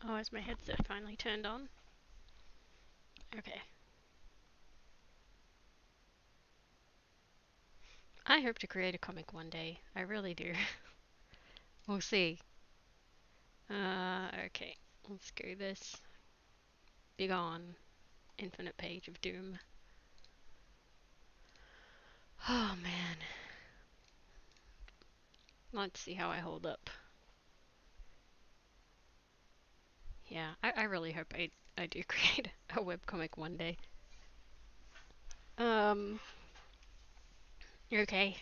Oh, is my headset finally turned on? Okay. I hope to create a comic one day. I really do. We'll see. Okay. Let's go this. Big on. Infinite page of doom. Oh man. Let's see how I hold up. Yeah, I really hope I do create a webcomic one day. Um, okay.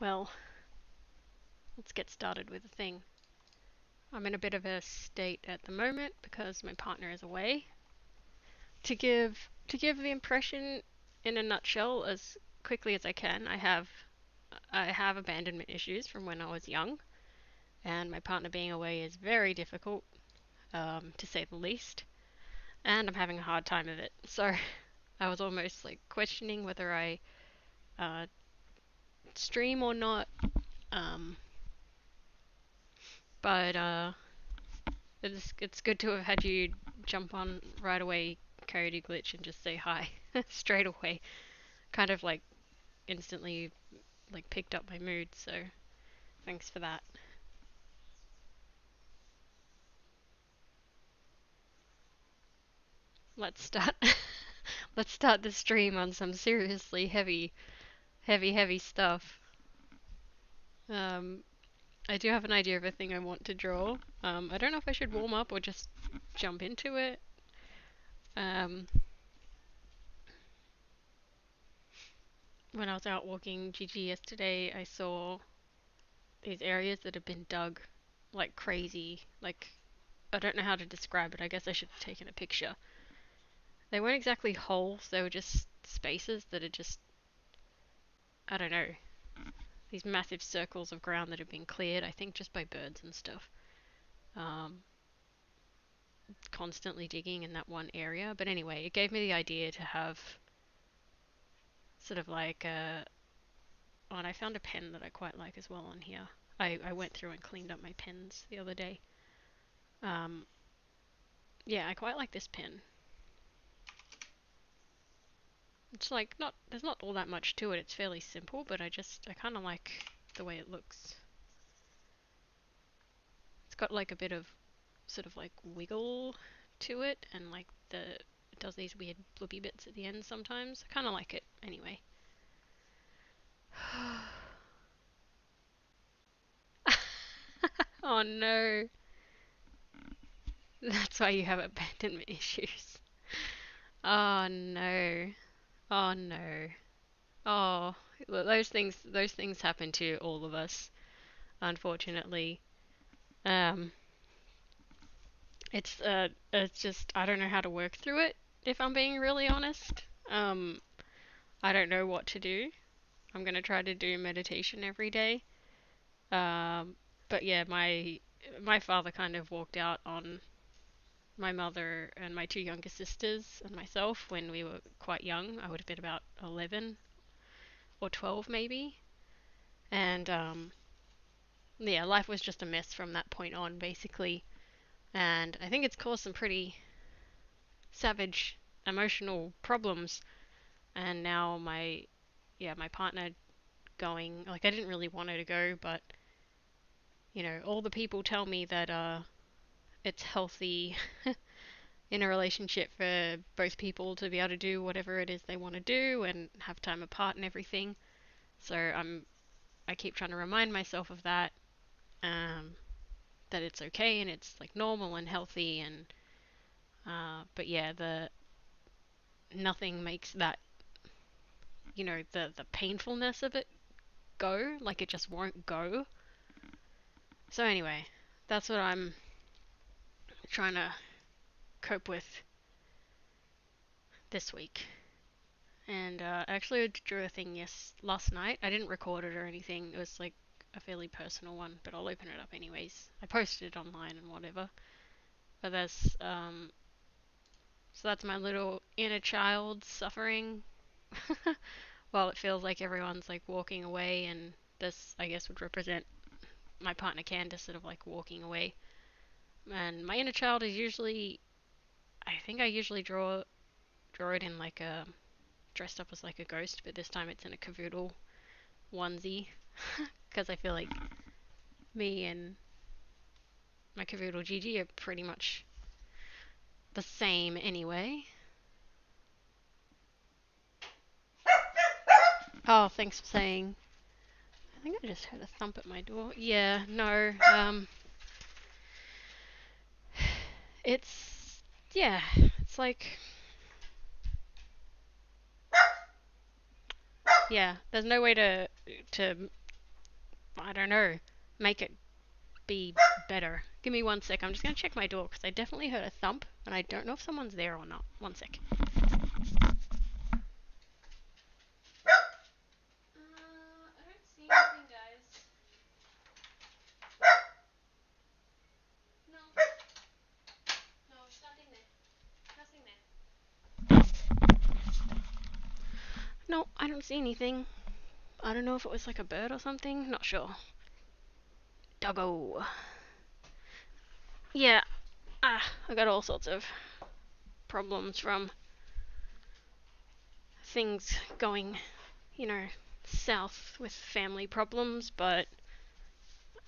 Well, let's get started with the thing. I'm in a bit of a state at the moment because my partner is away. To give the impression in a nutshell as quickly as I can, I have abandonment issues from when I was young, and my partner being away is very difficult, to say the least, and I'm having a hard time of it. So I was almost like questioning whether I uh, stream or not, um, but it's good to have had you jump on right away, Coyote Glitch, and just say hi straight away. Kind of like instantly like picked up my mood. So thanks for that. Let's start. Let's start the stream on some seriously heavy stuff. Um, I do have an idea of a thing I want to draw. I don't know if I should warm up or just jump into it. Um, when I was out walking GG yesterday, I saw these areas that have been dug like crazy. Like, I don't know how to describe it. I guess I should have taken a picture. They weren't exactly holes, they were just spaces that are just, I don't know, these massive circles of ground that have been cleared, I think just by birds and stuff. Um, Constantly digging in that one area. But anyway, it gave me the idea to have sort of like a. Oh, and I found a pen that I quite like as well on here. I went through and cleaned up my pens the other day. Um, yeah, I quite like this pen. It's like not there's not all that much to it. It's fairly simple, but I kind of like the way it looks. It's got like a bit of sort of like wiggle to it, and like it does these weird bloopy bits at the end sometimes. I kind of like it anyway. Oh no. That's why you have abandonment issues. Oh no. Oh no. Oh, those things happen to all of us, unfortunately. Um it's just I don't know how to work through it if I'm being really honest. I don't know what to do. I'm going to try to do meditation every day. Um but yeah, my father kind of walked out on my mother and my two younger sisters and myself when we were quite young. I would have been about 11 or 12 maybe. And yeah, life was just a mess from that point on basically. And I think it's caused some pretty savage emotional problems. And now my partner going, like, I didn't really want her to go, but all the people tell me that it's healthy in a relationship for both people to be able to do whatever it is they want to do and have time apart and everything. So I keep trying to remind myself of that, um, that it's okay and it's like normal and healthy, and but yeah, the nothing makes that the painfulness of it go. Like, it just won't go. So anyway, that's what I'm trying to cope with this week. And actually, I drew a thing last night. I didn't record it or anything. It was like a fairly personal one, but I'll open it up anyways. I posted it online and whatever. But so that's my little inner child suffering. While it feels like everyone's like walking away, and this I guess would represent my partner Candace sort of like walking away. And my inner child is usually, I think I usually draw it in like a dressed up as like a ghost, but this time it's in a cavoodle onesie because I feel like me and my cavoodle Gigi are pretty much the same anyway. Oh, thanks for saying. I think I just heard a thump at my door. Yeah, no. It's yeah, it's like yeah. There's no way to I don't know make it be better. Give me 1 sec. I'm just gonna check my door because I definitely heard a thump and I don't know if someone's there or not. 1 sec. I don't see anything, guys. No, no, there's nothing there. Nothing there. No, I don't see anything. I don't know if it was like a bird or something. Not sure. Doggo. Yeah. I got all sorts of problems from things going, you know, south with family problems, but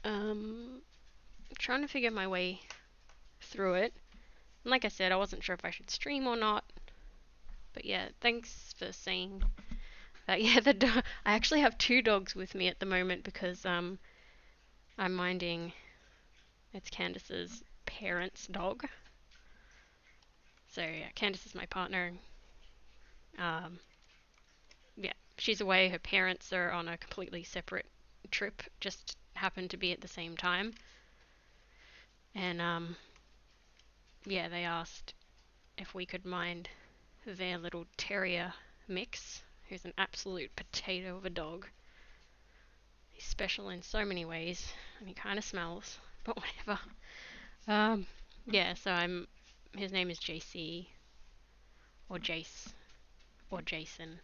trying to figure my way through it. And like I said, I wasn't sure if I should stream or not. But yeah, thanks for saying that. Yeah, I actually have two dogs with me at the moment because I'm minding it's Candace's parents' dog. So yeah, Candace is my partner. Um, yeah, she's away. Her parents are on a completely separate trip. Just happened to be at the same time. And yeah, they asked if we could mind their little terrier mix, who's an absolute potato of a dog. He's special in so many ways, and he kind of smells, but whatever. Yeah, so his name is JC, or Jace, or Jason.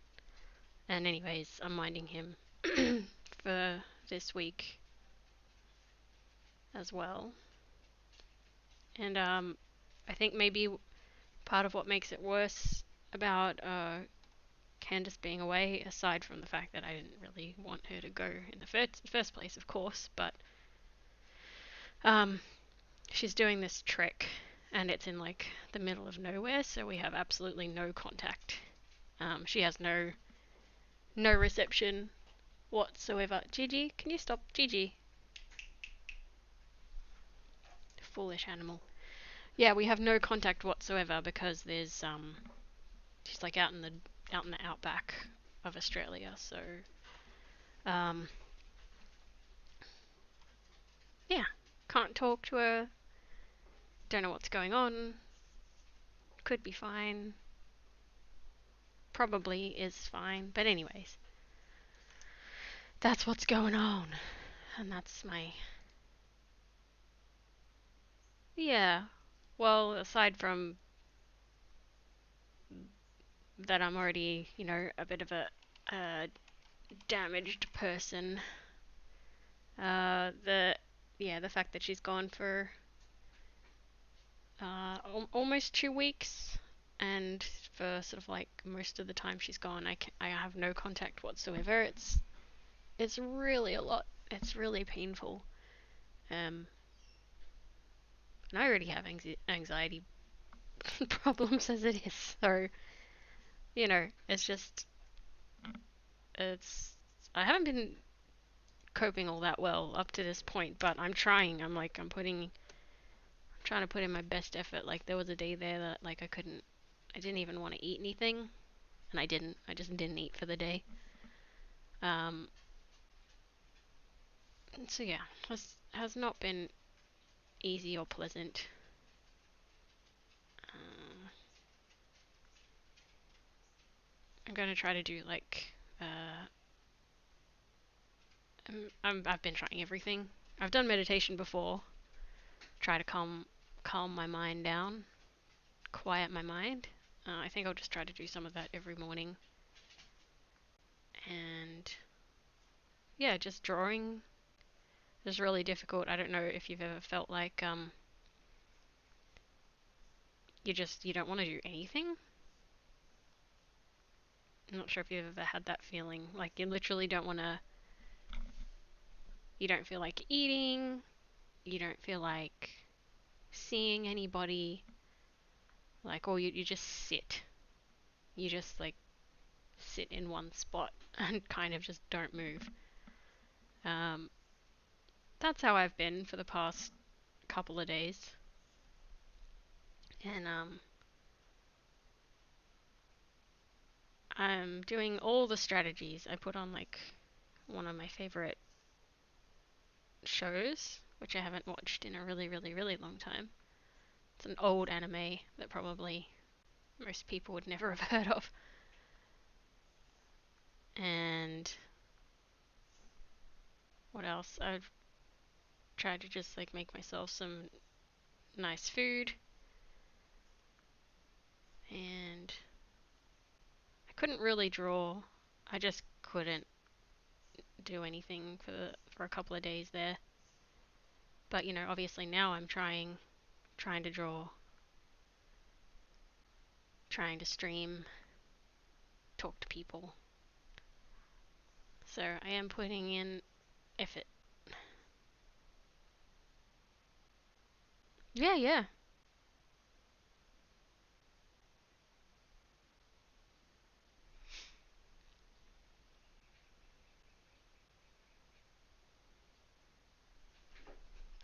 And anyways, I'm minding him for this week as well. And I think maybe part of what makes it worse about Candace being away, aside from the fact that I didn't really want her to go in the first place, of course, but um, she's doing this trek, and it's in like the middle of nowhere, so we have absolutely no contact. She has no reception whatsoever. Gigi, can you stop? Gigi, foolish animal. Yeah, we have no contact whatsoever because there's she's like out in the outback of Australia, so um yeah, can't talk to her. Don't know what's going on. Could be fine. Probably is fine. But anyways, that's what's going on. And that's my yeah. Well, aside from that I'm already, you know, a bit of a damaged person. The yeah, the fact that she's gone for almost 2 weeks, and for sort of like most of the time she's gone, I have no contact whatsoever. It's really a lot. It's really painful. And I already have anxiety problems as it is, so you know, it's just it's I haven't been coping all that well up to this point, but I'm trying. I'm trying to put in my best effort. Like there was a day there that like I didn't even want to eat anything, and I didn't. I just didn't eat for the day. Um, so yeah, has not been easy or pleasant. I'm gonna try to do like I've been trying everything. I've done meditation before. Try to calm my mind down, quiet my mind. I think I'll just try to do some of that every morning. And yeah, just drawing is really difficult. I don't know if you've ever felt like you don't want to do anything. I'm not sure if you've ever had that feeling. Like you literally don't want to, you don't feel like eating, you don't feel like seeing anybody, like, or you just sit. You just like sit in one spot and kind of just don't move. Um, that's how I've been for the past couple of days. And I'm doing all the strategies. I put on like one of my favorite shows, which I haven't watched in a really, really, really long time. It's an old anime that probably most people would never have heard of. And what else? I've tried to just like make myself some nice food. And I couldn't really draw. I just couldn't do anything for a couple of days there. But you know, obviously now I'm trying to draw, trying to stream, talk to people. So I am putting in effort. Yeah, yeah.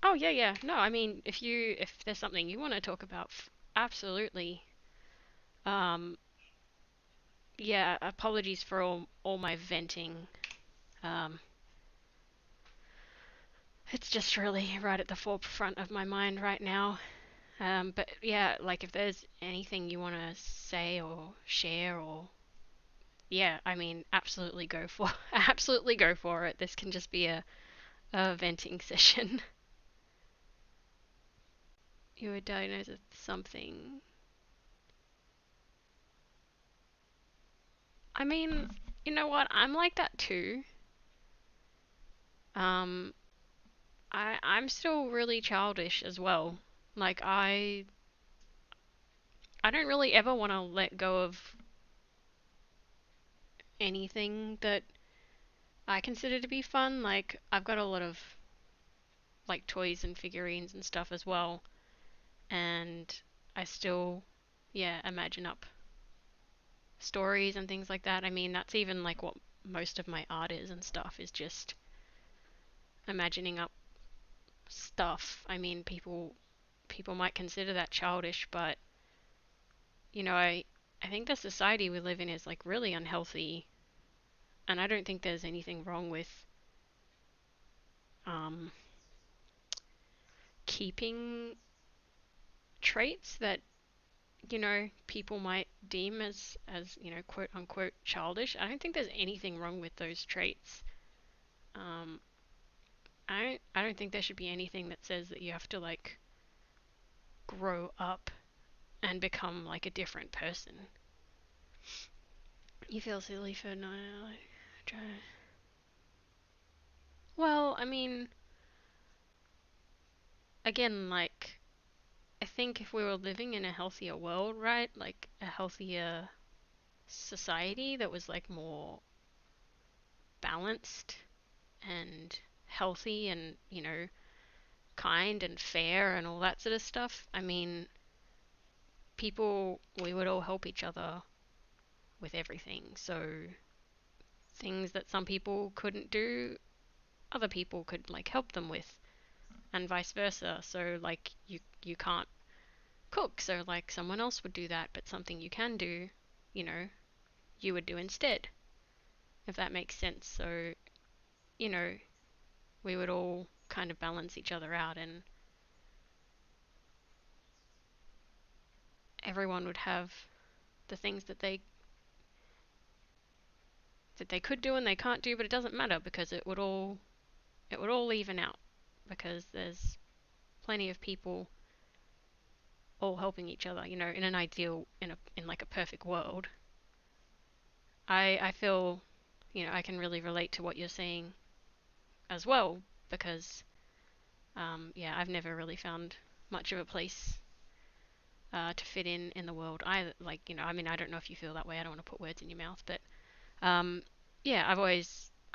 Oh, yeah, yeah. No, I mean, if there's something you want to talk about, absolutely. Um, yeah, apologies for all my venting. Um, it's just really right at the forefront of my mind right now. But yeah, like if there's anything you want to say or share or yeah, I mean, absolutely go for absolutely go for it. This can just be a venting session. You were diagnosed with something. I mean, you know what? I'm like that too. Um, I'm still really childish as well. Like I don't really ever want to let go of anything that I consider to be fun. Like I've got a lot of like toys and figurines and stuff as well, and I still yeah, imagine up stories and things like that. I mean, that's even like what most of my art is and stuff is just imagining up stuff. I mean, people might consider that childish, but you know, I think the society we live in is like really unhealthy, and I don't think there's anything wrong with um, keeping traits that you know people might deem as you know quote unquote childish. I don't think there's anything wrong with those traits. Um, I don't think there should be anything that says that you have to like grow up and become like a different person. You feel silly for not trying. Well, I mean, again, like I think if we were living in a healthier world, right? Like a healthier society that was like more balanced and healthy and, you know, kind and fair and all that sort of stuff. I mean, we would all help each other with everything. So things that some people couldn't do, other people could like help them with and vice versa. So like you can't cook, so like someone else would do that, but something you can do, you know, you would do instead, if that makes sense. So, you know, we would all kind of balance each other out and everyone would have the things that they could do and they can't do, but it doesn't matter because it would all even out because there's plenty of people all helping each other, you know, in an ideal in like a perfect world. I feel, you know, I can really relate to what you're saying as well because yeah, I've never really found much of a place to fit in the world. I like, I mean, I don't know if you feel that way. I don't want to put words in your mouth, but um, yeah,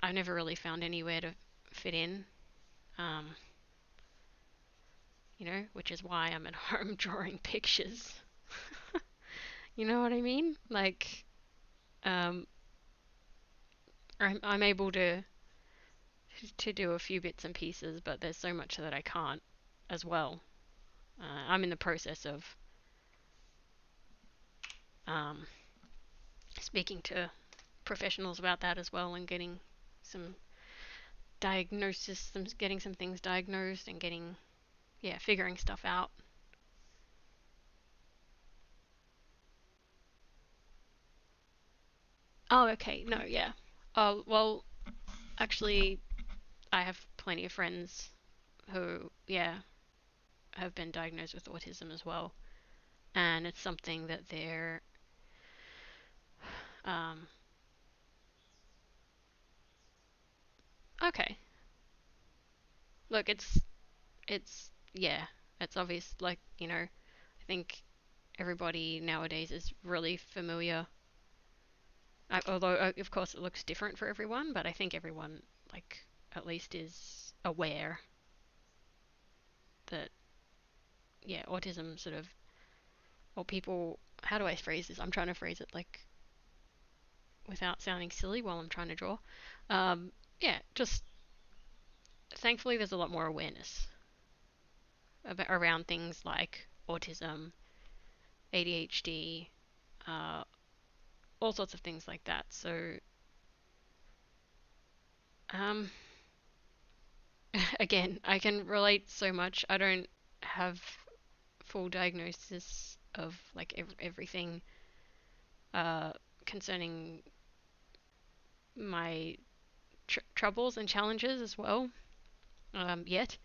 I've never really found anywhere to fit in. Um, which is why I'm at home drawing pictures. You know what I mean? Like, um, I'm able to do a few bits and pieces, but there's so much that I can't as well. I'm in the process of um, speaking to professionals about that as well, and getting some getting some things diagnosed, and figuring stuff out. Oh, okay. No, yeah. Oh, well, actually, I have plenty of friends who, yeah, have been diagnosed with autism as well, and it's something that they're, um, okay. Look, yeah, it's obvious. Like, I think everybody nowadays is really familiar. Although, of course, it looks different for everyone, but I think everyone, like, at least is aware that, yeah, autism sort of, or people, how do I phrase this? I'm trying to phrase it, like, without sounding silly while I'm trying to draw. Yeah, just thankfully there's a lot more awareness around things like autism, ADHD, uh, all sorts of things like that. So, um, again, I can relate so much. I don't have full diagnosis of like everything uh, concerning my troubles and challenges as well. Yet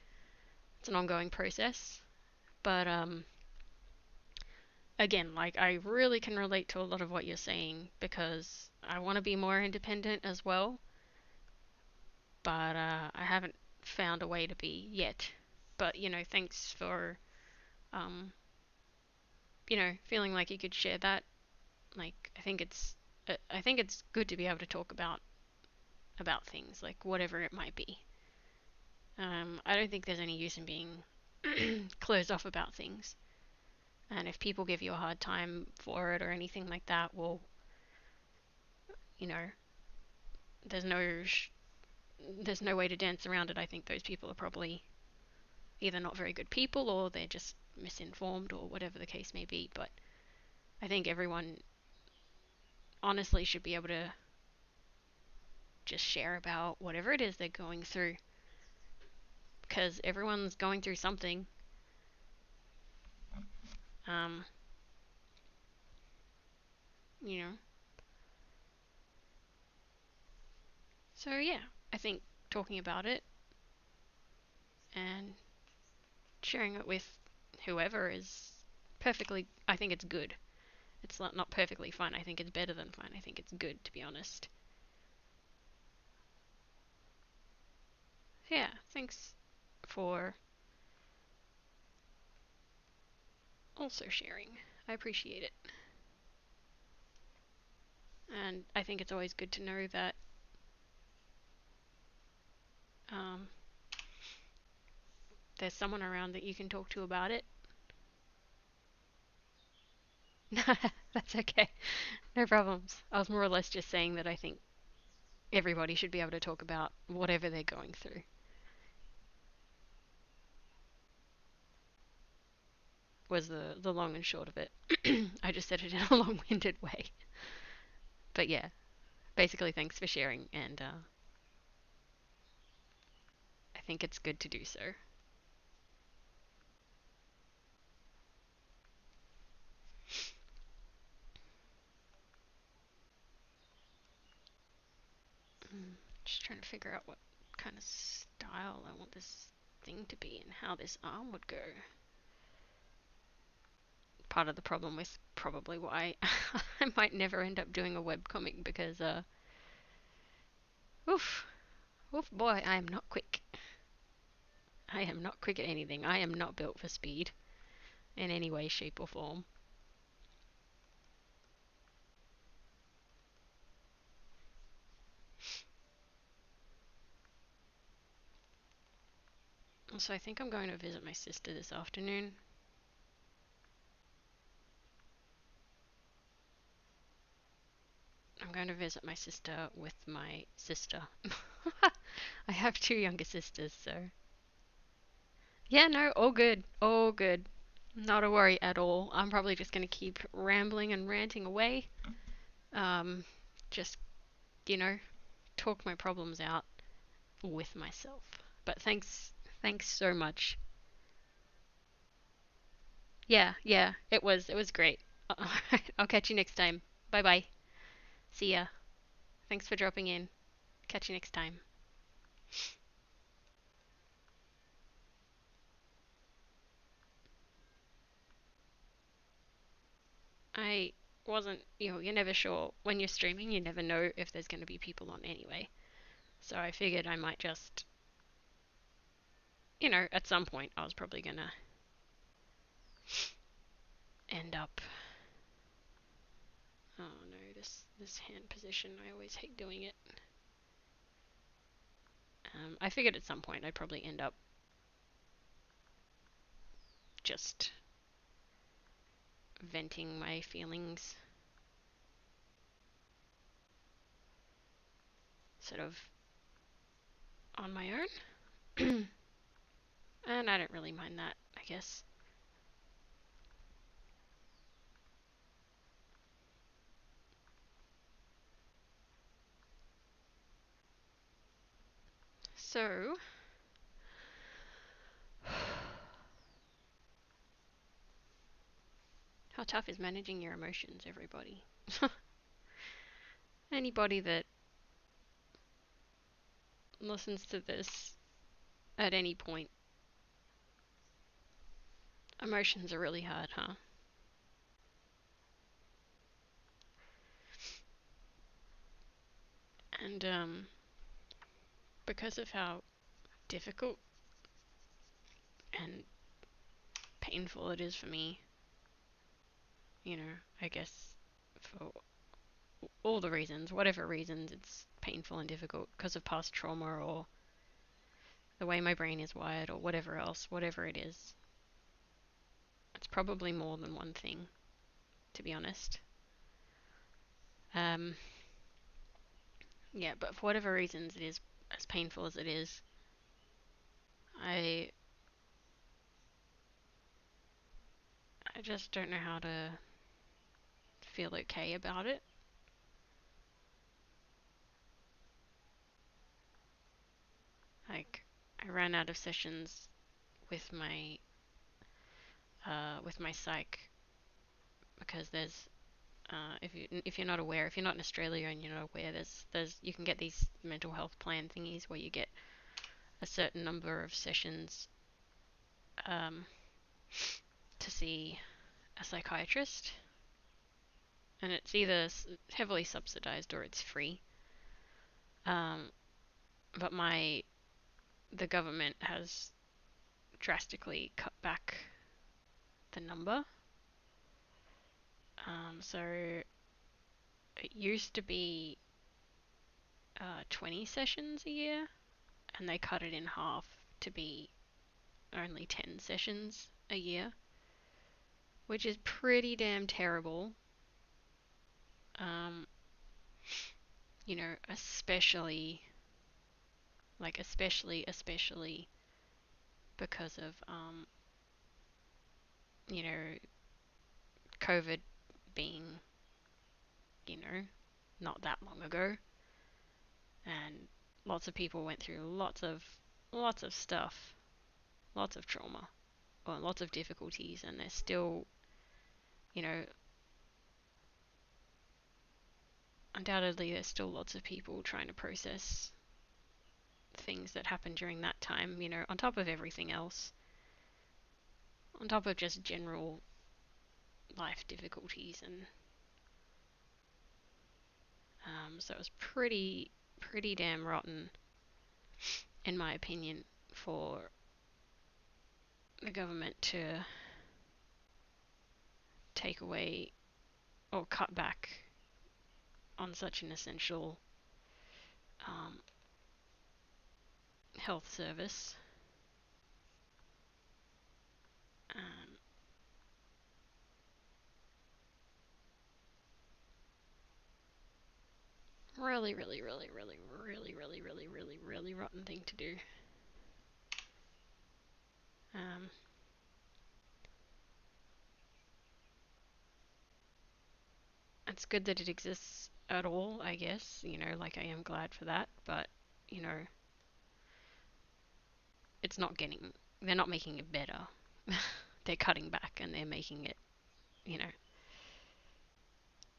it's an ongoing process, but again, like I really can relate to a lot of what you're saying because I want to be more independent as well, but I haven't found a way to be yet. But thanks for um, feeling like you could share that. Like I think it's good to be able to talk about things like whatever it might be. I don't think there's any use in being closed off about things. And if people give you a hard time for it or anything like that, well, you know, there's no there's no way to dance around it. I think those people are probably either not very good people or they're just misinformed or whatever the case may be. But I think everyone honestly should be able to just share about whatever it is they're going through because everyone's going through something. Um, you know. So yeah, I think talking about it and sharing it with whoever is perfectly. I think it's good. It's not perfectly fine. I think it's better than fine. I think it's good, to be honest. Yeah, thanks for also sharing. I appreciate it. And I think it's always good to know that um, there's someone around that you can talk to about it. That's okay. No problems. I was more or less just saying that I think everybody should be able to talk about whatever they're going through. Was the long and short of it. I just said it in a long-winded way. But yeah, basically, thanks for sharing, and I think it's good to do so. Just trying to figure out what kind of style I want this thing to be and how this arm would go. Part of the problem with probably why I might never end up doing a webcomic because, oof, oof, boy, I am not quick. I am not quick at anything. I am not built for speed. in any way, shape, or form. So I think I'm going to visit my sister this afternoon. I'm going to visit my sister with my sister. I have two younger sisters, so. Yeah, no, all good. All good. Not a worry at all. I'm probably just going to keep rambling and ranting away. Um, just, you know, talk my problems out with myself. But thanks so much. Yeah, it was great. I'll catch you next time. Bye bye. See ya. Thanks for dropping in. Catch you next time. I wasn't, you're never sure. When you're streaming, you never know if there's going to be people on anyway. So I figured I might just, at some point I was probably going to end up. Oh no, this hand position, I always hate doing it. I figured at some point I'd probably end up just venting my feelings sort of on my own. And I don't really mind that, I guess. So, how tough is managing your emotions, everybody? Anybody that listens to this at any point, emotions are really hard, huh? And because of how difficult and painful it is for me, I guess for all the reasons, whatever reasons it's painful and difficult because of past trauma or the way my brain is wired or whatever else, whatever it is. It's probably more than one thing, to be honest. Um, yeah, but for whatever reasons it is as painful as it is, I I just don't know how to feel okay about it. Like I ran out of sessions with my psych because there's if you're not aware, if you're not in Australia and you're not aware, there's you can get these mental health plan thingies where you get a certain number of sessions um, to see a psychiatrist, and it's either heavily subsidized or it's free. Um, but the government has drastically cut back the number. So it used to be 20 sessions a year, and they cut it in half to be only 10 sessions a year, which is pretty damn terrible. Um, especially, especially because of, you know, COVID being, you know, not that long ago, and lots of people went through lots of stuff, lots of trauma, or lots of difficulties, and there's still, you know, undoubtedly there's still lots of people trying to process things that happened during that time, on top of everything else, on top of just general life difficulties, and so it was pretty damn rotten, in my opinion, for the government to take away or cut back on such an essential um, health service. Um, really, really, really, really, really, really, really, really, really rotten thing to do. Um, it's good that it exists at all, I guess. Like I am glad for that, but you know, it's not getting. They're not making it better. They're cutting back and they're making it. You know,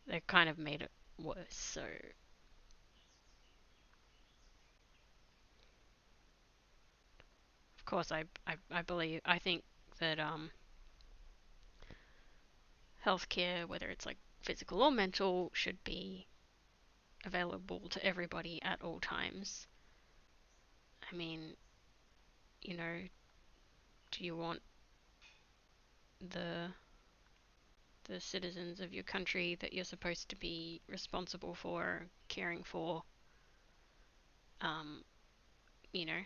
they kind of made it worse. So, of course, I believe. I think that healthcare, whether it's like physical or mental, should be available to everybody at all times. I mean, you know, do you want the the citizens of your country that you're supposed to be responsible for, caring for, um, you know,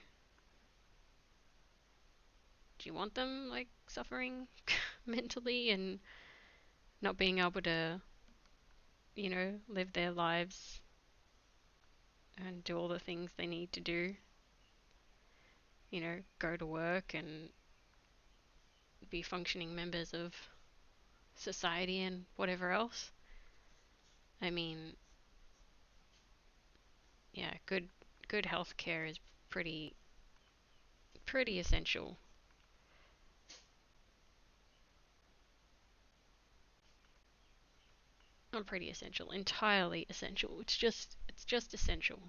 do you want them like suffering mentally and not being able to, live their lives and do all the things they need to do, go to work and be functioning members of society and whatever else? I mean, yeah, good healthcare is pretty pretty essential. Not pretty essential, entirely essential. It's just essential.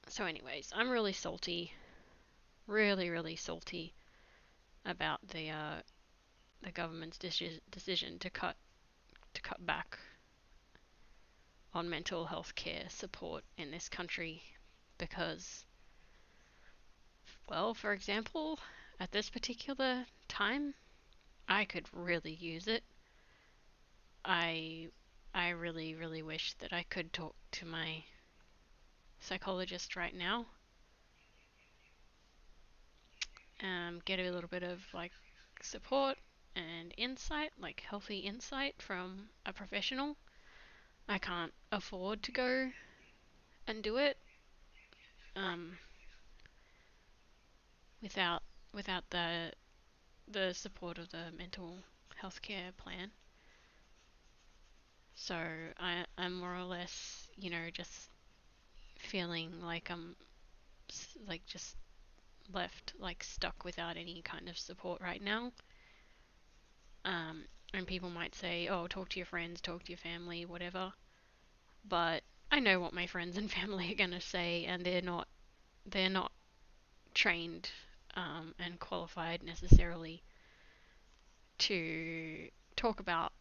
So anyways, I'm really salty, really really salty about the government's decision to cut back on mental health care support in this country because, well, for example, at this particular time, I could really use it. I I really really wish that I could talk to my psychologist right now, get a little bit of like support and insight, like healthy insight from a professional. I can't afford to go and do it um, without the support of the mental health care plan. So I'm more or less, just feeling like I'm like just left like stuck without any kind of support right now. Um, and people might say, "Oh, talk to your friends, talk to your family, whatever." But I know what my friends and family are gonna say, and they're not trained and qualified necessarily to talk about,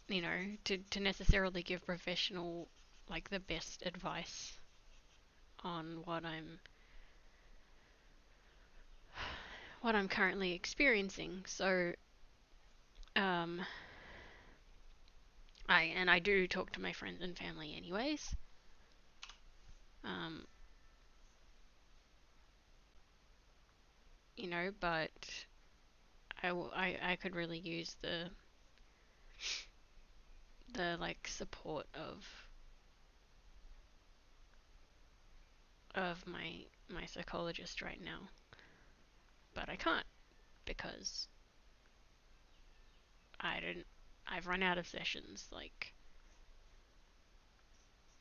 to necessarily give professional like the best advice on what I'm currently experiencing. So um, I do talk to my friends and family anyways. Um, but I could really use the like support of my psychologist right now, but I can't because I don't. I've run out of sessions. Like,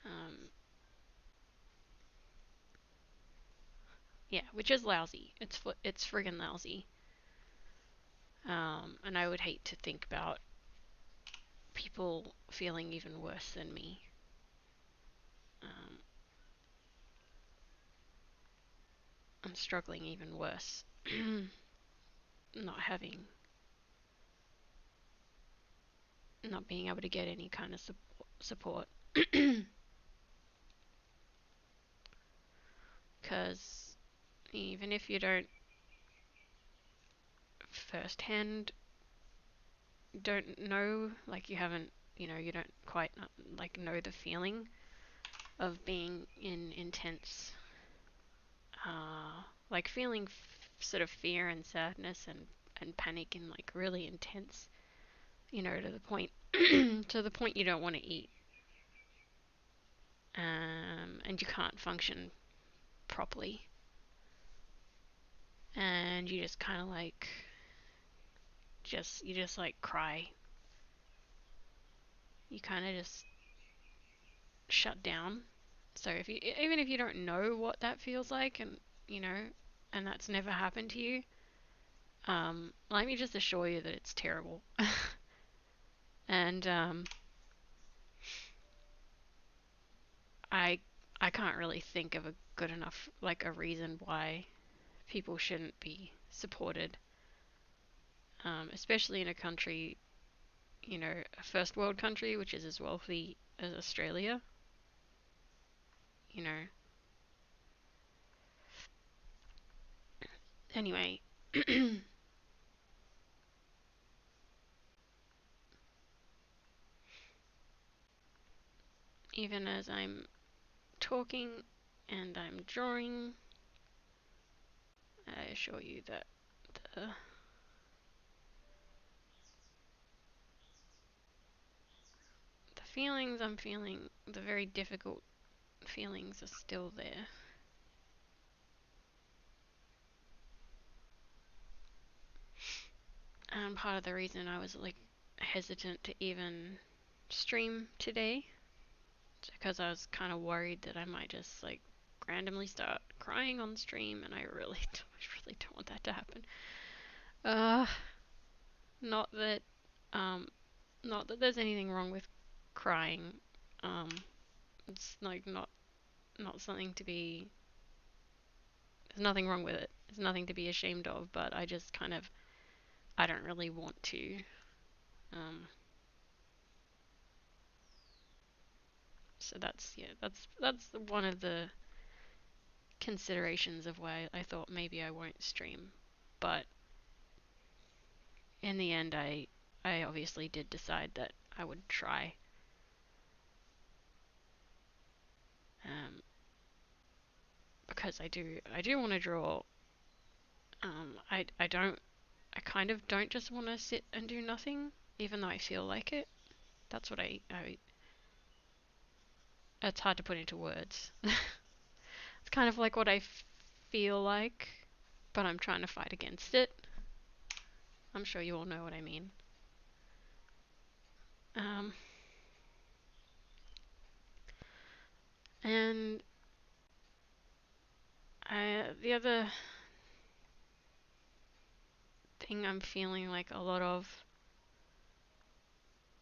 um, yeah, which is lousy. It's friggin' lousy. And I would hate to think about people feeling even worse than me. Um, I'm struggling even worse. not having, not being able to get any kind of support. Because even if you don't firsthand don't know, like you haven't, you don't quite like know the feeling of being in intense, like feeling sort of fear and sadness and panic in like really intense, to the point to the point you don't want to eat, and you can't function properly, and you just kind of like you just like cry. You kind of just shut down. So if you even if you don't know what that feels like, and you know, and that's never happened to you, let me just assure you that it's terrible. And I I can't really think of a good enough like a reason why people shouldn't be supported, especially in a country, a first world country which is as wealthy as Australia. You know. Anyway, even as I'm talking and I'm drawing, I assure you that the feelings I'm feeling, the very difficult feelings, are still there. And part of the reason I was like hesitant to even stream today is because I was kind of worried that I might just like randomly start crying on stream, and I really, I really don't want that to happen. Uh, not that, um, not that there's anything wrong with crying. Um, it's like not something to be. There's nothing wrong with it. There's nothing to be ashamed of. But I just kind of, I don't really want to. Um, so that's one of the considerations of why I thought maybe I won't stream. But in the end, I obviously did decide that I would try. Um, because I do want to draw. I kind of don't just want to sit and do nothing, even though I feel like it. That's what it's hard to put into words. It's kind of like what I feel like, but I'm trying to fight against it. I'm sure you all know what I mean. Um, and the other thing I'm feeling like a lot of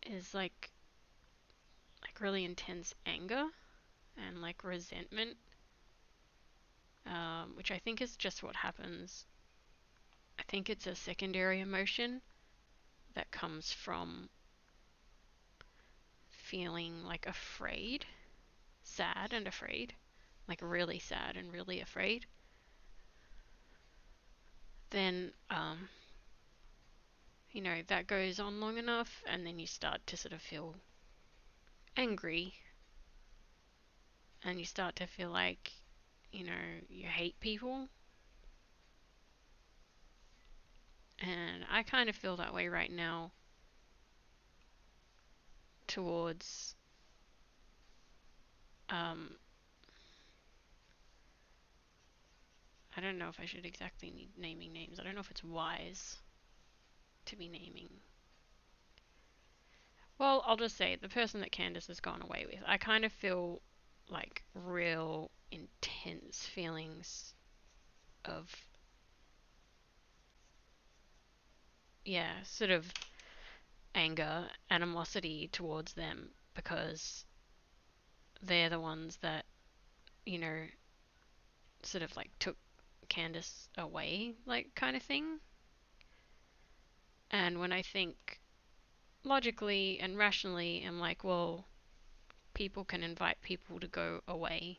is like really intense anger and like resentment, which I think is just what happens. I think it's a secondary emotion that comes from feeling like afraid, sad and afraid, like really sad and really afraid. Then, that goes on long enough, and then you start to sort of feel angry, and you start to feel like, you hate people. And I kind of feel that way right now towards, um, I don't know if I should exactly need naming names. I don't know if it's wise to be naming. Well, I'll just say the person that Candace has gone away with. I kind of feel like real intense feelings of, yeah, sort of anger, animosity towards them because they're the ones that, you know, sort of like took Candace away, like kind of thing. And when I think logically and rationally, I'm like, well, people can invite people to go away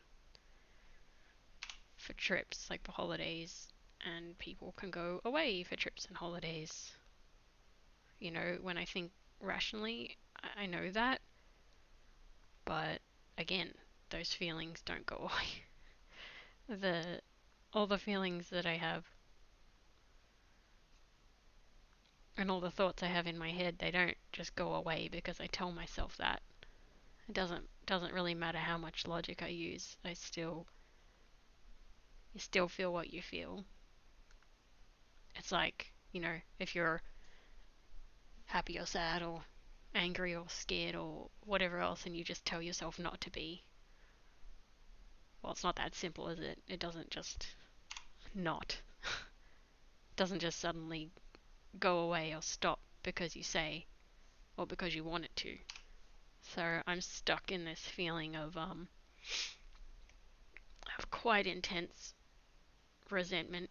for trips, like for holidays. and people can go away for trips and holidays. You know, when I think rationally, I know that, but again, those feelings don't go away. the all the feelings that I have and all the thoughts I have in my head, they don't just go away because I tell myself that. It doesn't really matter how much logic I use. You still feel what you feel. It's like, you know, if you're happy or sad or angry or scared or whatever else and you just tell yourself not to be. Well, it's not that simple, is it? It doesn't just not. It doesn't just suddenly go away or stop because you say or because you want it to. So I'm stuck in this feeling of quite intense resentment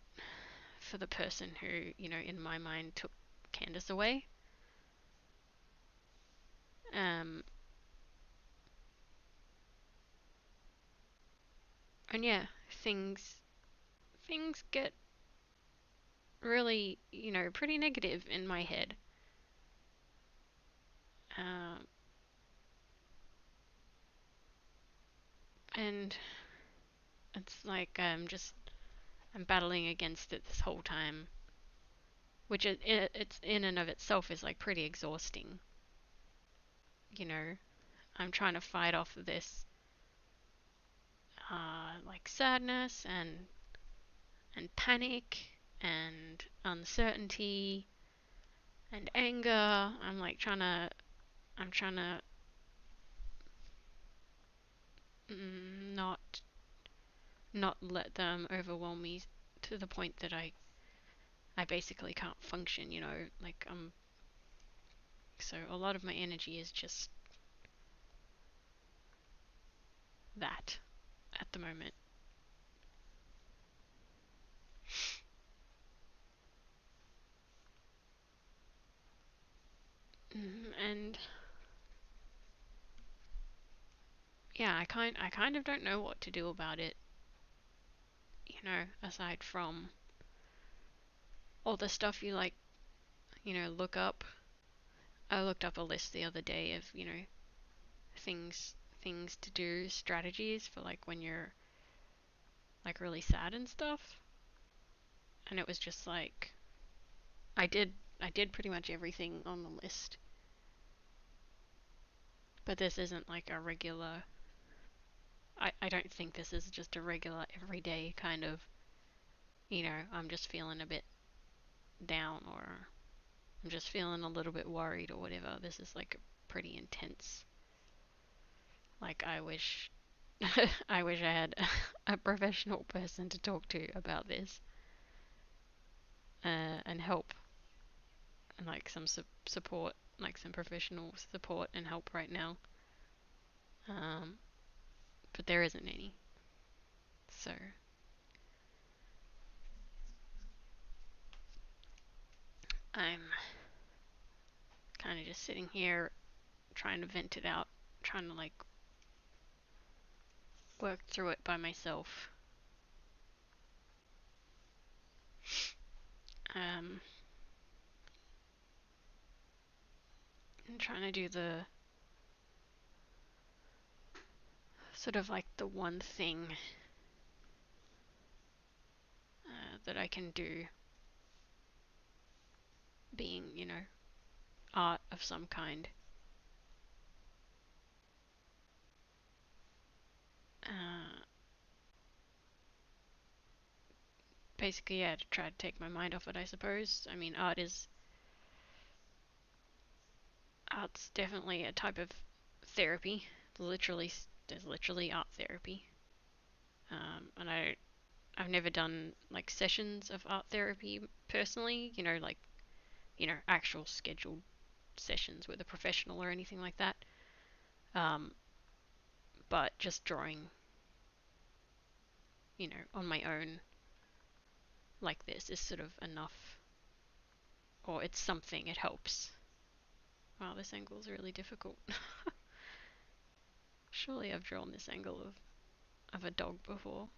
for the person who, you know, in my mind took Candace away. Um, and yeah, things get really, you know, pretty negative in my head. Um, and it's like I'm battling against it this whole time, which it's in and of itself is like pretty exhausting. You know, I'm trying to fight off of this like sadness and panic and uncertainty and anger. I'm trying to not let them overwhelm me to the point that I basically can't function, you know, like so a lot of my energy is just that at the moment. And yeah, I kind of don't know what to do about it, you know, aside from all the stuff you like, you know, look up. I looked up a list the other day of, you know, things to do, strategies for like when you're like really sad and stuff. And it was just like I did pretty much everything on the list. But this isn't like a regular I don't think this is just a regular everyday kind of, you know, I'm just feeling a bit down or I'm just feeling a little bit worried or whatever. This is like a pretty intense. Like I wish I wish I had a professional person to talk to about this and help and like some support, like some professional support and help right now. Um, but there isn't any. So I'm kind of just sitting here trying to vent it out, trying to like work through it by myself. Um, and trying to do the sort of like the one thing that I can do, being, you know, art of some kind. Uh, Basically, yeah, to try to take my mind off it, I suppose. I mean, art's definitely a type of therapy. Literally, there's literally art therapy. And I've never done like sessions of art therapy personally. You know, like actual scheduled sessions with a professional or anything like that. Um, but just drawing, you know, on my own like this is sort of enough, or it's something. It helps. Wow, this angle is really difficult. Surely I've drawn this angle of a dog before.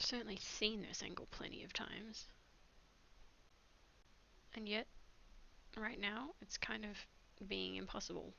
certainly seen this angle plenty of times. And yet, right now, it's kind of being impossible.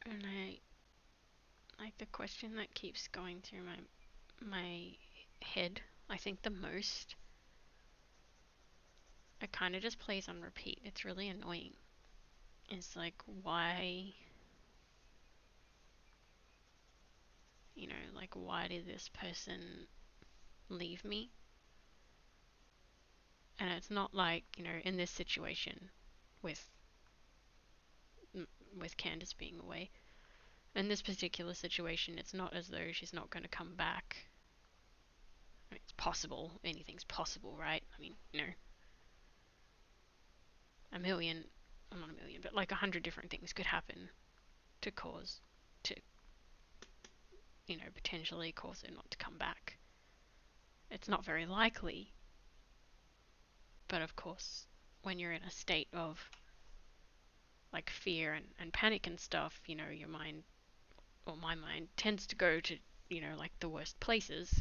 And like the question that keeps going through my head, I think the most, it kind of just plays on repeat. It's really annoying. It's like, why, like, why did this person leave me? And it's not like, in this situation with with Candace being away. In this particular situation, it's not as though she's not going to come back. I mean, it's possible. Anything's possible, right? I mean, a million, well, not a million, but like 100 different things could happen to potentially cause her not to come back. It's not very likely, but of course, when you're in a state of like fear and panic and stuff, your mind, or my mind, tends to go to, like the worst places.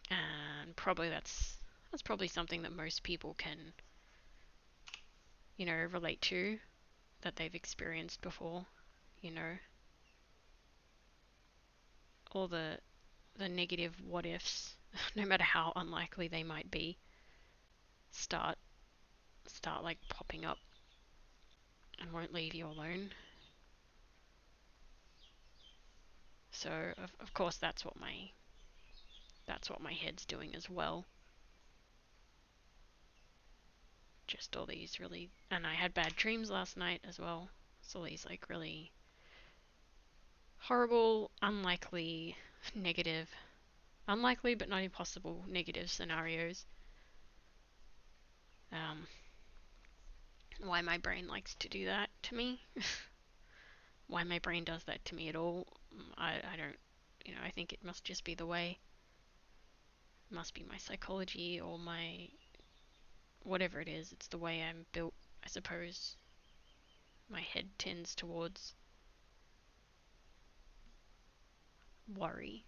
And probably that's probably something that most people can, relate to, that they've experienced before. You know, all the negative what ifs, no matter how unlikely they might be, start like popping up and won't leave you alone. So of course that's what my head's doing as well. Just all these really, and I had bad dreams last night as well. So these like really horrible, unlikely, negative, unlikely but not impossible negative scenarios. Um, why my brain likes to do that to me. Why my brain does that to me at all, I don't, I think it must just be the way, it must be my psychology or my, whatever it is, it's the way I'm built, I suppose. My head tends towards worry,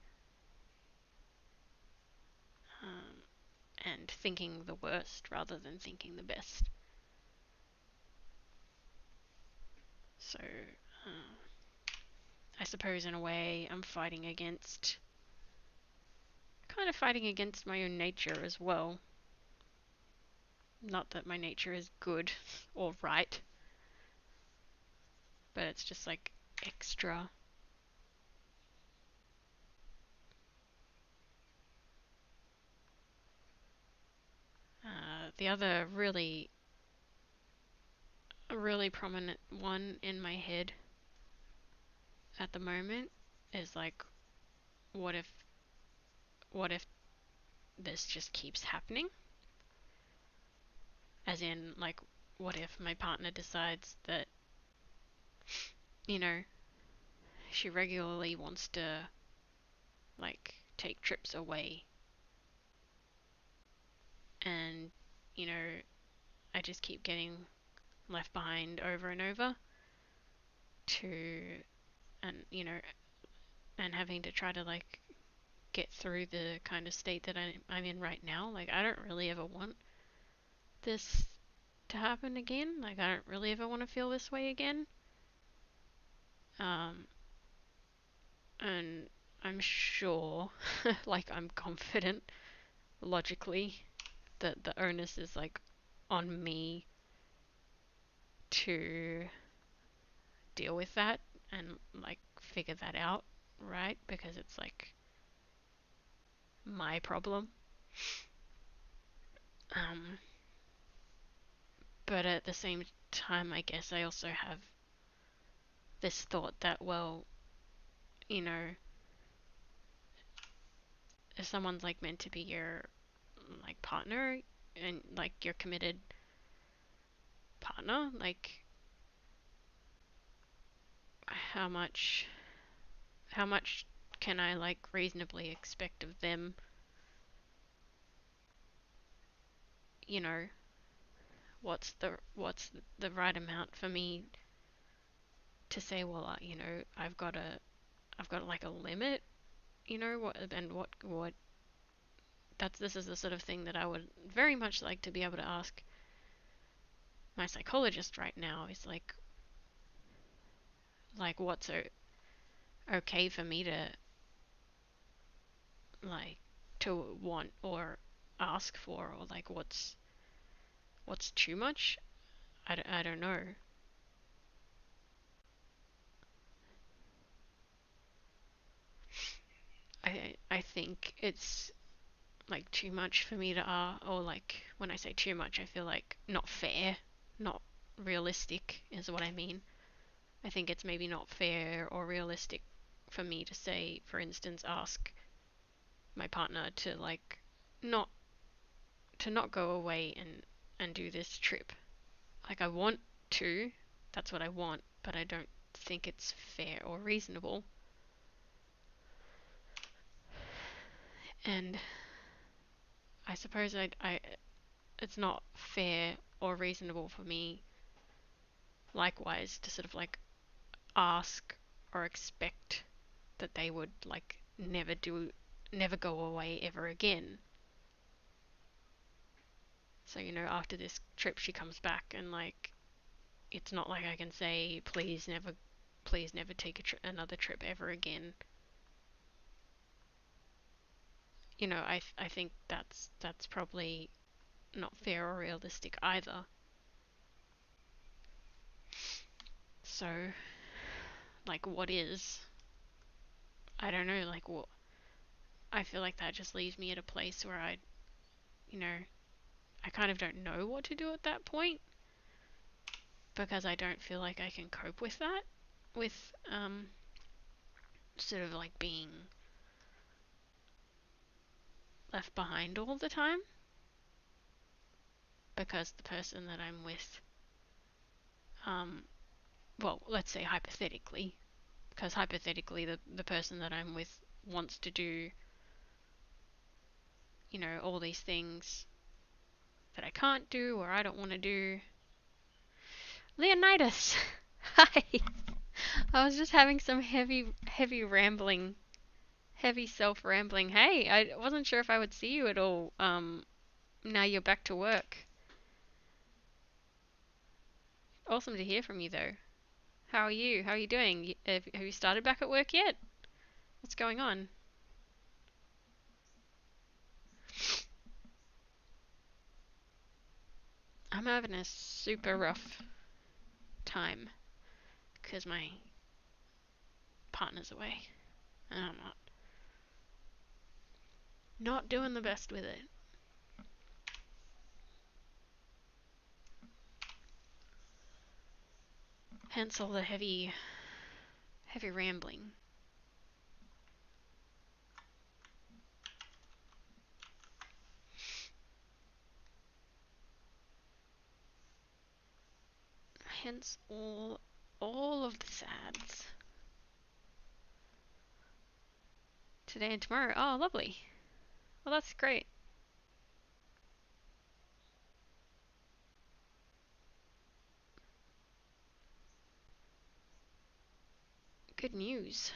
um, and thinking the worst rather than thinking the best. So, I suppose in a way I'm kind of fighting against my own nature as well. Not that my nature is good or right, but it's just like extra. The other really prominent one in my head at the moment is like, what if what if this just keeps happening? As in, like, what if my partner decides that, you know, she regularly wants to, like, take trips away, and, you know, I just keep getting left behind over and over to, and, and having to try to, like, get through the kind of state that I'm in right now. Like, I don't really ever want this to happen again. Like, I don't really ever want to feel this way again. Um, and I'm sure, like, I'm confident logically that the onus is like on me to deal with that and like figure that out, right? Because it's like my problem. Um, but at the same time, I guess I also have this thought that, well, you know, if someone's like meant to be your like partner and like your committed partner, like how much how much can I like reasonably expect of them, you know, what's the right amount for me to say, well, you know, I've got like a limit, you know, what this is the sort of thing that I would very much like to be able to ask my psychologist right now, is like what's okay for me to like to want or ask for, or like what's too much. I don't know. I think it's like too much for me to or like when I say too much, I feel like not fair, not realistic is what I mean. I think it's maybe not fair or realistic for me to say, for instance, ask my partner to like not not go away and do this trip. Like I want to, that's what I want, but I don't think it's fair or reasonable. And I suppose I it's not fair or reasonable for me likewise to sort of like ask or expect that they would like never go away ever again. So, you know, after this trip she comes back and like it's not like I can say please never take another trip ever again. You know, I think that's probably not fair or realistic either. So, like what is? I don't know, like what I feel like that just leaves me at a place where you know, I kind of don't know what to do at that point, because I don't feel like I can cope with that, with sort of like being left behind all the time, because the person that I'm with, um, well, let's say hypothetically, because hypothetically the person that I'm with wants to do, you know, all these things that I can't do or I don't want to do. Leonidas! Hi! I was just having some heavy rambling, heavy self rambling. Hey, I wasn't sure if I would see you at all. Now you're back to work. Awesome to hear from you though. How are you? How are you doing? Have you started back at work yet? What's going on? I'm having a super rough time because my partner's away and I'm not doing the best with it. Hence all the heavy rambling. Hence all of the sads. Today and tomorrow. Oh, lovely. Well, that's great. Good news.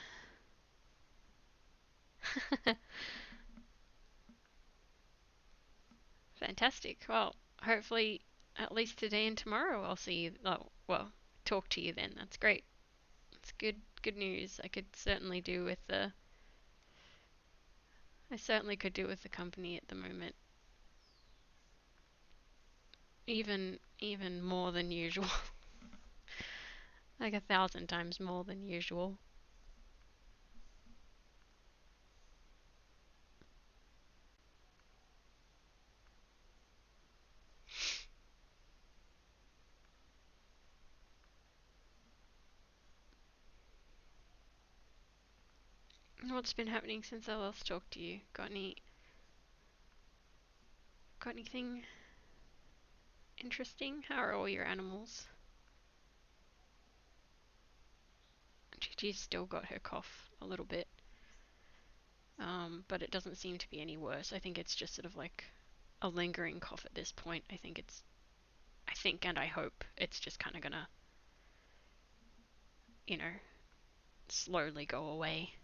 Fantastic. Well, hopefully at least today and tomorrow I'll see you. Oh, well, talk to you then. That's great. It's good news. I certainly could do with the company at the moment. Even more than usual. Like 1,000 times more than usual. What's been happening since I last talked to you? Got anything interesting? How are all your animals? Gigi's still got her cough a little bit. But it doesn't seem to be any worse. I think it's just sort of like a lingering cough at this point. I think and I hope it's just kind of gonna, you know, slowly go away.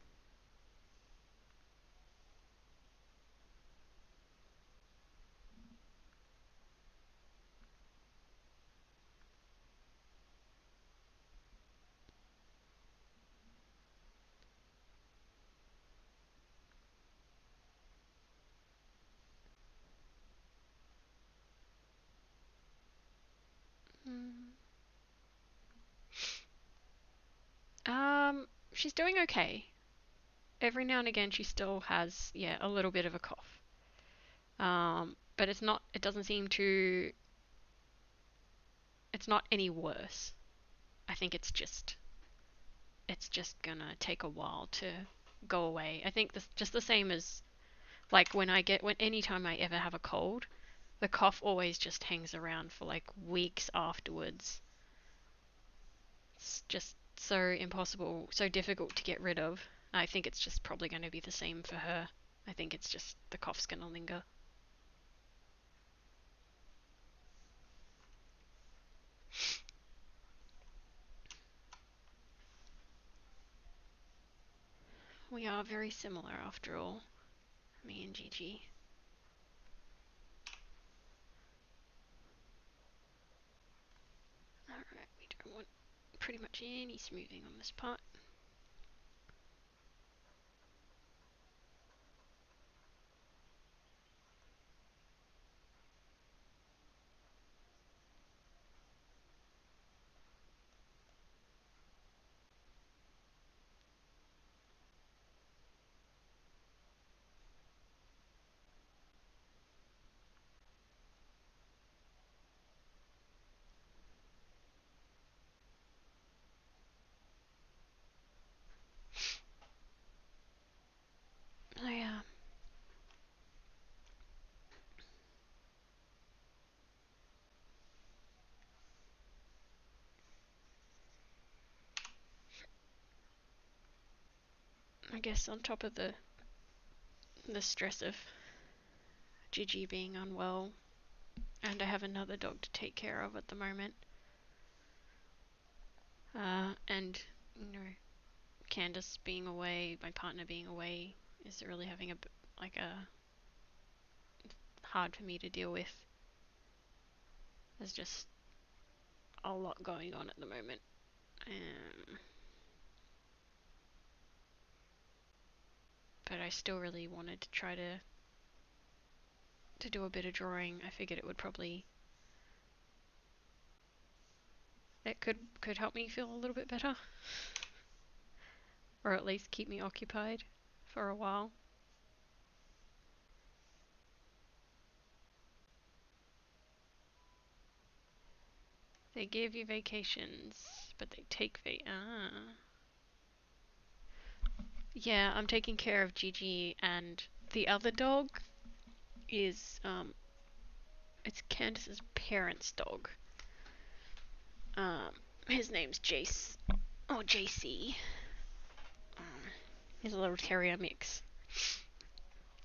Mm. She's doing okay. Every now and again she still has, yeah, a little bit of a cough. But it doesn't seem to, it's not any worse. I think it's just gonna take a while to go away. I think this just the same as like when anytime I ever have a cold, the cough always just hangs around for like weeks afterwards. It's just so impossible, so difficult to get rid of. I think it's just probably going to be the same for her. I think it's just the cough's going to linger. We are very similar after all, me and Gigi. Alright, we don't want pretty much any smoothing on this part. Oh yeah. I guess on top of the stress of Gigi being unwell, and I have another dog to take care of at the moment. And you know, Candace being away, my partner being away, is really having a hard for me to deal with. There's just a lot going on at the moment. But I still really wanted to try to do a bit of drawing. I figured it could help me feel a little bit better, or at least keep me occupied for a while. They give you vacations, but they take Yeah, I'm taking care of Gigi, and the other dog is it's Candace's parents' dog. His name's Jace, or JC. He's a little terrier mix.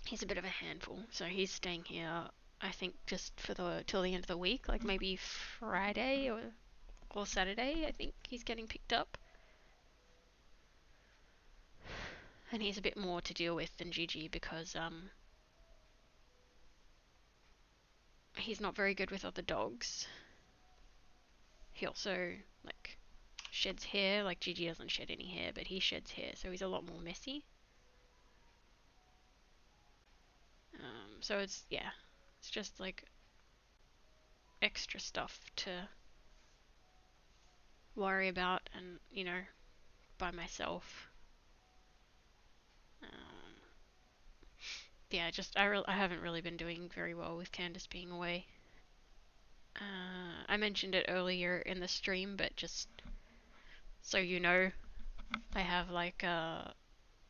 He's a bit of a handful, so he's staying here. I think just for till the end of the week, like maybe Friday or Saturday. I think he's getting picked up, and he's a bit more to deal with than Gigi because he's not very good with other dogs. He also like sheds hair. Like Gigi doesn't shed any hair, but he sheds hair, so he's a lot more messy. So it's just like extra stuff to worry about, and by myself. Um, I haven't really been doing very well with Candace being away. I mentioned it earlier in the stream, but just so you know, I have like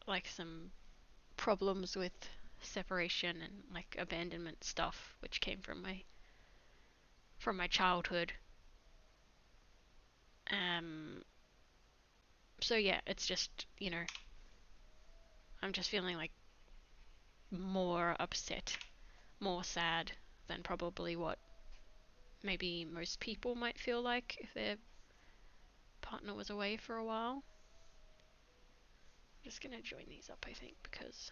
like some problems with separation and like abandonment stuff, which came from my childhood. Um, so yeah, it's just, I'm just feeling like more upset, more sad than probably what maybe most people might feel like if their partner was away for a while. I'm just gonna join these up, I think, because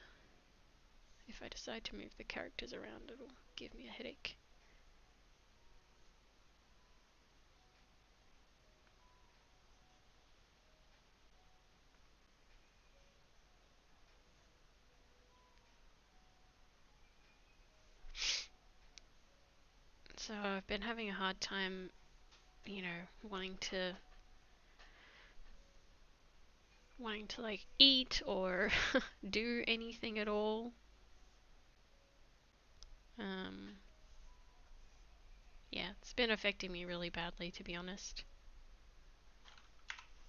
if I decide to move the characters around, it'll give me a headache. So I've been having a hard time, wanting to like eat or do anything at all. Um, yeah, it's been affecting me really badly, to be honest.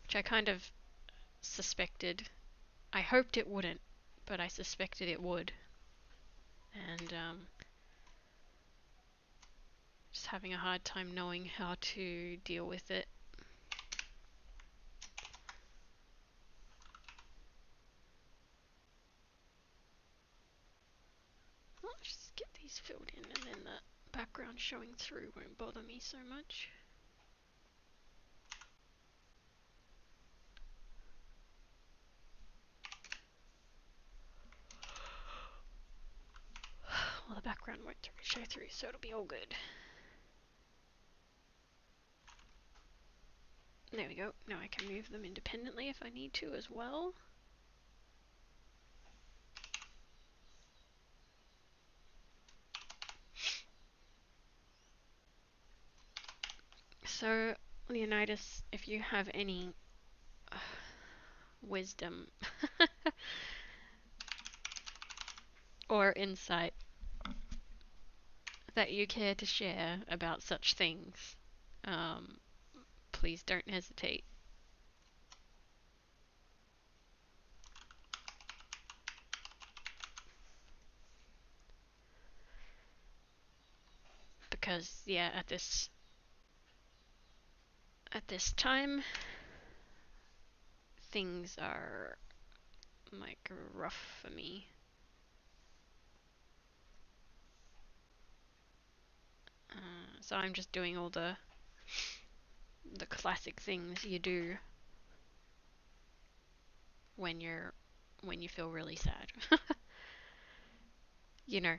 Which I kind of suspected. I hoped it wouldn't, but I suspected it would. And just having a hard time knowing how to deal with it. Well, let's just get these filled in, and then the background showing through won't bother me so much. Well, the background won't show through, so it'll be all good. There we go. Now I can move them independently if I need to as well. So, Leonidas, if you have any wisdom or insight that you care to share about such things, um, please don't hesitate. Because yeah, at this time, things are like rough for me. So I'm just doing all the classic things you do when you feel really sad. you know,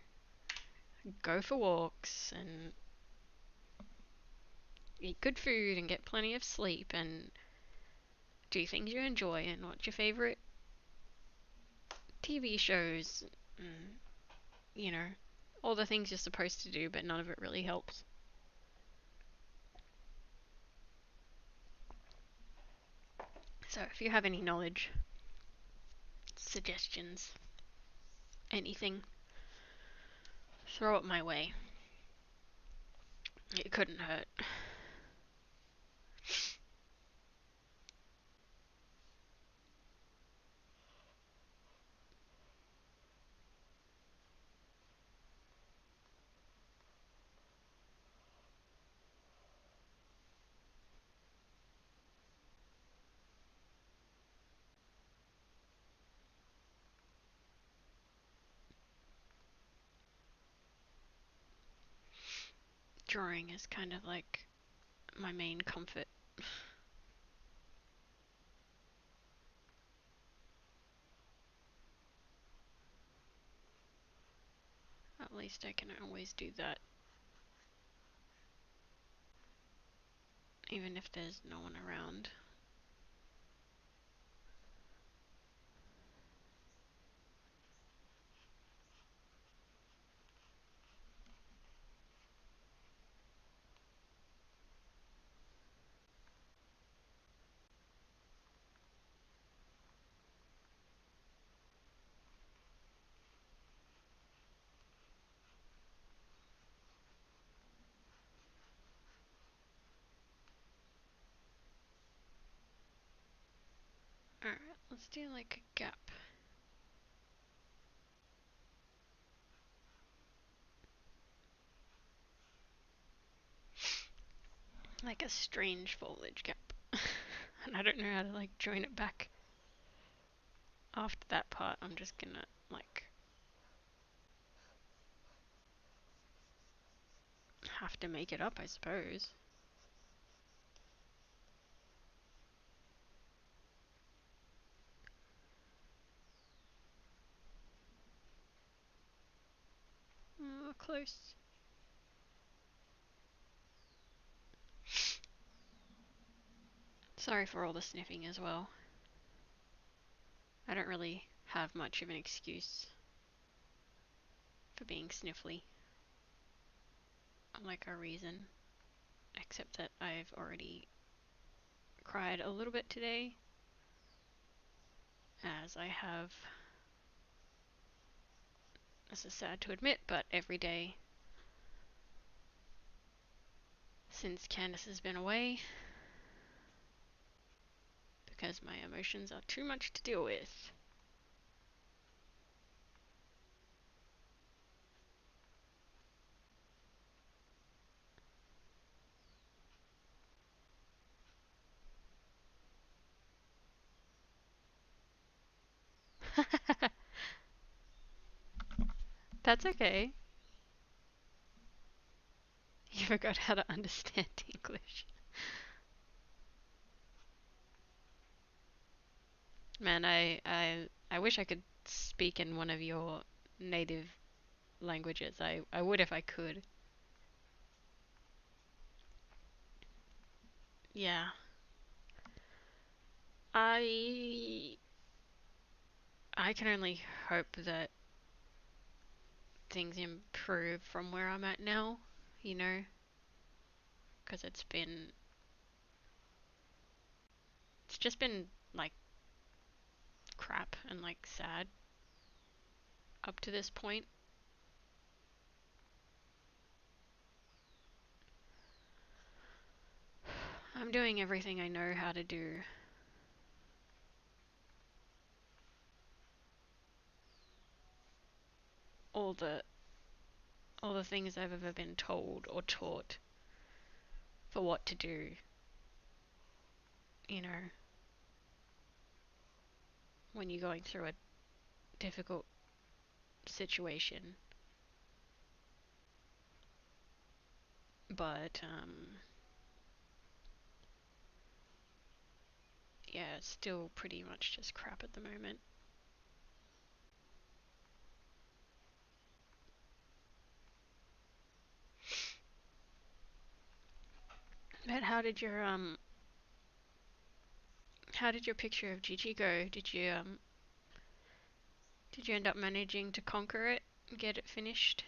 go for walks and eat good food and get plenty of sleep and do things you enjoy and watch your favorite TV shows and, you know, all the things you're supposed to do, but none of it really helps. So if you have any knowledge, suggestions, anything, throw it my way. It couldn't hurt. Drawing is kind of like my main comfort. At least I can always do that, even if there's no one around. Alright, let's do like a gap like a strange foliage gap. And I don't know how to like join it back. After that part, I'm just gonna like have to make it up, I suppose. Oh, close. Sorry for all the sniffing as well. I don't really have much of an excuse for being sniffly. Like a reason. Except that I've already cried a little bit today. As I have, this is sad to admit, but every day since Candace has been away. Because my emotions are too much to deal with. That's okay. You forgot how to understand English. Man, I wish I could speak in one of your native languages. I would if I could. Yeah. I I can only hope that things improve from where I'm at now, you know, because it's just been like crap and like sad up to this point. I'm doing everything I know how to do. All the all the things I've ever been told or taught for what to do, you know, when you're going through a difficult situation. But yeah, it's still pretty much just crap at the moment. But how did your picture of Gigi go? Did you end up managing to conquer it and get it finished?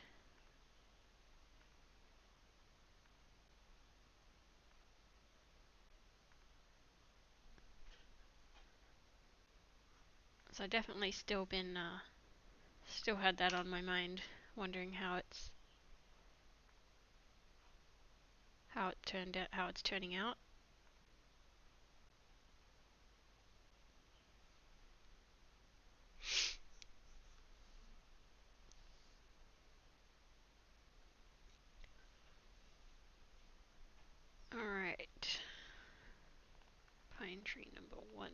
So I definitely still had that on my mind, wondering how it turned out, how it's turning out. All right, pine tree number 1.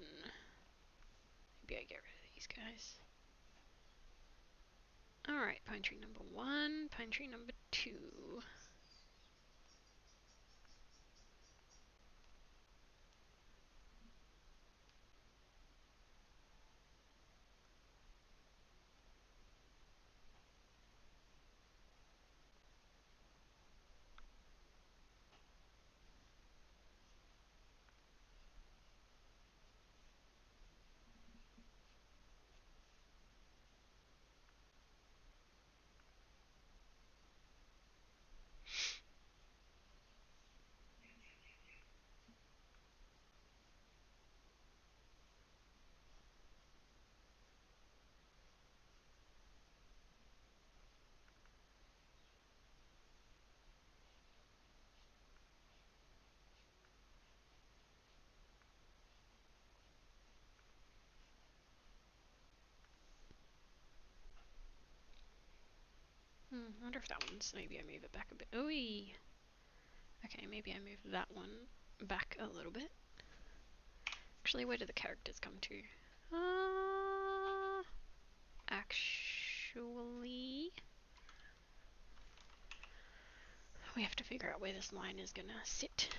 Maybe I get rid of these guys. All right, pine tree number 1, pine tree number 2. I wonder if that one's, maybe I move it back a bit. Ooh, Okay, maybe I move that one back a little bit. Actually, where do the characters come to? Actually, we have to figure out where this line is gonna sit.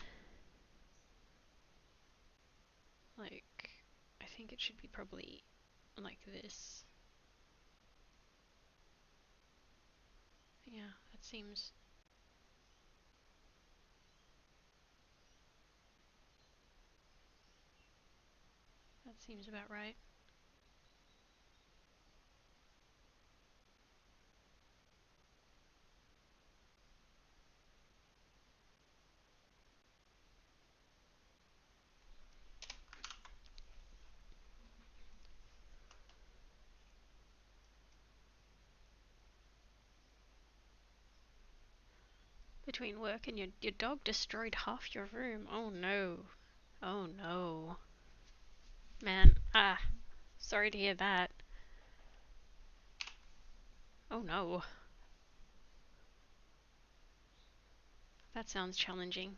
Like, I think it should be probably like this. Yeah, that seems about right. Between work and your dog destroyed half your room. Oh no. Oh no. Man, sorry to hear that. Oh no. That sounds challenging.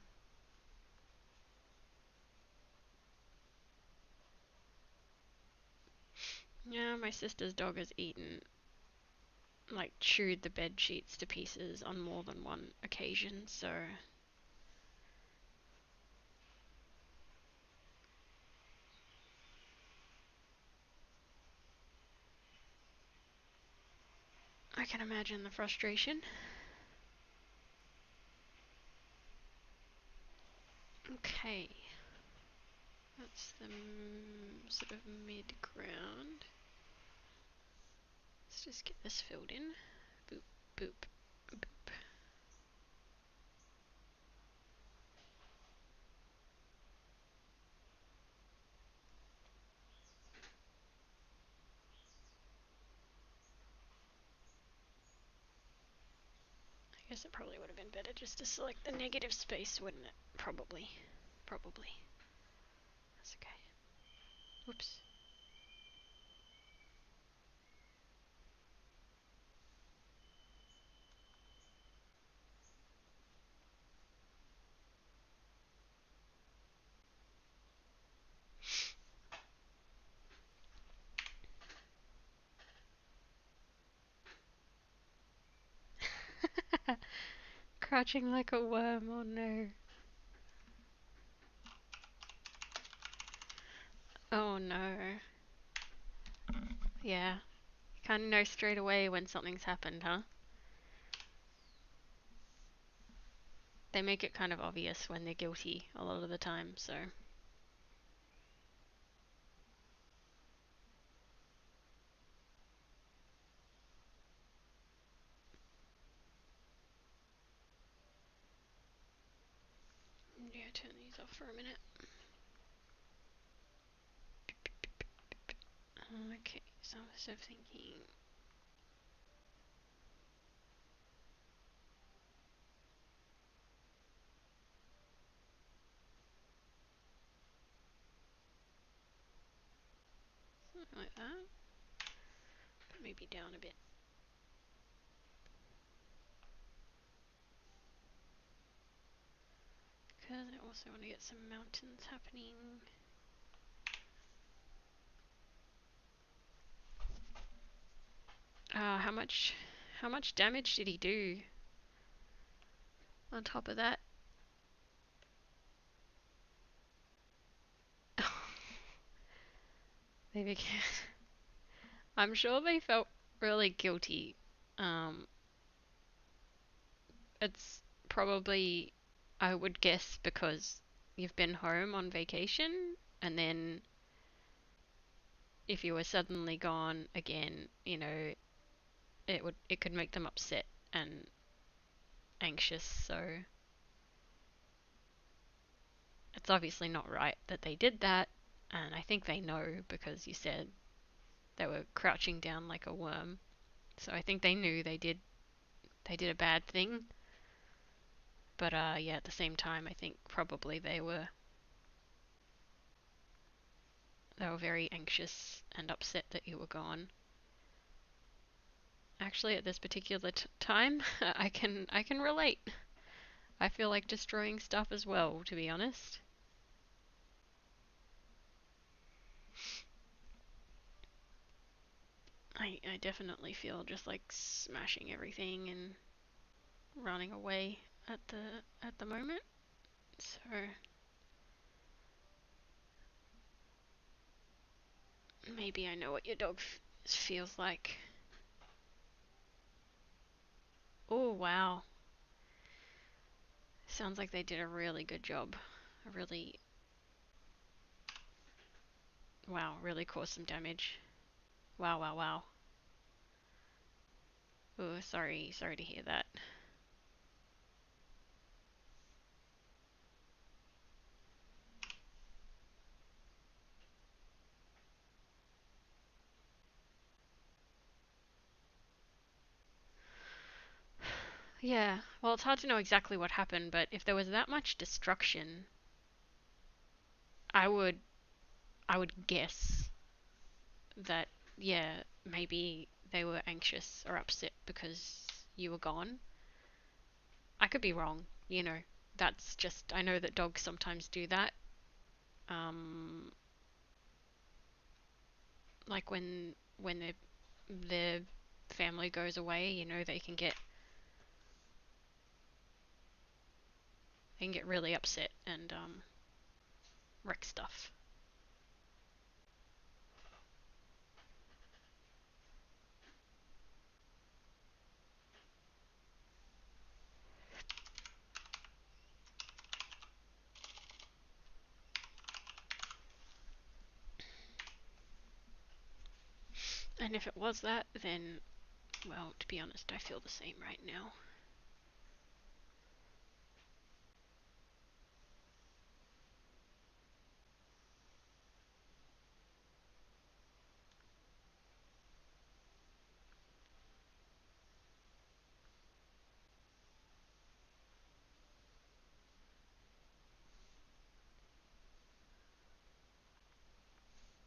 Yeah, my sister's dog has eaten, like, chewed the bed sheets to pieces on more than one occasion, so. I can imagine the frustration. Okay. That's the sort of mid-ground. Let's just get this filled in. Boop, boop, boop. I guess it probably would have been better just to select the negative space, wouldn't it? Probably. Probably. That's okay. Whoops. Crouching like a worm, oh no. Oh no. Yeah. You kind of know straight away when something's happened, huh? They make it kind of obvious when they're guilty a lot of the time, so. Yeah, turn these off for a minute. Okay, so I was sort of thinking. Something like that. But maybe down a bit. Because I also want to get some mountains happening. How much damage did he do on top of that? They became I'm sure they felt really guilty. Um, it's probably, I would guess, because you've been home on vacation, and then if you were suddenly gone again, it could make them upset and anxious. So it's obviously not right that they did that, and I think they know because you said they were crouching down like a worm. So I think they knew they did a bad thing. But yeah, at the same time, I think probably they were very anxious and upset that you were gone. Actually, at this particular time, I can relate. I feel like destroying stuff as well, to be honest. I definitely feel just like smashing everything and running away at the moment. So maybe I know what your dog feels like. Oh wow. Sounds like they did a really good job. A really wow, really caused some damage. Wow, wow, wow. Oh, sorry to hear that. Yeah, well, it's hard to know exactly what happened, but if there was that much destruction, I would I would guess that yeah, maybe they were anxious or upset because you were gone. I could be wrong, you know. That's just I know that dogs sometimes do that. Um, like when their family goes away, you know, they can get really upset and wreck stuff. And if it was that, then well, to be honest, I feel the same right now.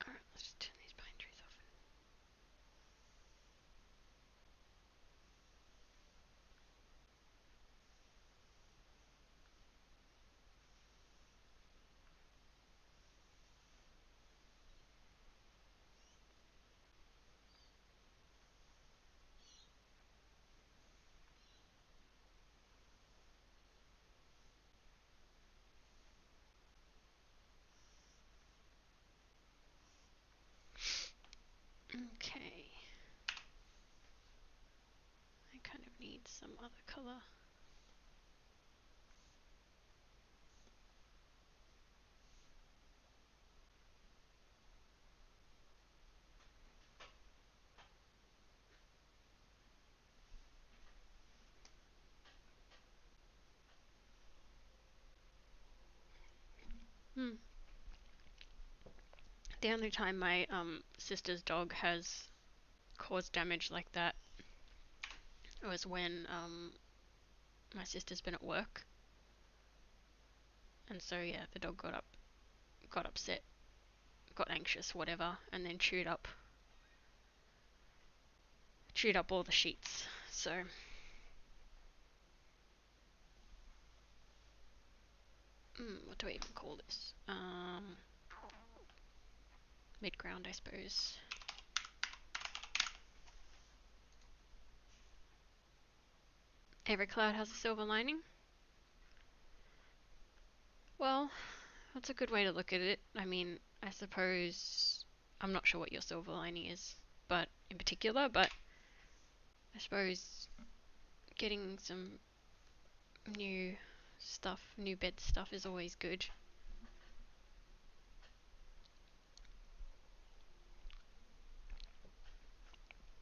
Alright, let's just turn these pine trees off. Okay. I kind of need some other color. Hmm. The only time my sister's dog has caused damage like that was when my sister's been at work, and so yeah, the dog got upset, got anxious, whatever, and then chewed up all the sheets. So what do I even call this? Mid ground, I suppose. Every cloud has a silver lining. Well, that's a good way to look at it. I mean, I suppose I'm not sure what your silver lining is, but in particular, but I suppose getting some new new bed stuff is always good.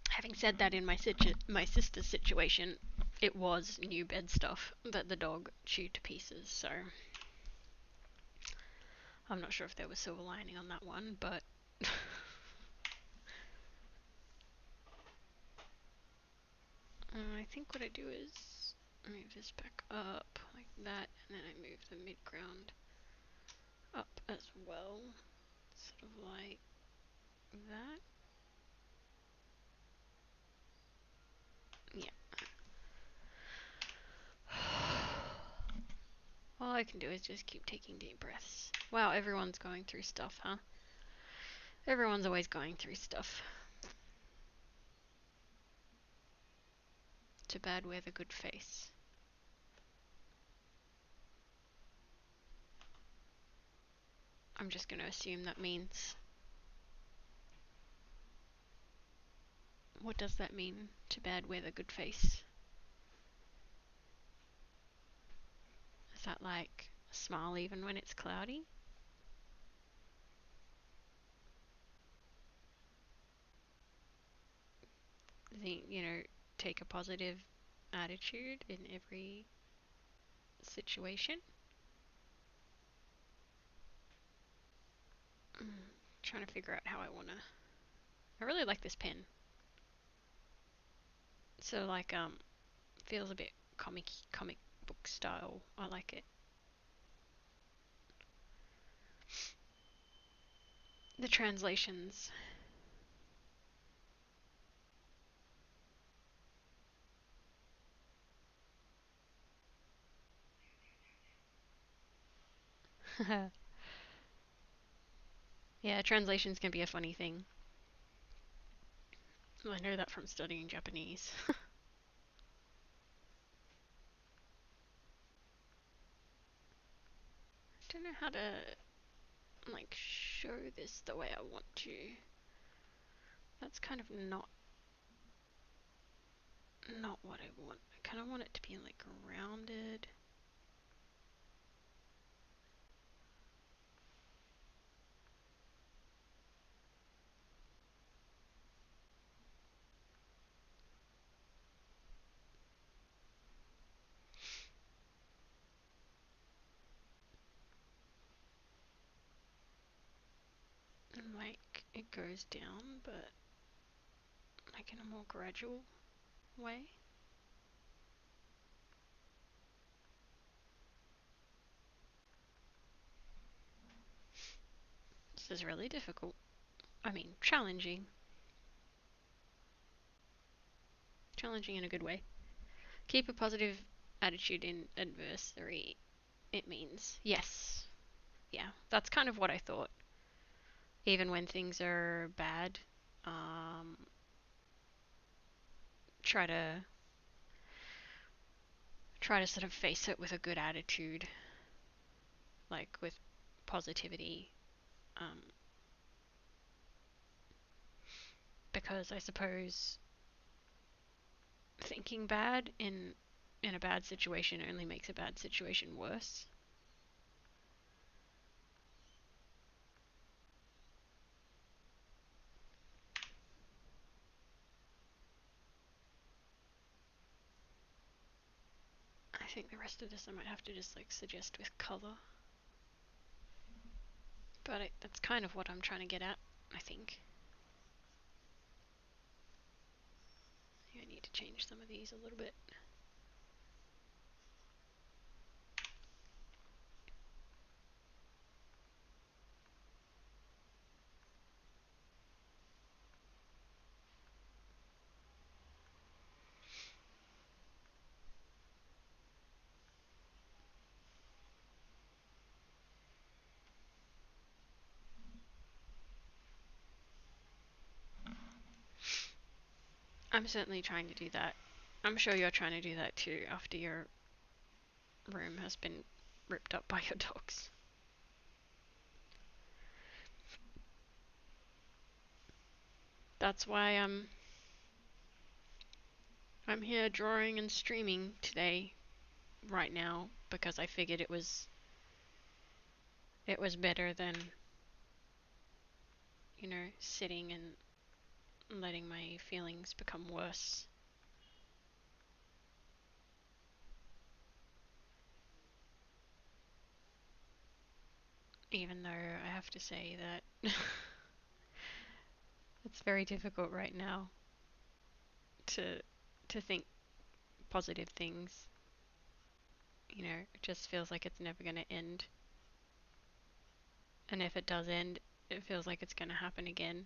Having said that, in my sister's situation, it was new bed stuff that the dog chewed to pieces. So I'm not sure if there was silver lining on that one, but I think what I do is move this back up like that, and then I move the mid ground up as well, sort of like that. Yeah. I can do is just keep taking deep breaths. Wow, everyone's going through stuff, huh? Everyone's always going through stuff. Too bad we're the good face. I'm just going to assume that means... What does that mean? Too bad we're the good face. Is that like a smile even when it's cloudy? Take a positive attitude in every situation. Trying to figure out how I wanna. I really like this pen. So like feels a bit comic book style. I like it. The translations. Yeah, translations can be a funny thing. I know that from studying Japanese. I don't know how to like show this the way I want to. That's kind of not what I want. I kind of want it to be like rounded. And like it goes down, but like in a more gradual way. This is really difficult. I mean, challenging. Challenging in a good way. Keep a positive attitude in adversity. It means yes. Yeah, that's kind of what I thought. Even when things are bad, try to sort of face it with a good attitude, like with positivity. Because I suppose thinking bad in a bad situation only makes a bad situation worse. I think the rest of this I might have to just like suggest with color. But that's kind of what I'm trying to get at, I think. I need to change some of these a little bit. I'm certainly trying to do that. I'm sure you're trying to do that too after your room has been ripped up by your dogs. That's why I'm here drawing and streaming today, right now, because I figured it was better than, sitting and letting my feelings become worse. Even though I have to say that it's very difficult right now to think positive things. It just feels like it's never going to end. And if it does end, it feels like it's going to happen again.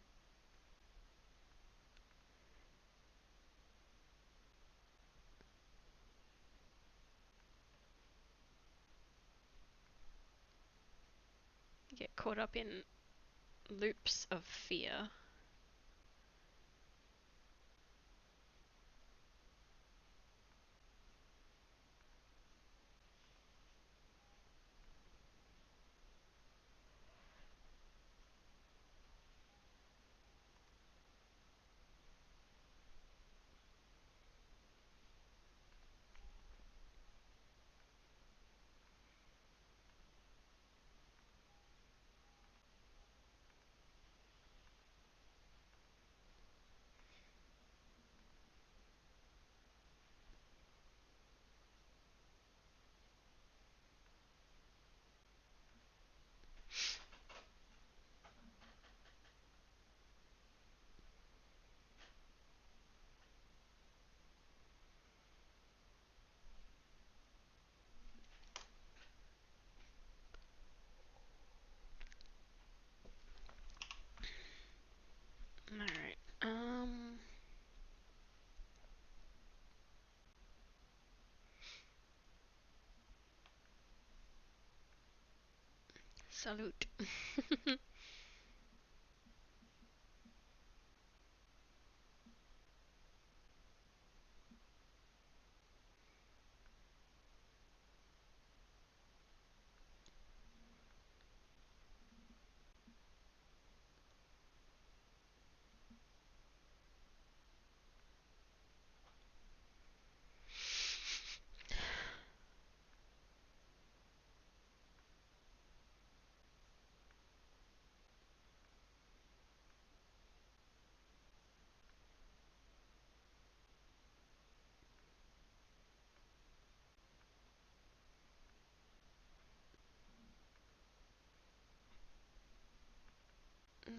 get caught up in loops of fear. Alright, salute.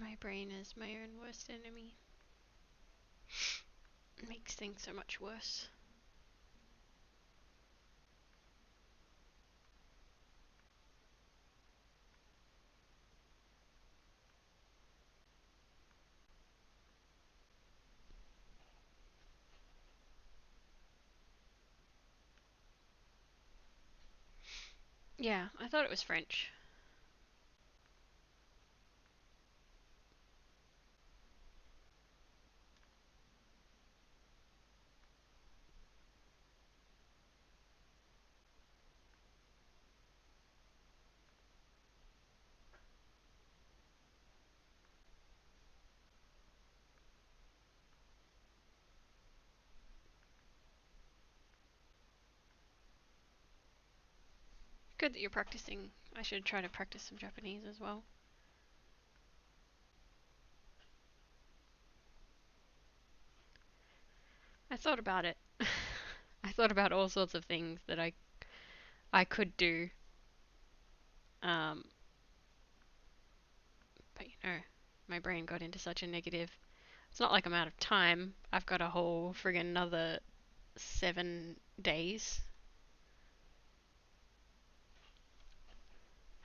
My brain is my own worst enemy. It makes things so much worse. Yeah, I thought it was French. Good that you're practicing. I should try to practice some Japanese as well. I thought about it. I thought about all sorts of things that I could do. Um, but my brain got into such a negative. It's not like I'm out of time. I've got a whole friggin' another 7 days.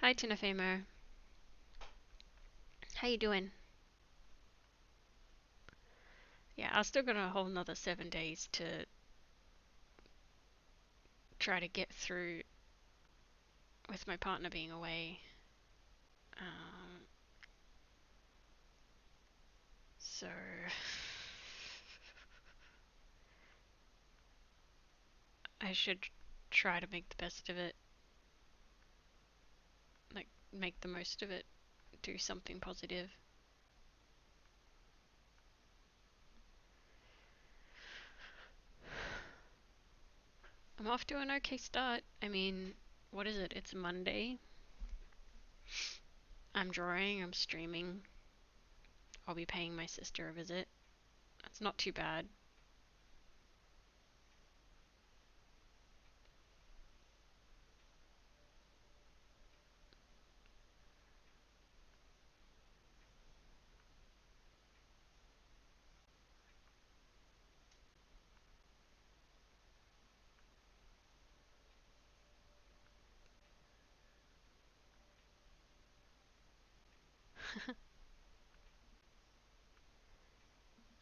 Hi, Tinafemo. How you doing? Yeah, I've still got a whole another 7 days to try to get through with my partner being away. Um, so I should try to make the best of it. Like, make the most of it. Do something positive. I'm off to an okay start. I mean, what is it? It's Monday. I'm drawing, I'm streaming. I'll be paying my sister a visit. That's not too bad.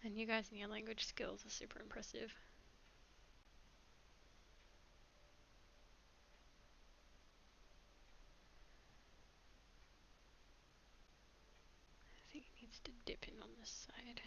And you guys and your language skills are super impressive. needs to dip in on this side.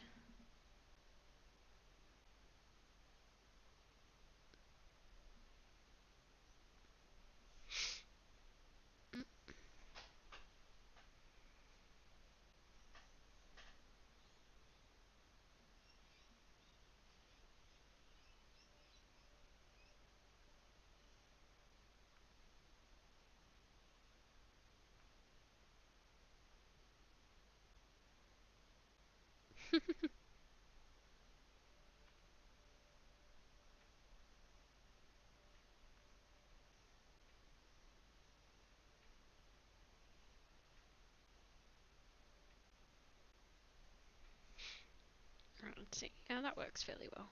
Right, let's see. Yeah, that works fairly well.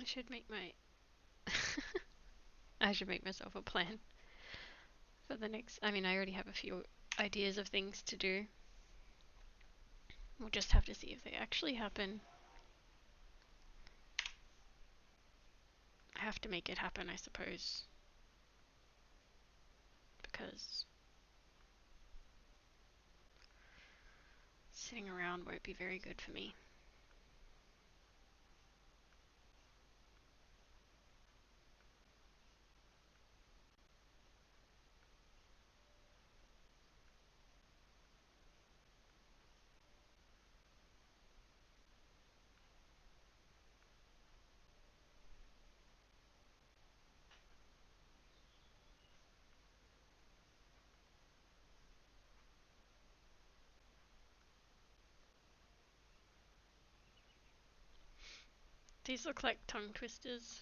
I should make my I should make myself a plan for the next. I mean, I already have a few ideas of things to do. We'll just have to see if they actually happen. I have to make it happen, I suppose, because sitting around won't be very good for me. These look like tongue twisters.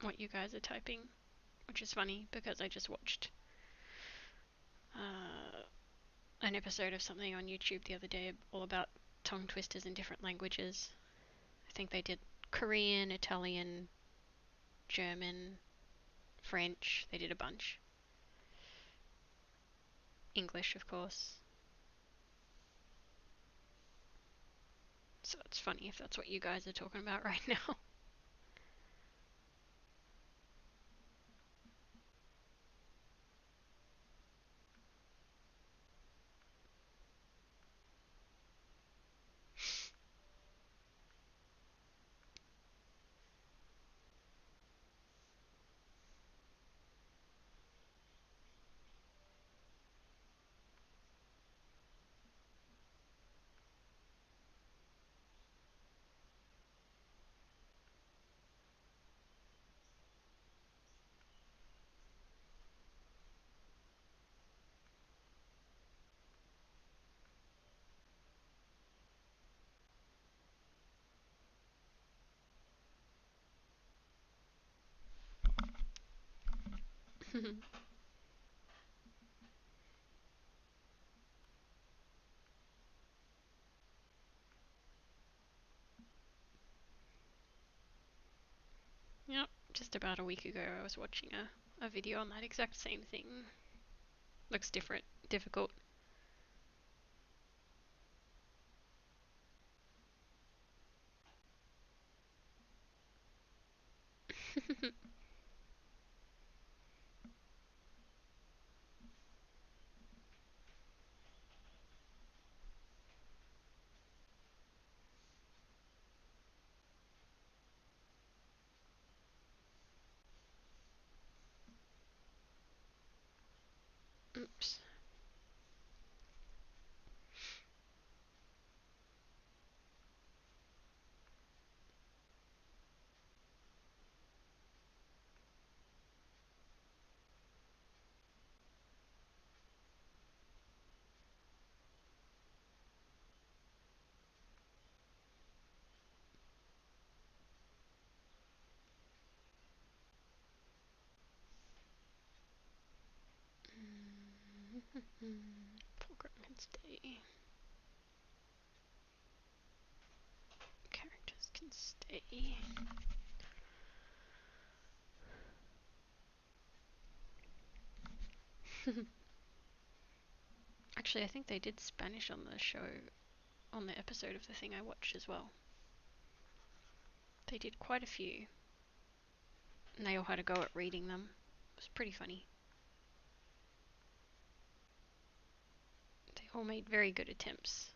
What you guys are typing, which is funny because I just watched an episode of something on YouTube the other day all about tongue twisters in different languages. I think they did Korean, Italian, German, French. They did a bunch. English, of course. So it's funny if that's what you guys are talking about right now. Yep, just about a week ago I was watching a video on that exact same thing. Looks different, difficult. Oops. Foreground can stay. stay. Actually, I think they did Spanish on the show, on the episode of the thing I watched as well. They did quite a few. And they all had a go at reading them. It was pretty funny. They all made very good attempts.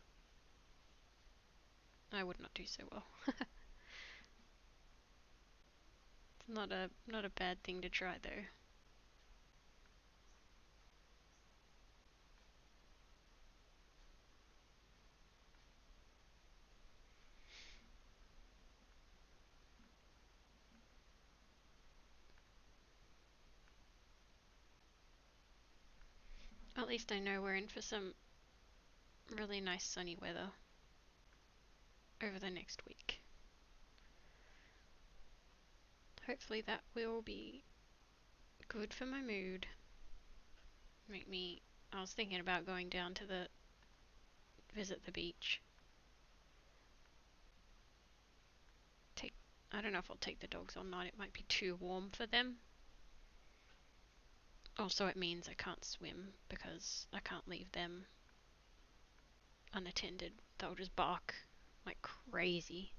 I would not do so well. It's not a bad thing to try though. At least I know we're in for some really nice sunny weather over the next week. Hopefully that will be good for my mood. I was thinking about going down to visit the beach. I don't know if I'll take the dogs or not. It might be too warm for them. Also, it means I can't swim because I can't leave them unattended. They'll just bark like crazy.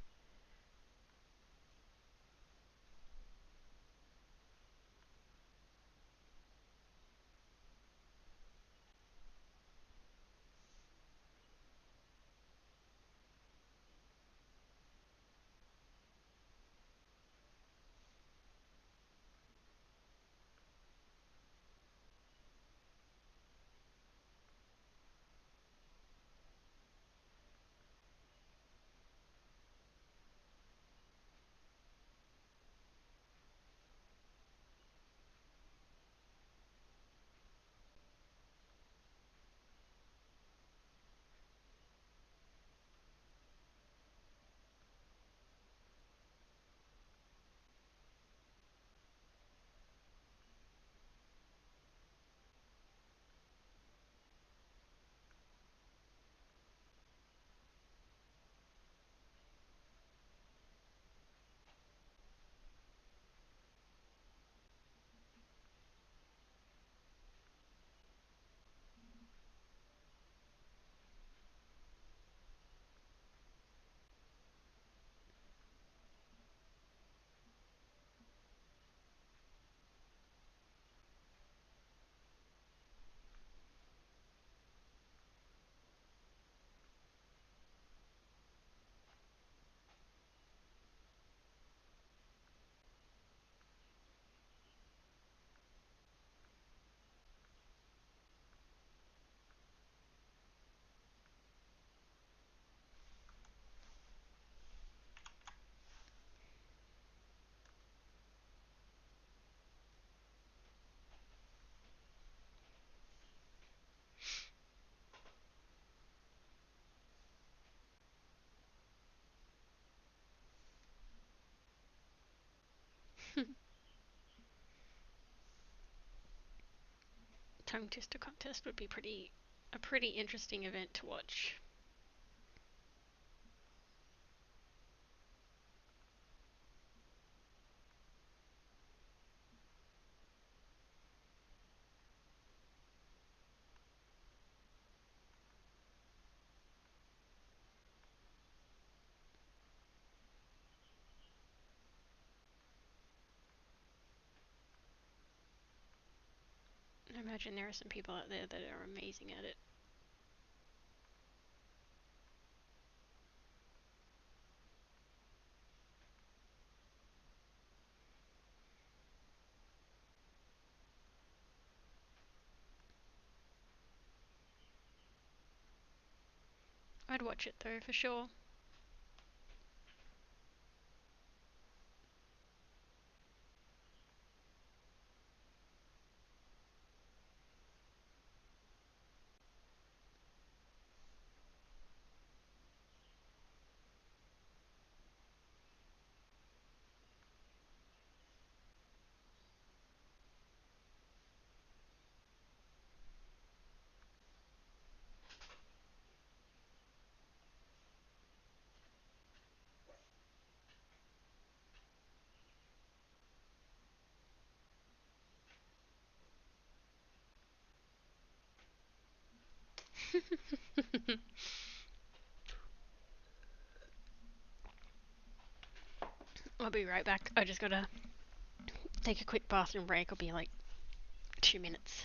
Tongue twister contest would be a pretty interesting event to watch. I imagine there are some people out there that are amazing at it. I'd watch it though, for sure. I'll be right back. I just gotta take a quick bathroom break. I'll be like 2 minutes.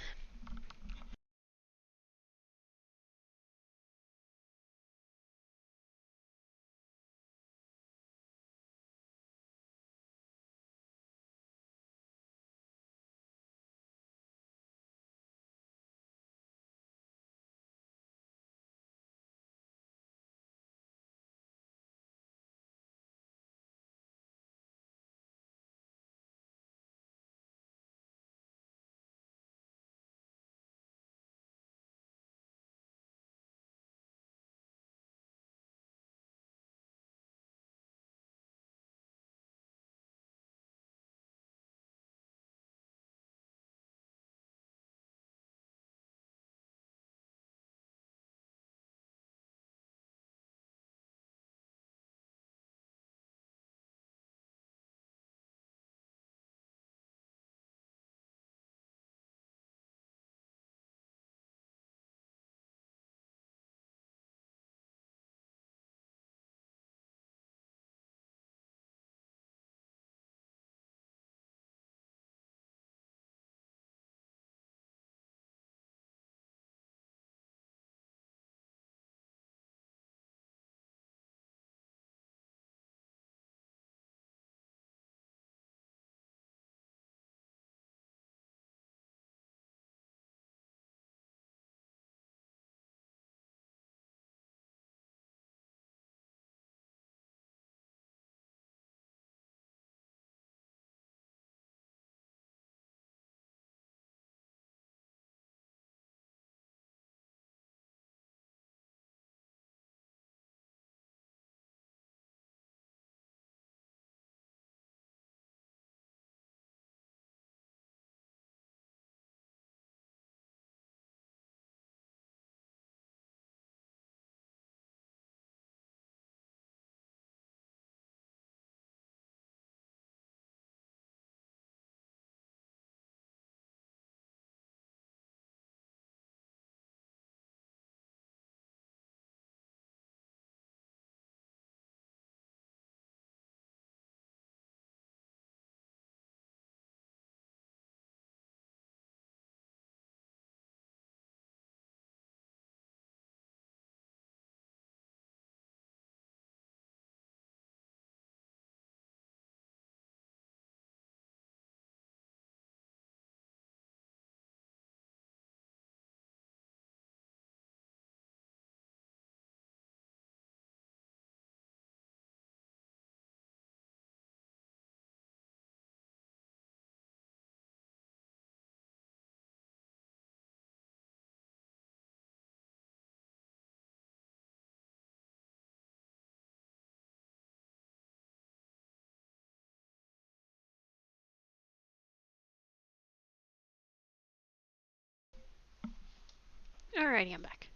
Alrighty, I'm back.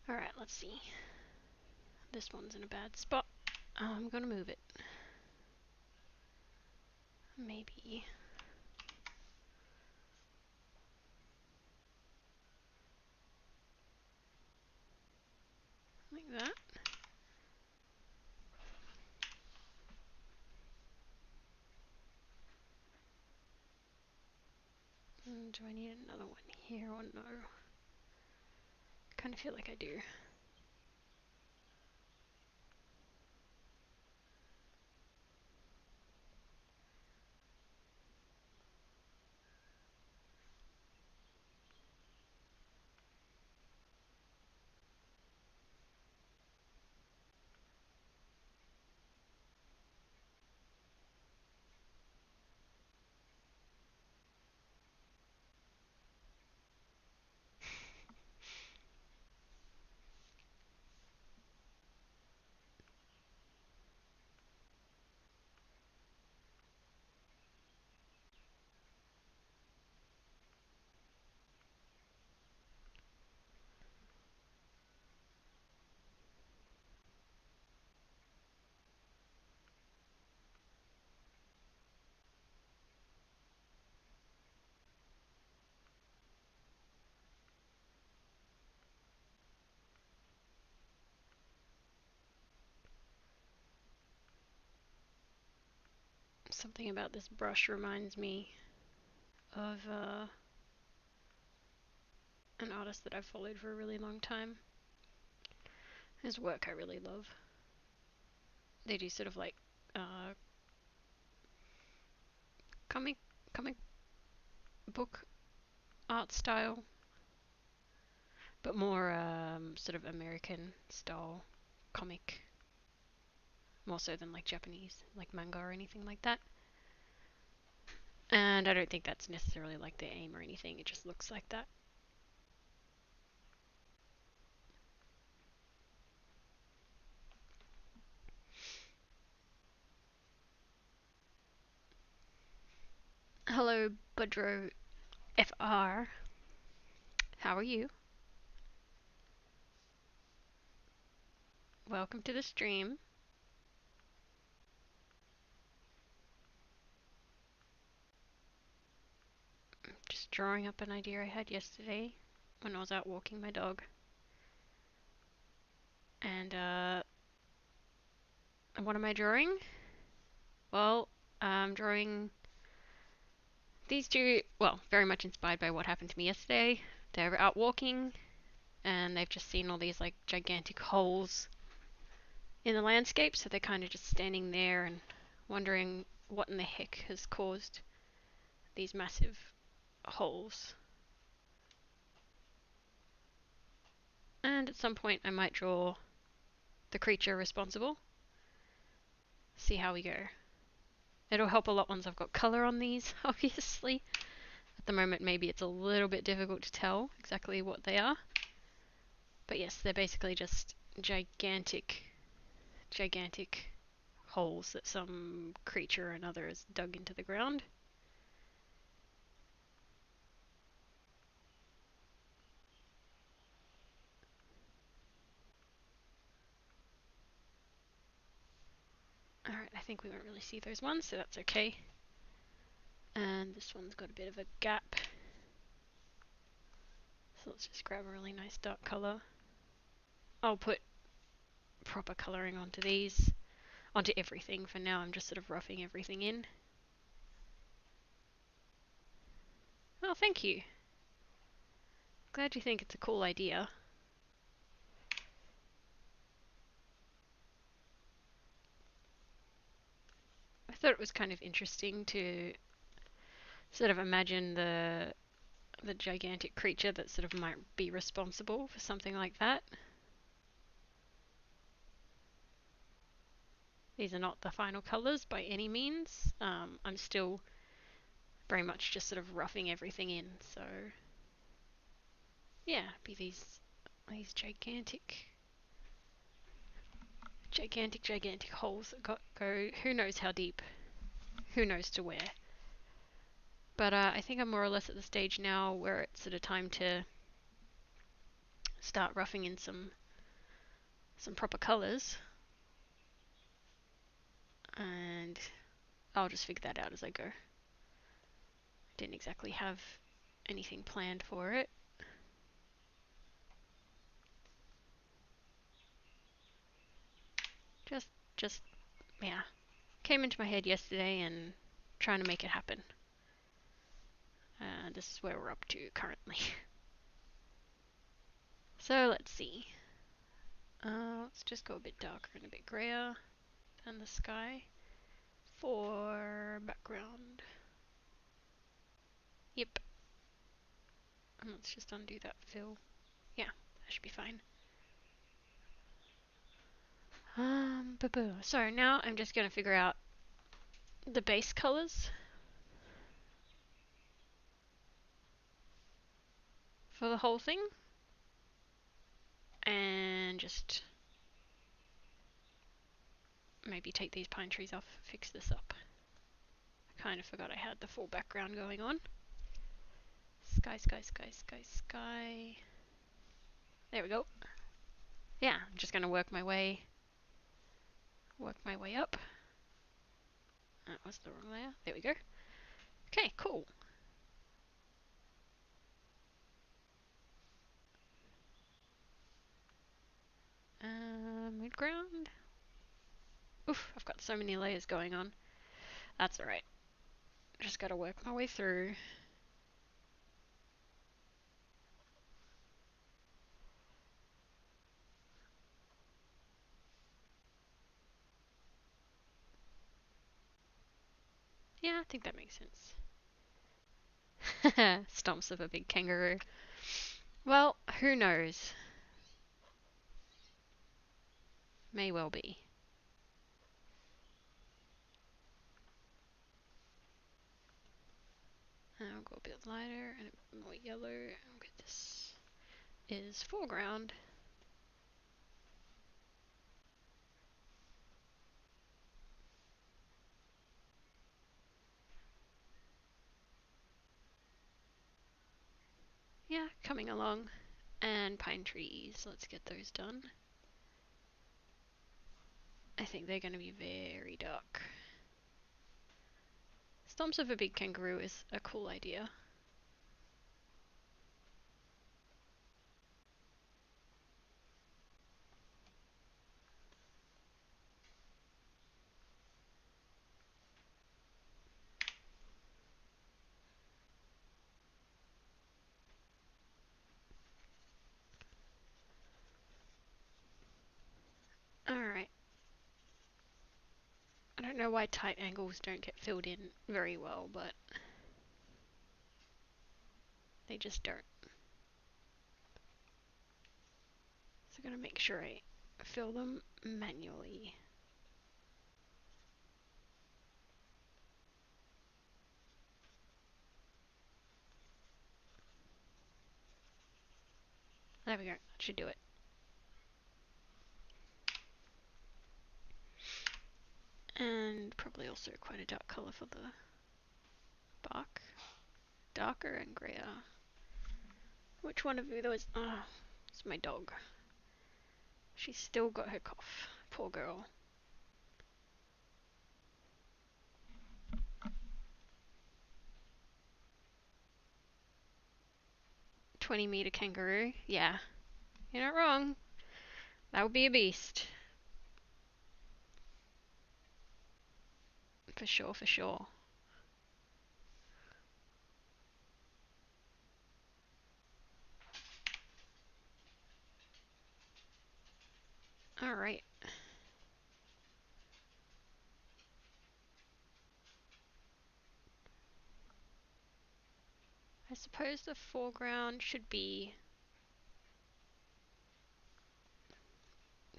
Alright, let's see. This one's in a bad spot. I'm gonna move it. Maybe like that. Do I need another one here or no? Kind of feel like I do. Something about this brush reminds me of an artist that I've followed for a really long time. His work I really love. They do sort of like uh, comic comic book art style, but more sort of American style comic, more so than like Japanese, like manga or anything like that. And I don't think that's necessarily like their aim or anything, it just looks like that. Hello, Budro FR. How are you? Welcome to the stream. Just drawing up an idea I had yesterday when I was out walking my dog. And what am I drawing? Well, I'm drawing these two, well, very much inspired by what happened to me yesterday. They were out walking and they've just seen all these like gigantic holes in the landscape, so they're kind of just standing there and wondering what in the heck has caused these massive holes. And at some point I might draw the creature responsible. See how we go. It'll help a lot once I've got colour on these, obviously. At the moment maybe it's a little bit difficult to tell exactly what they are. But yes, they're basically just gigantic holes that some creature or another has dug into the ground. Alright, I think we won't really see those ones, so that's okay. And this one's got a bit of a gap. So let's just grab a really nice dark colour. I'll put proper colouring onto these, onto everything. For now I'm just sort of roughing everything in. Oh, thank you. Glad you think it's a cool idea. I thought it was kind of interesting to sort of imagine the gigantic creature that sort of might be responsible for something like that. These are not the final colours by any means. I'm still very much just sort of roughing everything in. So yeah, be these gigantic holes that go who knows how deep, who knows to where. But I think I'm more or less at the stage now where it's sort of time to start roughing in some proper colours. And I'll just figure that out as I go. Didn't exactly have anything planned for it. Just yeah, came into my head yesterday and trying to make it happen. This is where we're up to currently. So let's see. Let's just go a bit darker and a bit grayer than the sky for background. Yep. And let's just undo that fill. Yeah, that should be fine. So now I'm just going to figure out the base colors for the whole thing. And just maybe take these pine trees off, fix this up. I kind of forgot I had the full background going on. Sky. There we go. Yeah, I'm just going to work my way up. That was the wrong layer. There we go. Okay, cool. Midground. Oof, I've got so many layers going on. That's alright. Just gotta work my way through. Yeah, I think that makes sense. Stomps of a big kangaroo. Well, who knows? May well be. I'll go a bit lighter and a bit more yellow. Okay, this is foreground. Yeah, coming along. And pine trees. Let's get those done. I think they're going to be very dark. Stomps of a big kangaroo is a cool idea. Alright. I don't know why tight angles don't get filled in very well, but they just don't. So I'm going to make sure I fill them manually. There we go. That should do it. And probably also quite a dark colour for the bark. Darker and greyer. Which one of you those? Oh, it's my dog. She's still got her cough. Poor girl. 20-meter kangaroo. Yeah, you're not wrong. That would be a beast. For sure, for sure. Alright. I suppose the foreground should be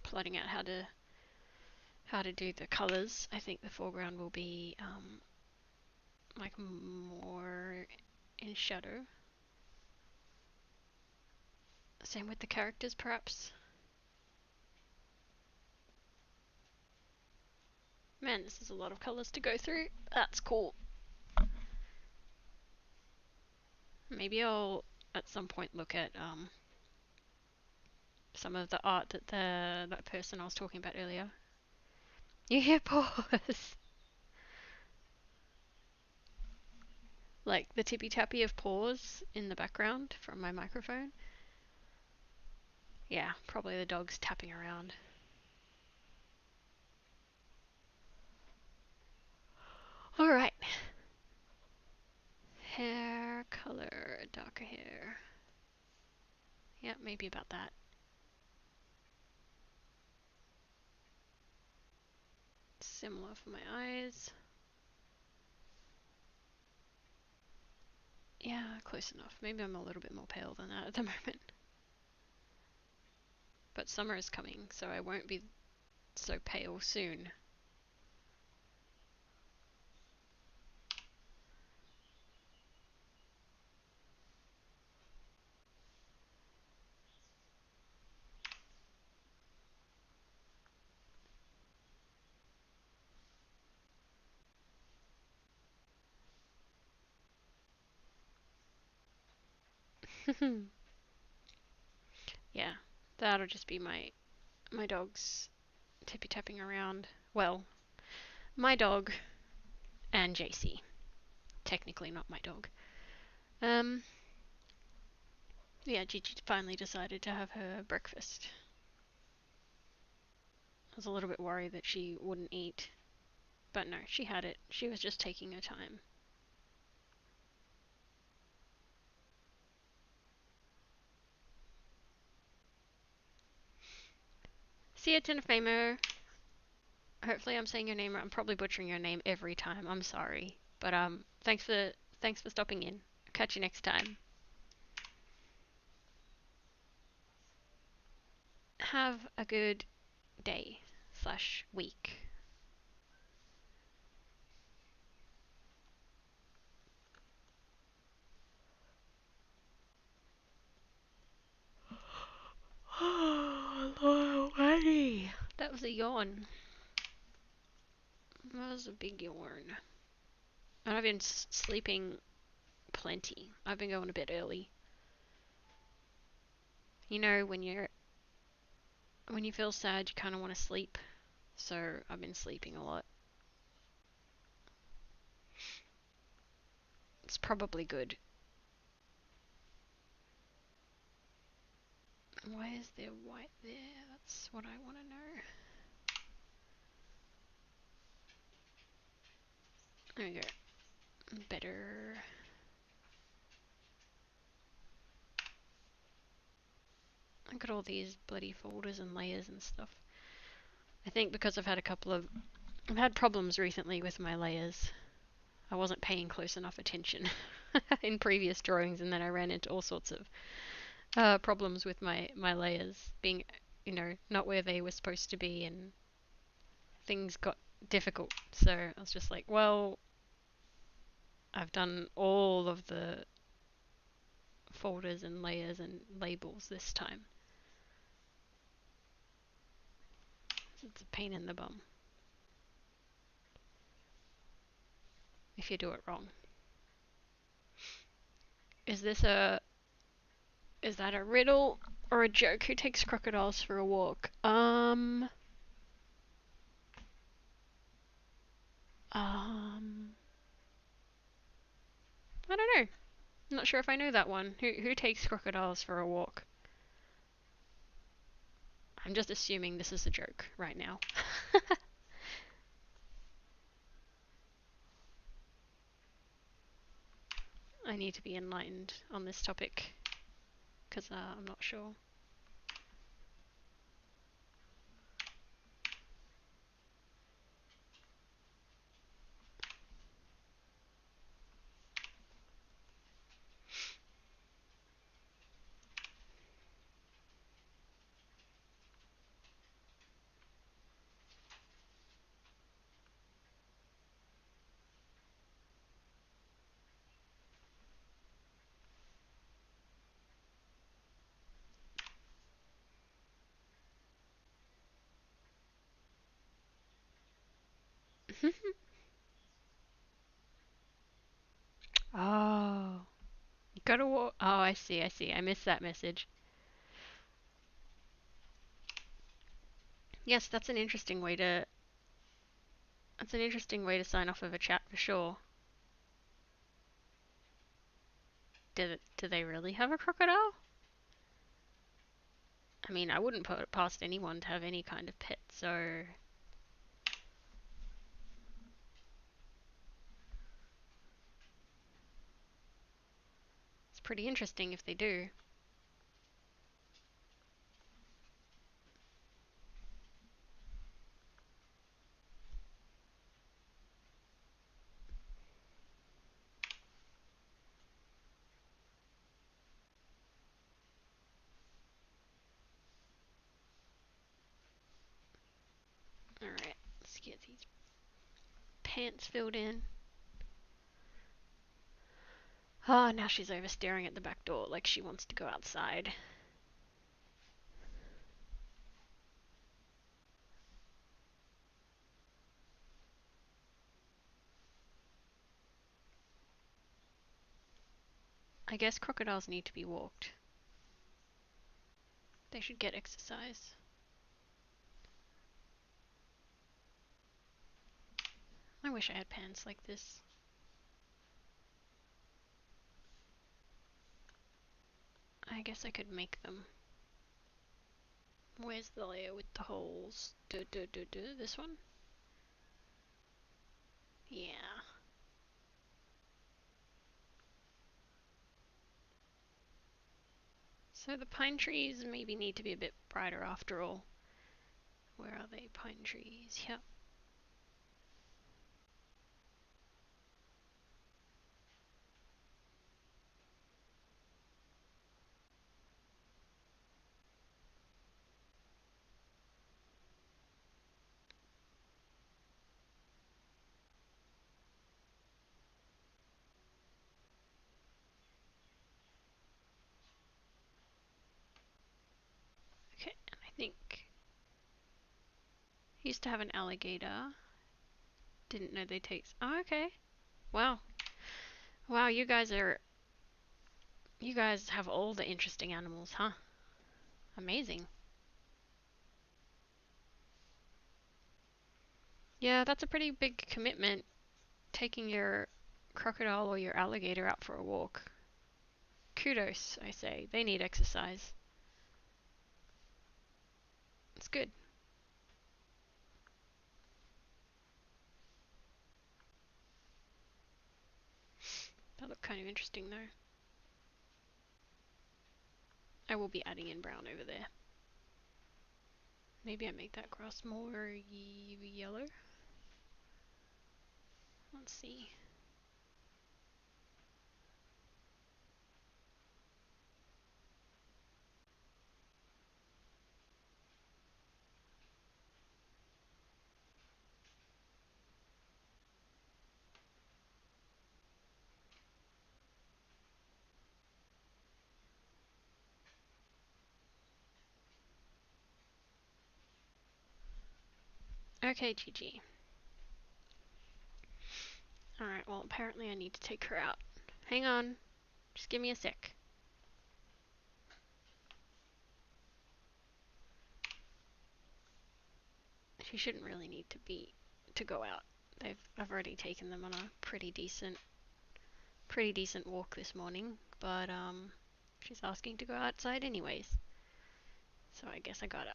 plotting out how to do the colours. I think the foreground will be like more in shadow. Same with the characters, perhaps. Man, this is a lot of colours to go through. That's cool. Maybe I'll at some point look at some of the art that that person I was talking about earlier. You hear pause. Like the tippy tappy of paws in the background from my microphone. Yeah, probably the dog's tapping around. Alright. Hair color, darker hair. Yeah, maybe about that. Similar for my eyes. Yeah, close enough. Maybe I'm a little bit more pale than that at the moment. But summer is coming, so I won't be so pale soon. Yeah, that'll just be my dog's tippy tapping around. Well, my dog and JC. Technically not my dog. Yeah, Gigi finally decided to have her breakfast. I was a little bit worried that she wouldn't eat. But no, she had it. She was just taking her time. See you, Tinafamo. Hopefully I'm saying your name right. I'm probably butchering your name every time. I'm sorry. But thanks for stopping in. Catch you next time. Have a good day / week. That was a yawn. That was a big yawn. And I've been sleeping plenty. I've been going to bed early. You know, when you feel sad, you kind of want to sleep. So I've been sleeping a lot. It's probably good. Why is there white there? That's what I want to know. There we go. Better. I got all these bloody folders and layers and stuff. I think because I've had problems recently with my layers. I wasn't paying close enough attention in previous drawings, and then I ran into all sorts of problems with my layers being, not where they were supposed to be, and things got difficult. So I was just like, well, I've done all of the folders and layers and labels this time. It's a pain in the bum if you do it wrong. Is that a riddle or a joke? Who takes crocodiles for a walk? I don't know. I'm not sure if I know that one. Who takes crocodiles for a walk? I'm just assuming this is a joke right now. I need to be enlightened on this topic because I'm not sure. Oh, you gotta walk. Oh, I see. I missed that message. Yes, that's an interesting way to sign off of a chat for sure. Do they really have a crocodile? I mean, I wouldn't put it past anyone to have any kind of pet, so it's pretty interesting if they do. Alright, let's get these pants filled in. Oh, now she's over staring at the back door like she wants to go outside. I guess crocodiles need to be walked. They should get exercise. I wish I had pants like this. I guess I could make them. Where's the layer with the holes? This one? Yeah. So the pine trees maybe need to be a bit brighter after all. Where are they? Pine trees. Yep. Okay, and I think he used to have an alligator. Didn't know they take. Oh, okay. Wow. Wow, you guys have all the interesting animals, huh? Amazing. Yeah, that's a pretty big commitment, taking your crocodile or your alligator out for a walk. Kudos, I say. They need exercise. It's good. That looked kind of interesting though. I will be adding in brown over there. Maybe I make that grass more yellow. Let's see. Okay, Gigi. Alright, well, apparently I need to take her out. Hang on. Just give me a sec. She shouldn't really need to go out. I've already taken them on a pretty decent walk this morning, but she's asking to go outside anyways. So I guess I gotta.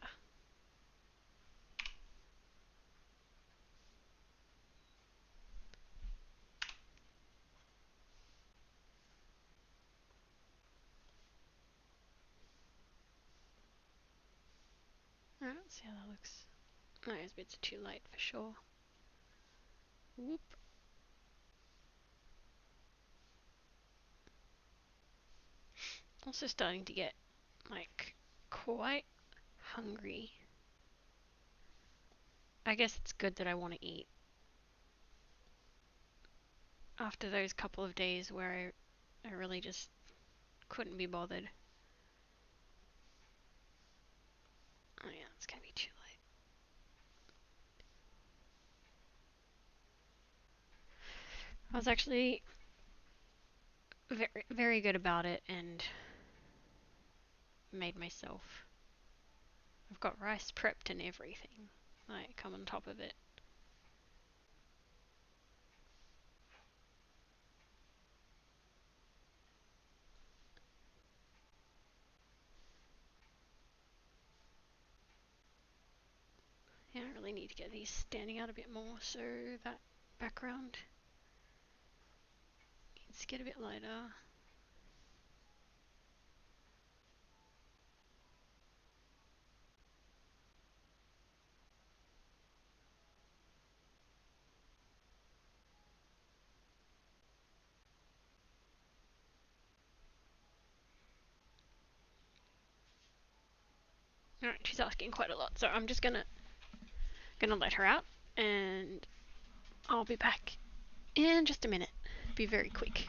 Alright, let's see how that looks. No, those bits are too light for sure. Whoop. Also starting to get like quite hungry. I guess it's good that I want to eat after those couple of days where I really just couldn't be bothered. Oh yeah, it's gonna be too late. I was actually very good about it and made myself. I've got rice prepped and everything. Like come on top of it. Yeah, I really need to get these standing out a bit more so that background needs to get a bit lighter. Alright, she's asking quite a lot, so I'm just gonna let her out and I'll be back in just a minute. Be very quick.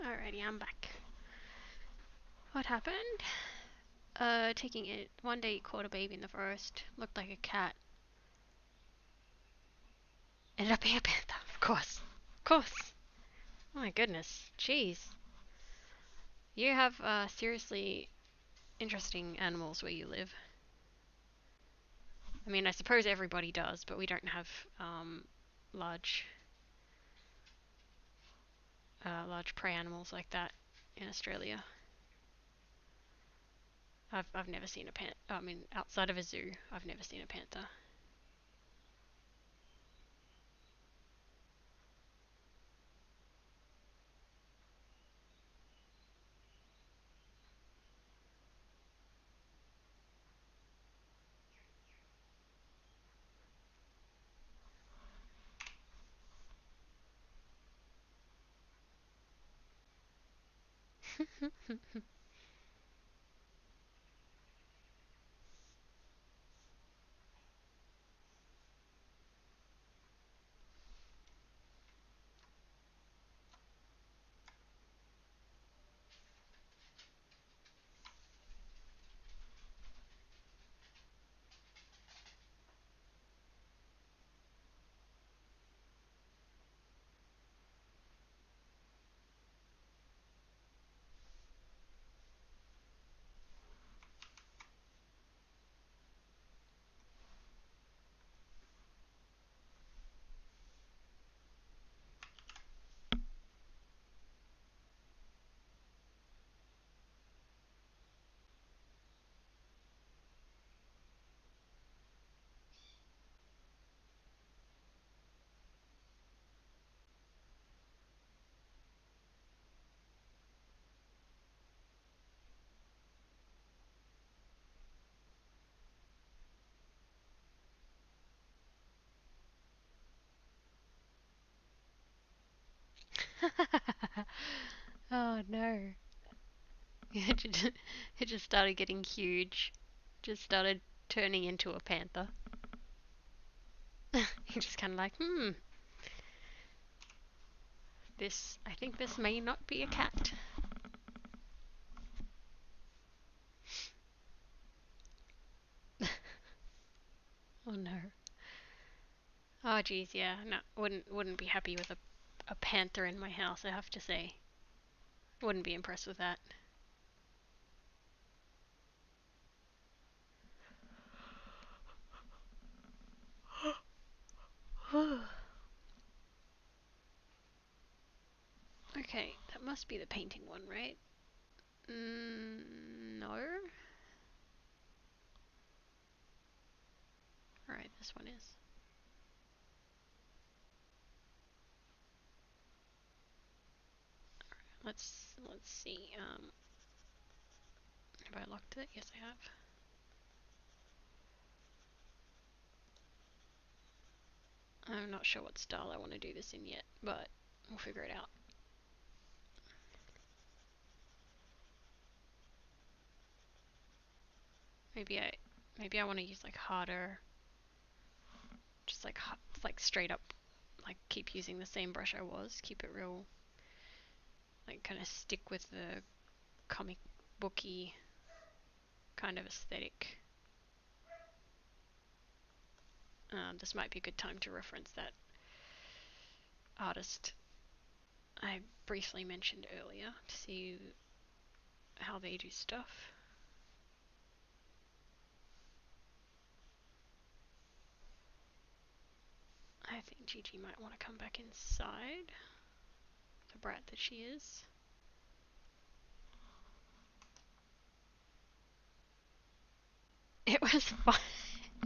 Alrighty, I'm back. What happened? Taking it. One day he caught a baby in the forest. Looked like a cat. Ended up being a panther, of course. Of course. Oh my goodness. Jeez. You have, seriously interesting animals where you live. I mean, I suppose everybody does, but we don't have, large, large prey animals like that in Australia. I've never seen a I mean, outside of a zoo, I've never seen a panther. Oh no. It just started getting huge. Just started turning into a panther. He just kind of like, I think this may not be a cat. Oh no. Oh geez, yeah, no, wouldn't be happy with a panther in my house, I have to say. Wouldn't be impressed with that. Okay, that must be the painting one, right? No. Alright, this one is. Let's see. Have I locked it? Yes, I have. I'm not sure what style I want to do this in yet, but we'll figure it out. Maybe I want to use like harder, just like straight up, like keep using the same brush I was, keep it real, like kind of stick with the comic booky kind of aesthetic. This might be a good time to reference that artist I briefly mentioned earlier to see how they do stuff. I think Gigi might want to come back inside, the brat that she is. It was fun.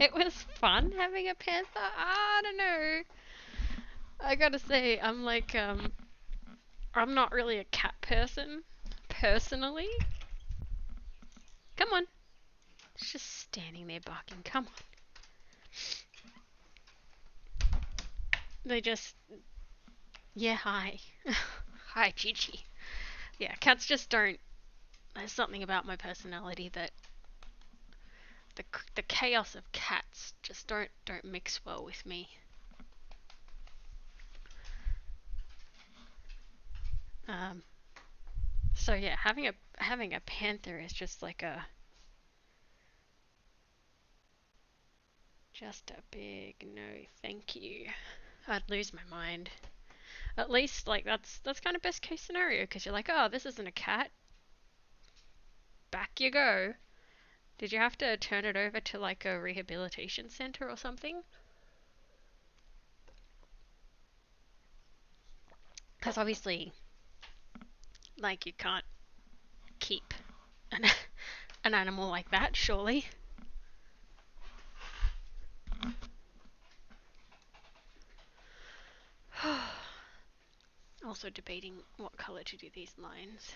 It was fun having a panther. I don't know. I gotta say, I'm not really a cat person, personally. Come on. It's just standing there barking. Come on. They just, yeah, hi. Hi, Gigi. Yeah, cats just don't, there's something about my personality that the chaos of cats just don't mix well with me. Um, So yeah, having a panther is just like a big no, thank you. I'd lose my mind. At least like that's kind of best case scenario because you're like, oh, this isn't a cat. Back you go. Did you have to turn it over to like a rehabilitation center or something? Because obviously, like, you can't keep an, an animal like that, surely. Also debating what color to do these lines.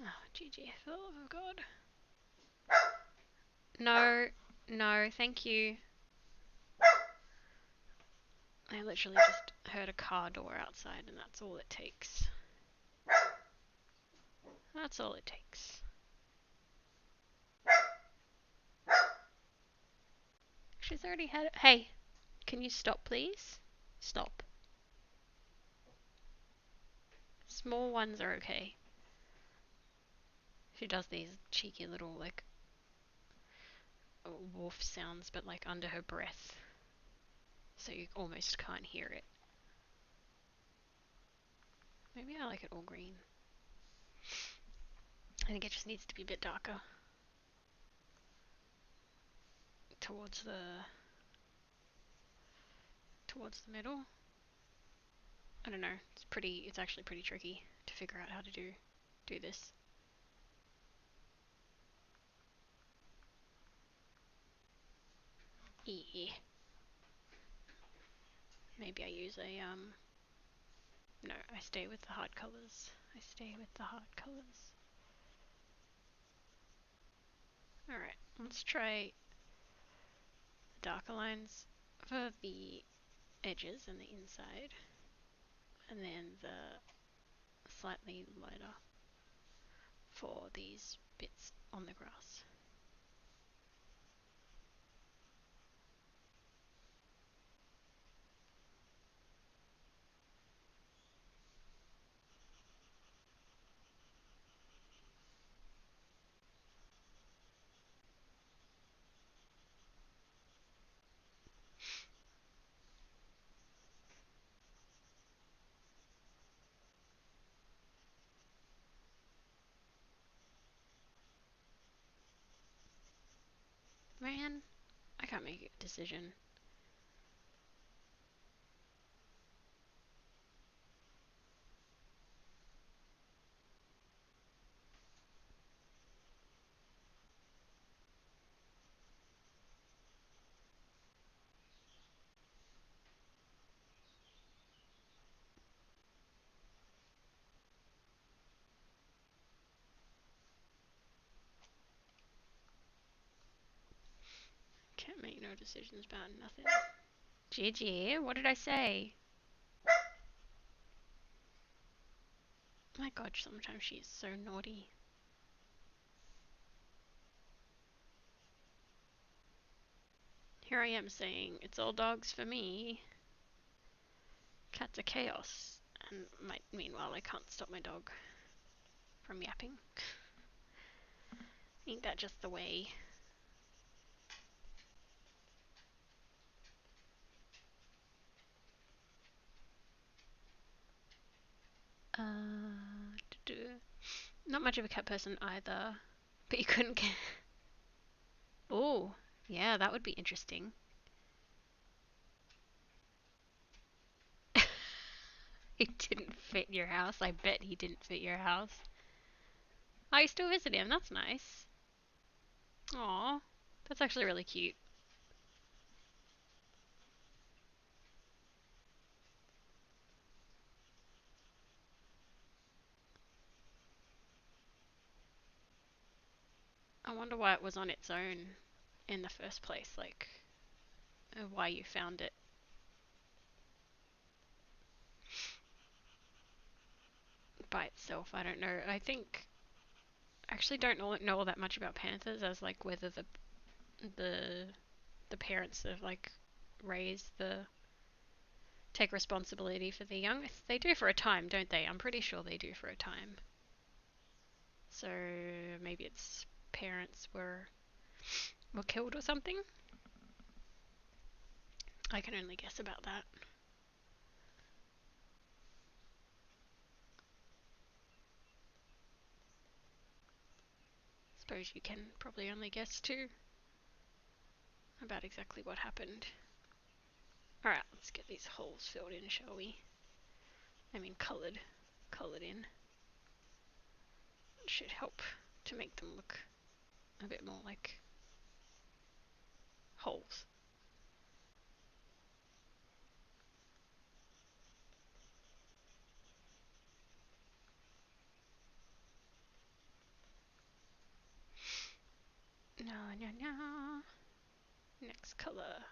Oh, GG, for the love of God. No, no, thank you. I literally just heard a car door outside and that's all it takes. That's all it takes. She's already had it. Hey, can you stop please? Stop. Small ones are okay. She does these cheeky little like wolf sounds but like under her breath. So you almost can't hear it. Maybe I like it all green. I think it just needs to be a bit darker. Towards the middle. I don't know. It's actually pretty tricky to figure out how to do this. Yeah. Maybe I use a no, I stay with the hard colors. I stay with the hard colors. Alright, let's try darker lines for the edges and the inside. And then the slightly lighter for these bits on the grass. Man, I can't make a decision. Can't make no decisions about nothing. Gigi, what did I say? My god, sometimes she's so naughty. Here I am saying, it's all dogs for me. Cats are chaos. And meanwhile, I can't stop my dog from yapping. Ain't that just the way? Not much of a cat person either. But you couldn't get... Oh, yeah, that would be interesting. He didn't fit your house. I bet he didn't fit your house. Oh, you still visit him. That's nice. Aw, that's actually really cute. I wonder why it was on its own in the first place. Like, why you found it. By itself, I don't know. I think I actually don't know all that much about panthers, as like whether the the parents have like raised the take responsibility for the young. They do for a time, don't they? I'm pretty sure they do for a time. So maybe its parents were killed or something. I can only guess about that. Suppose you can probably only guess too about exactly what happened. Alright, let's get these holes filled in, shall we? I mean coloured in. It should help to make them look a bit more like holes. No, no, no. Next colour.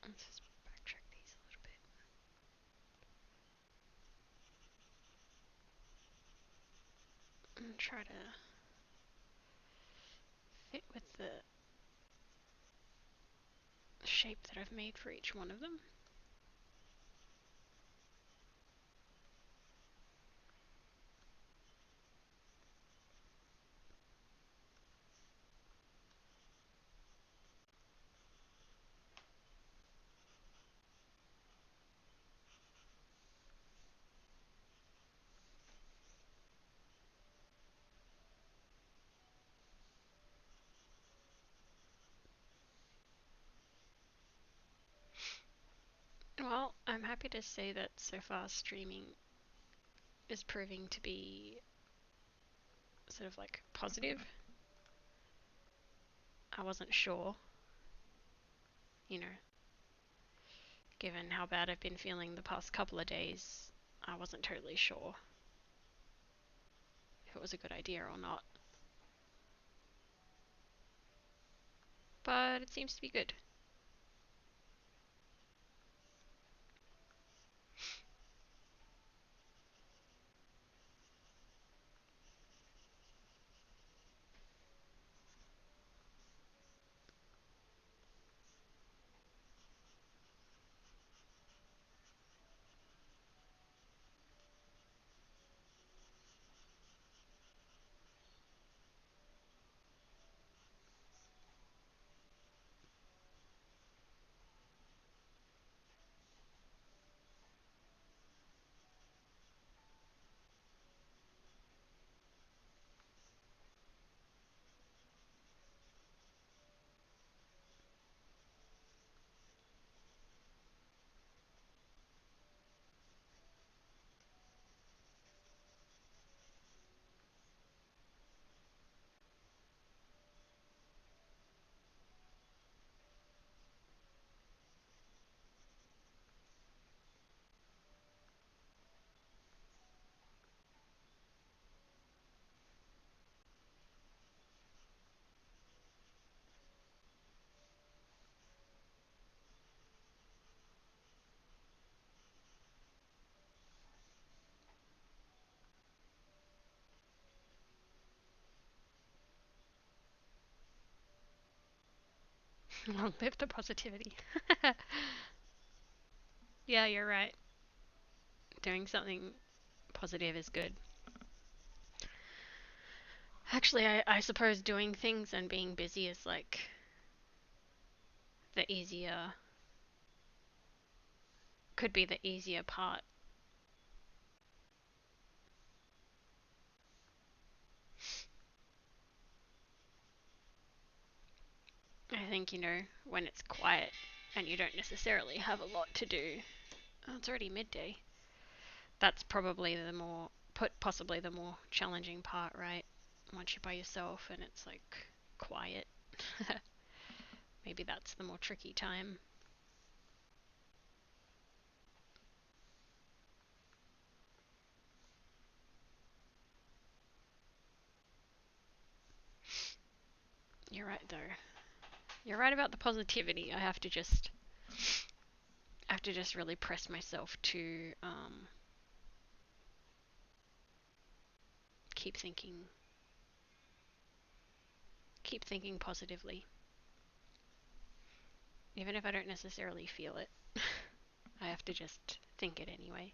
Let's just backtrack these a little bit. And try to fit with the shape that I've made for each one of them. Well, I'm happy to say that so far streaming is proving to be sort of like positive. I wasn't sure, you know, given how bad I've been feeling the past couple of days, I wasn't totally sure if it was a good idea or not. But it seems to be good. Long live the positivity. Yeah, you're right. Doing something positive is good. Actually, I suppose doing things and being busy is like the easier, could be the easier part. I think, when it's quiet and you don't necessarily have a lot to do. Oh, it's already midday. That's probably possibly the more challenging part, right? Once you're by yourself and it's like quiet. Maybe that's the more tricky time. You're right though. You're right about the positivity. I have to just really press myself to keep thinking positively, even if I don't necessarily feel it. I have to just think it anyway.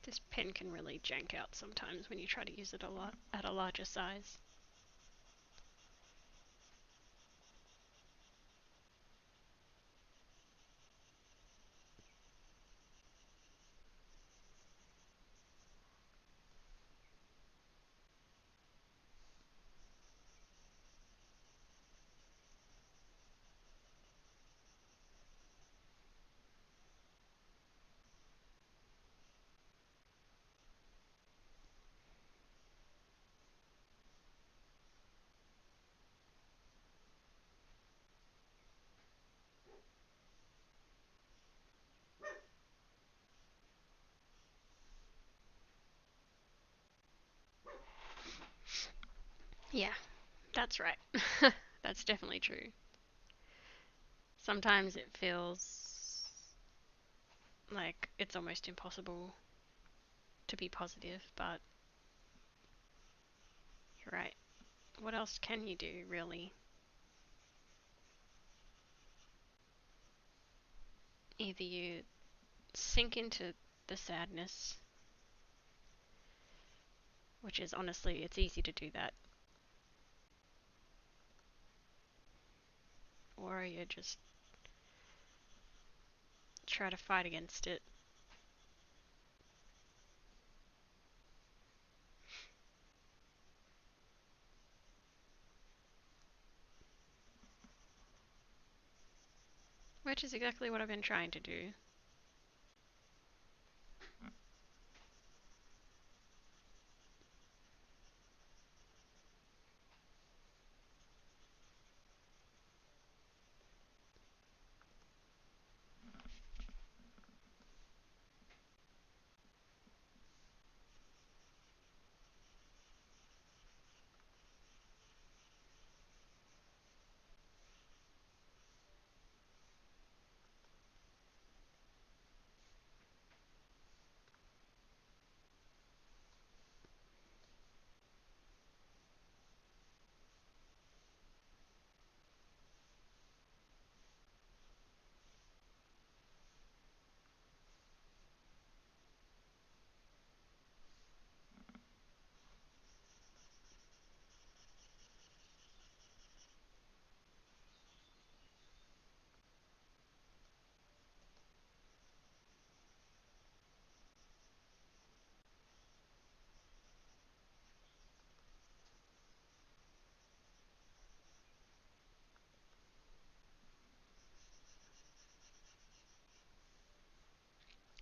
This pen can really jank out sometimes when you try to use it a lot at a larger size. Yeah, that's right. That's definitely true. Sometimes it feels like it's almost impossible to be positive, but you're right. What else can you do, really? Either you sink into the sadness, which is honestly, it's easy to do that, or you just try to fight against it. Which is exactly what I've been trying to do.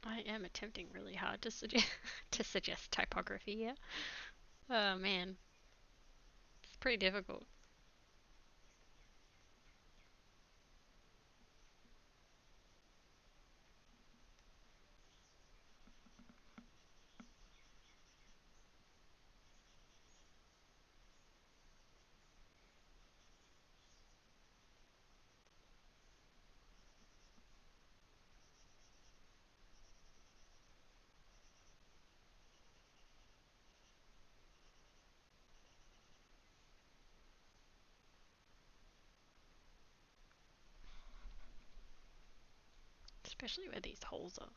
I am attempting really hard to suggest to suggest typography here. Oh man, it's pretty difficult. Especially where these holes are. I'm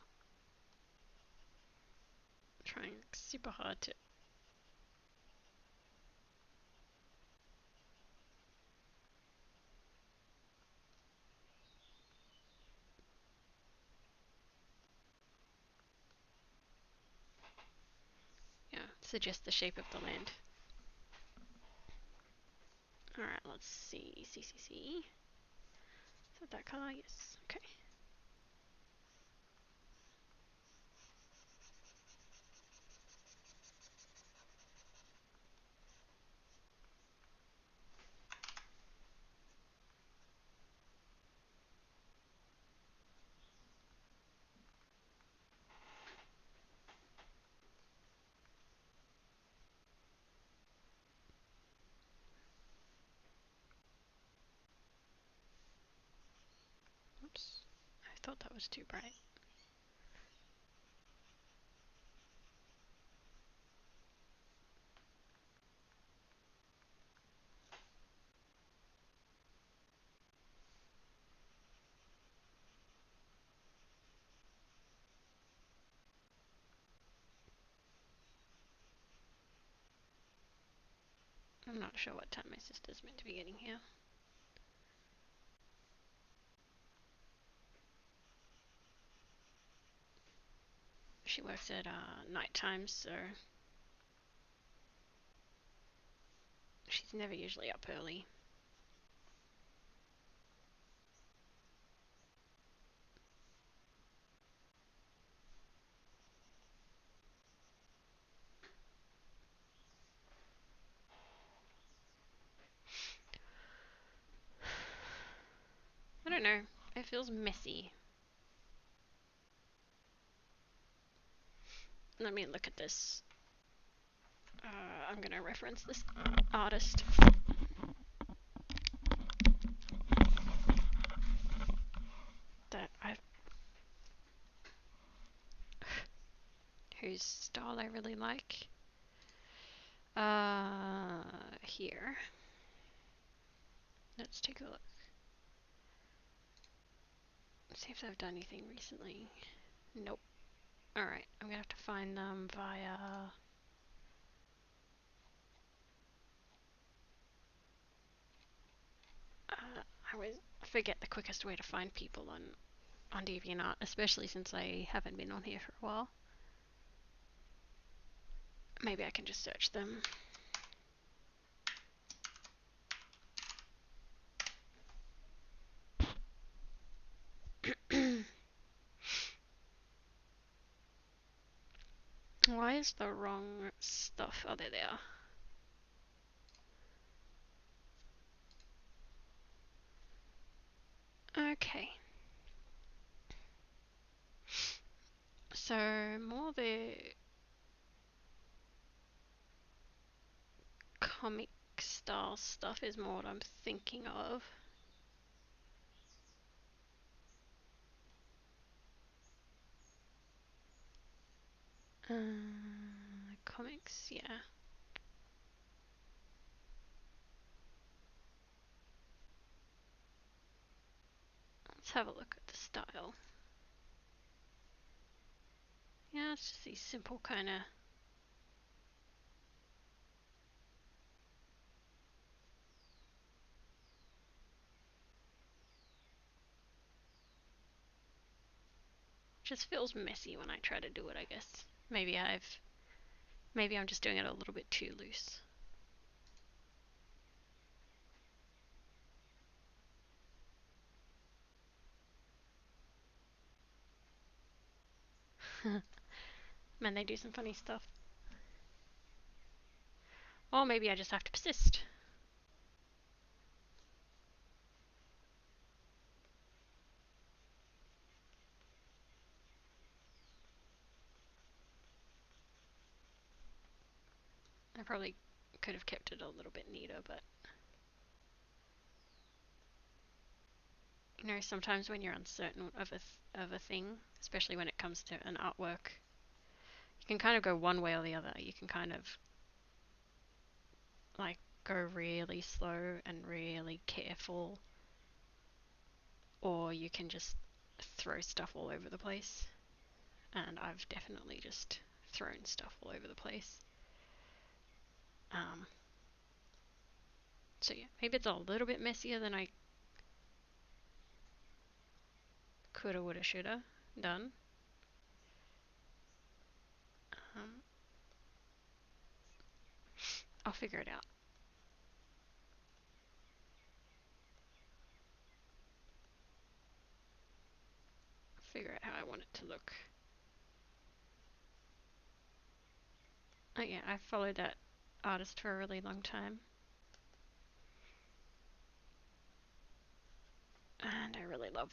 trying super hard to. suggest the shape of the land. Alright, let's see. See. Is it that color? Yes. Okay. Oops. I thought that was too bright. I'm not sure what time my sister's meant to be getting here. She works at night times, so she's never usually up early. I don't know. It feels messy. Let me look at this. I'm gonna reference this artist. That I whose style I really like. Here. Let's take a look. See if they've done anything recently. Nope. Alright, I'm gonna have to find them via... I always forget the quickest way to find people on DeviantArt, especially since I haven't been on here for a while. Maybe I can just search them. Why is the wrong stuff? Oh, there they are. Okay. So, more the comic style stuff is more what I'm thinking of. Comics, yeah. Let's have a look at the style. Yeah, it's just these simple kind of... Just feels messy when I try to do it, I guess. Maybe I'm just doing it a little bit too loose. Man, they do some funny stuff. Or maybe I just have to persist. I probably could have kept it a little bit neater, but... You know, sometimes when you're uncertain of a thing, especially when it comes to an artwork, you can kind of go one way or the other. You can kind of like go really slow and really careful, or you can just throw stuff all over the place. And I've definitely just thrown stuff all over the place. So yeah, maybe it's a little bit messier than I coulda, woulda, shoulda done. I'll figure it out. Figure out how I want it to look. Oh yeah, I've followed that artist for a really long time. And I really love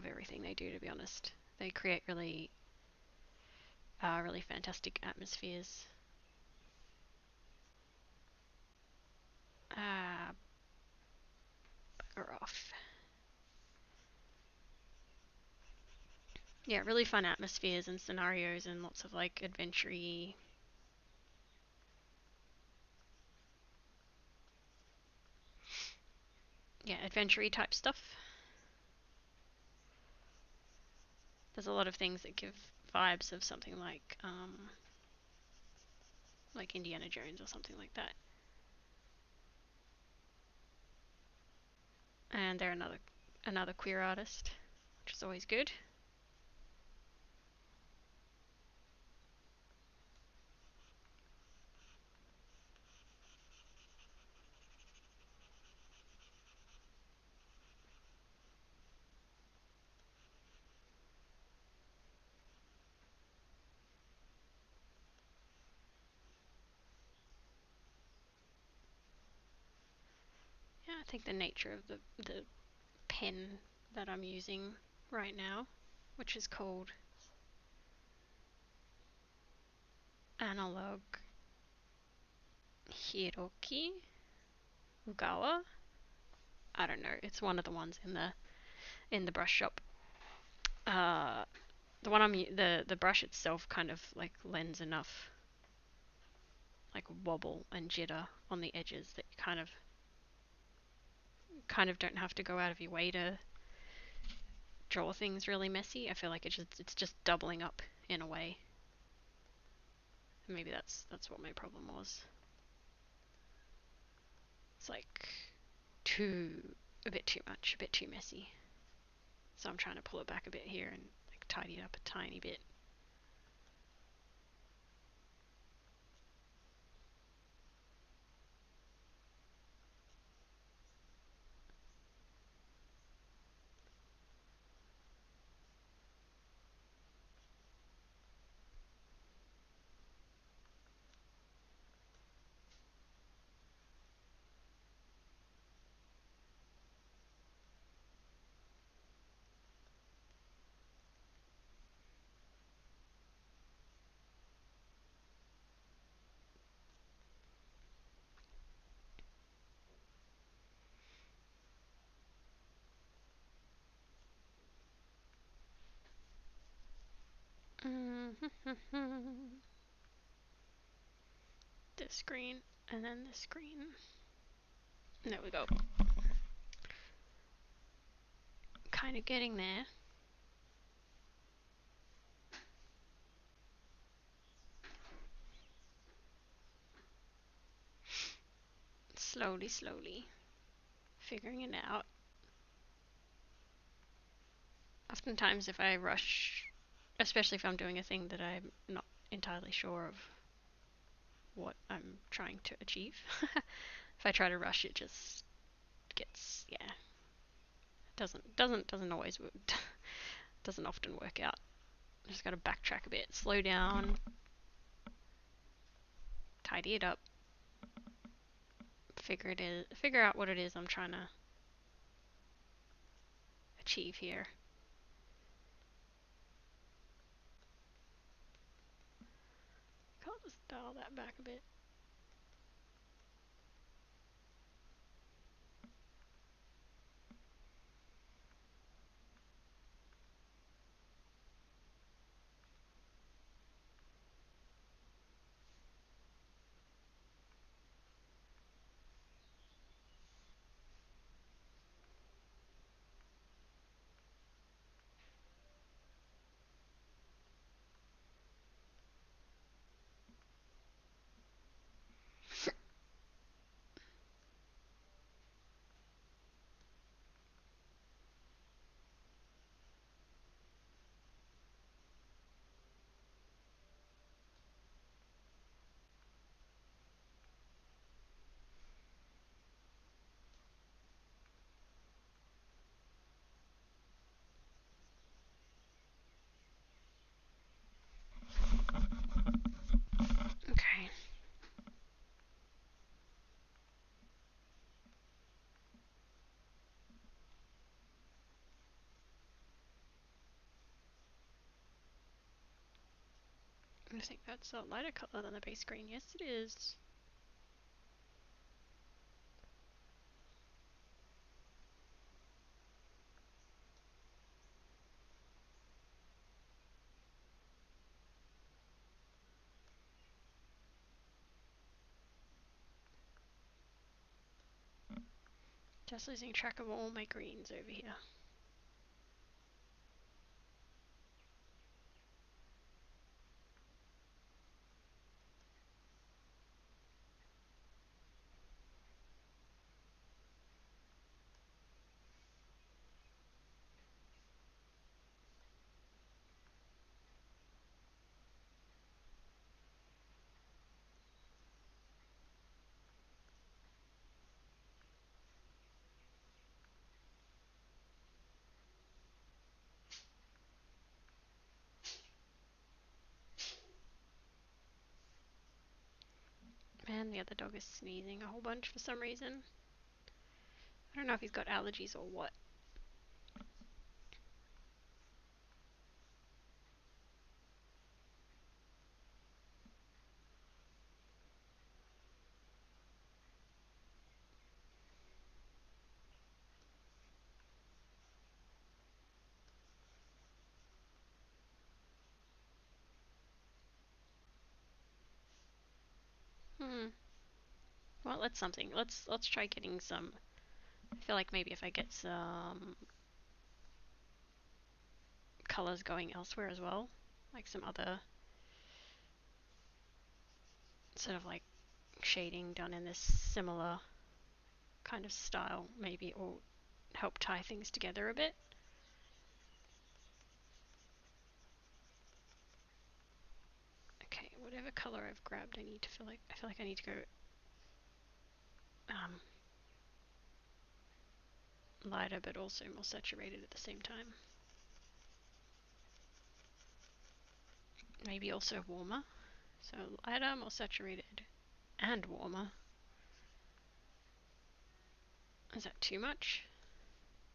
everything they do, to be honest. They create really fantastic atmospheres. Bugger off. Yeah, really fun atmospheres and scenarios and lots of like adventure-y. Yeah, adventure-y type stuff. There's a lot of things that give vibes of something like Indiana Jones or something like that. And they're another queer artist, which is always good. Yeah, I think the nature of the pen that I'm using right now, which is called Analog Hiroki Ugawa. I don't know. It's one of the ones in the brush shop. Uh, the one the brush itself kind of like lends enough like wobble and jitter on the edges that you kind of don't have to go out of your way to draw things really messy. I feel like it's just doubling up in a way. Maybe that's what my problem was. It's like a bit too much, a bit too messy. So I'm trying to pull it back a bit here and like tidy it up a tiny bit. This screen and then this screen. There we go. Kind of getting there. Slowly figuring it out. Oftentimes if I rush, especially if I'm doing a thing that I'm not entirely sure of what I'm trying to achieve, if I try to rush, it just gets, yeah, doesn't always doesn't often work out. Just got to backtrack a bit, slow down, tidy it up, figure out what it is I'm trying to achieve here. I'll just dial that back a bit. I think that's a lighter colour than the base green. Yes, it is. Just losing track of all my greens over here. Man, the other dog is sneezing a whole bunch for some reason. I don't know if he's got allergies or what. Well, that's something. Let's try getting some. I feel like maybe if I get some colors going elsewhere as well, like some other sort of like shading done in this similar kind of style, maybe, or help tie things together a bit. Okay, whatever color I've grabbed, I feel like I need to go lighter, but also more saturated at the same time. Maybe also warmer. So lighter, more saturated, and warmer. Is that too much?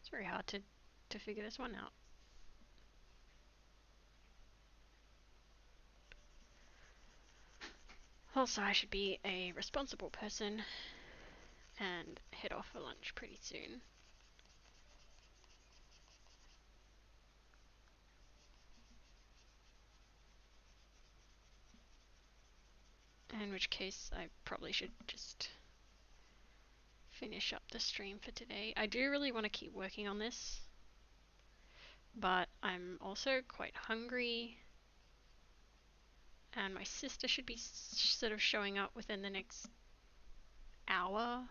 It's very hard to figure this one out. Also, I should be a responsible person and head off for lunch pretty soon. In which case, I probably should just finish up the stream for today. I do really want to keep working on this, but I'm also quite hungry, and my sister should be sort of showing up within the next hour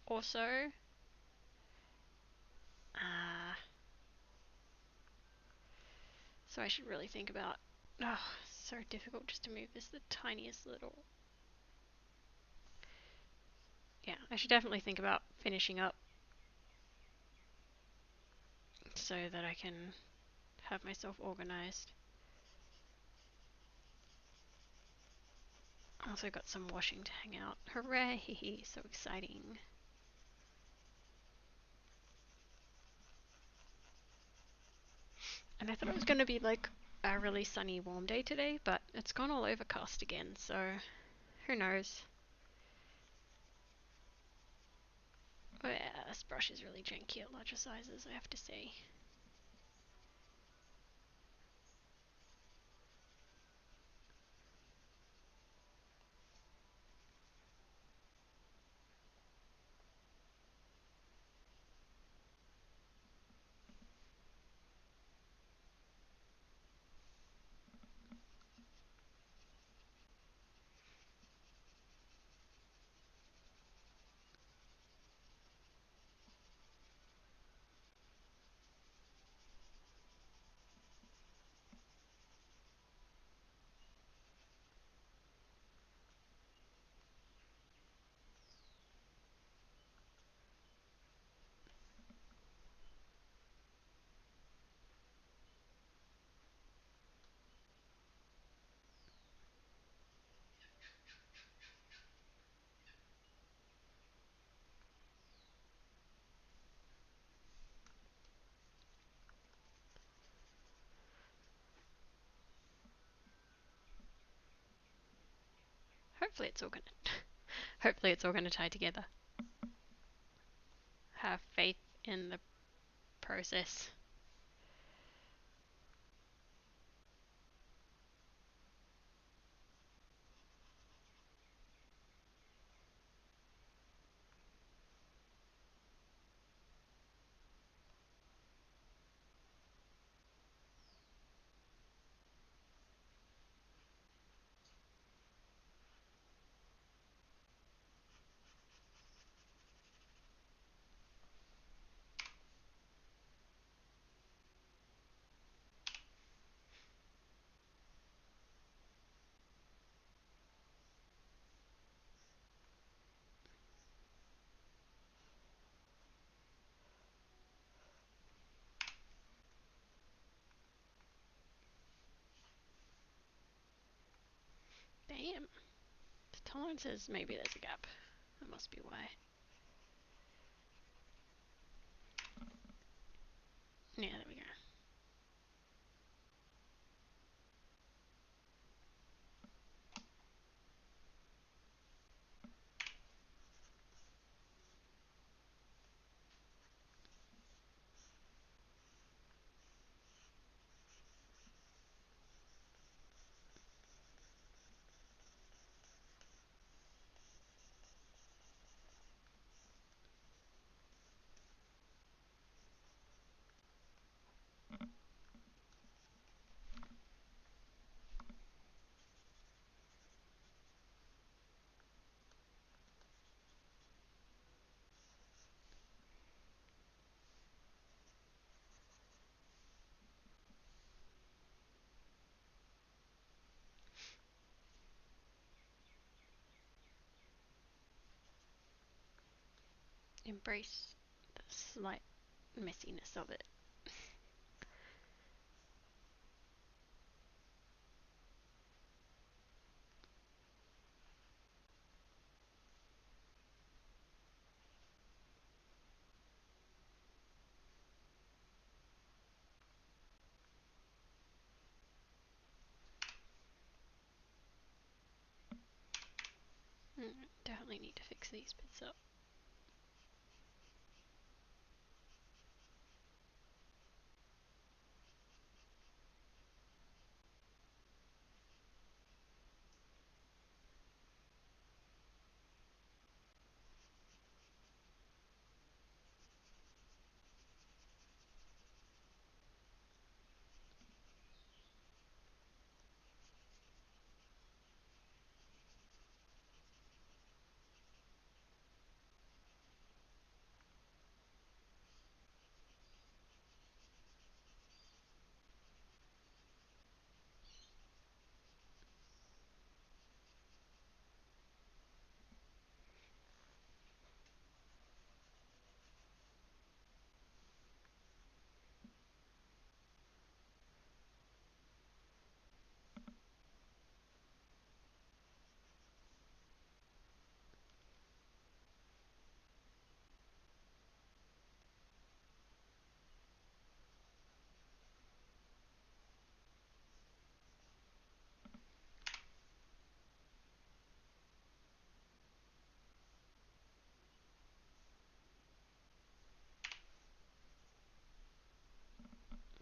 or so. So I should really think about. Oh, so difficult just to move this the tiniest little. Yeah, I should definitely think about finishing up so that I can have myself organized. I also got some washing to hang out. Hooray! So exciting. And I thought it was going to be like a really sunny, warm day today, but it's gone all overcast again, so who knows. Oh yeah, this brush is really janky at larger sizes, I have to say. hopefully it's all gonna hopefully it's all gonna tie together. Have faith in the process. Damn. The tolerance says maybe there's a gap. That must be why. Yeah, there we go. Embrace the slight messiness of it. Definitely need to fix these bits up.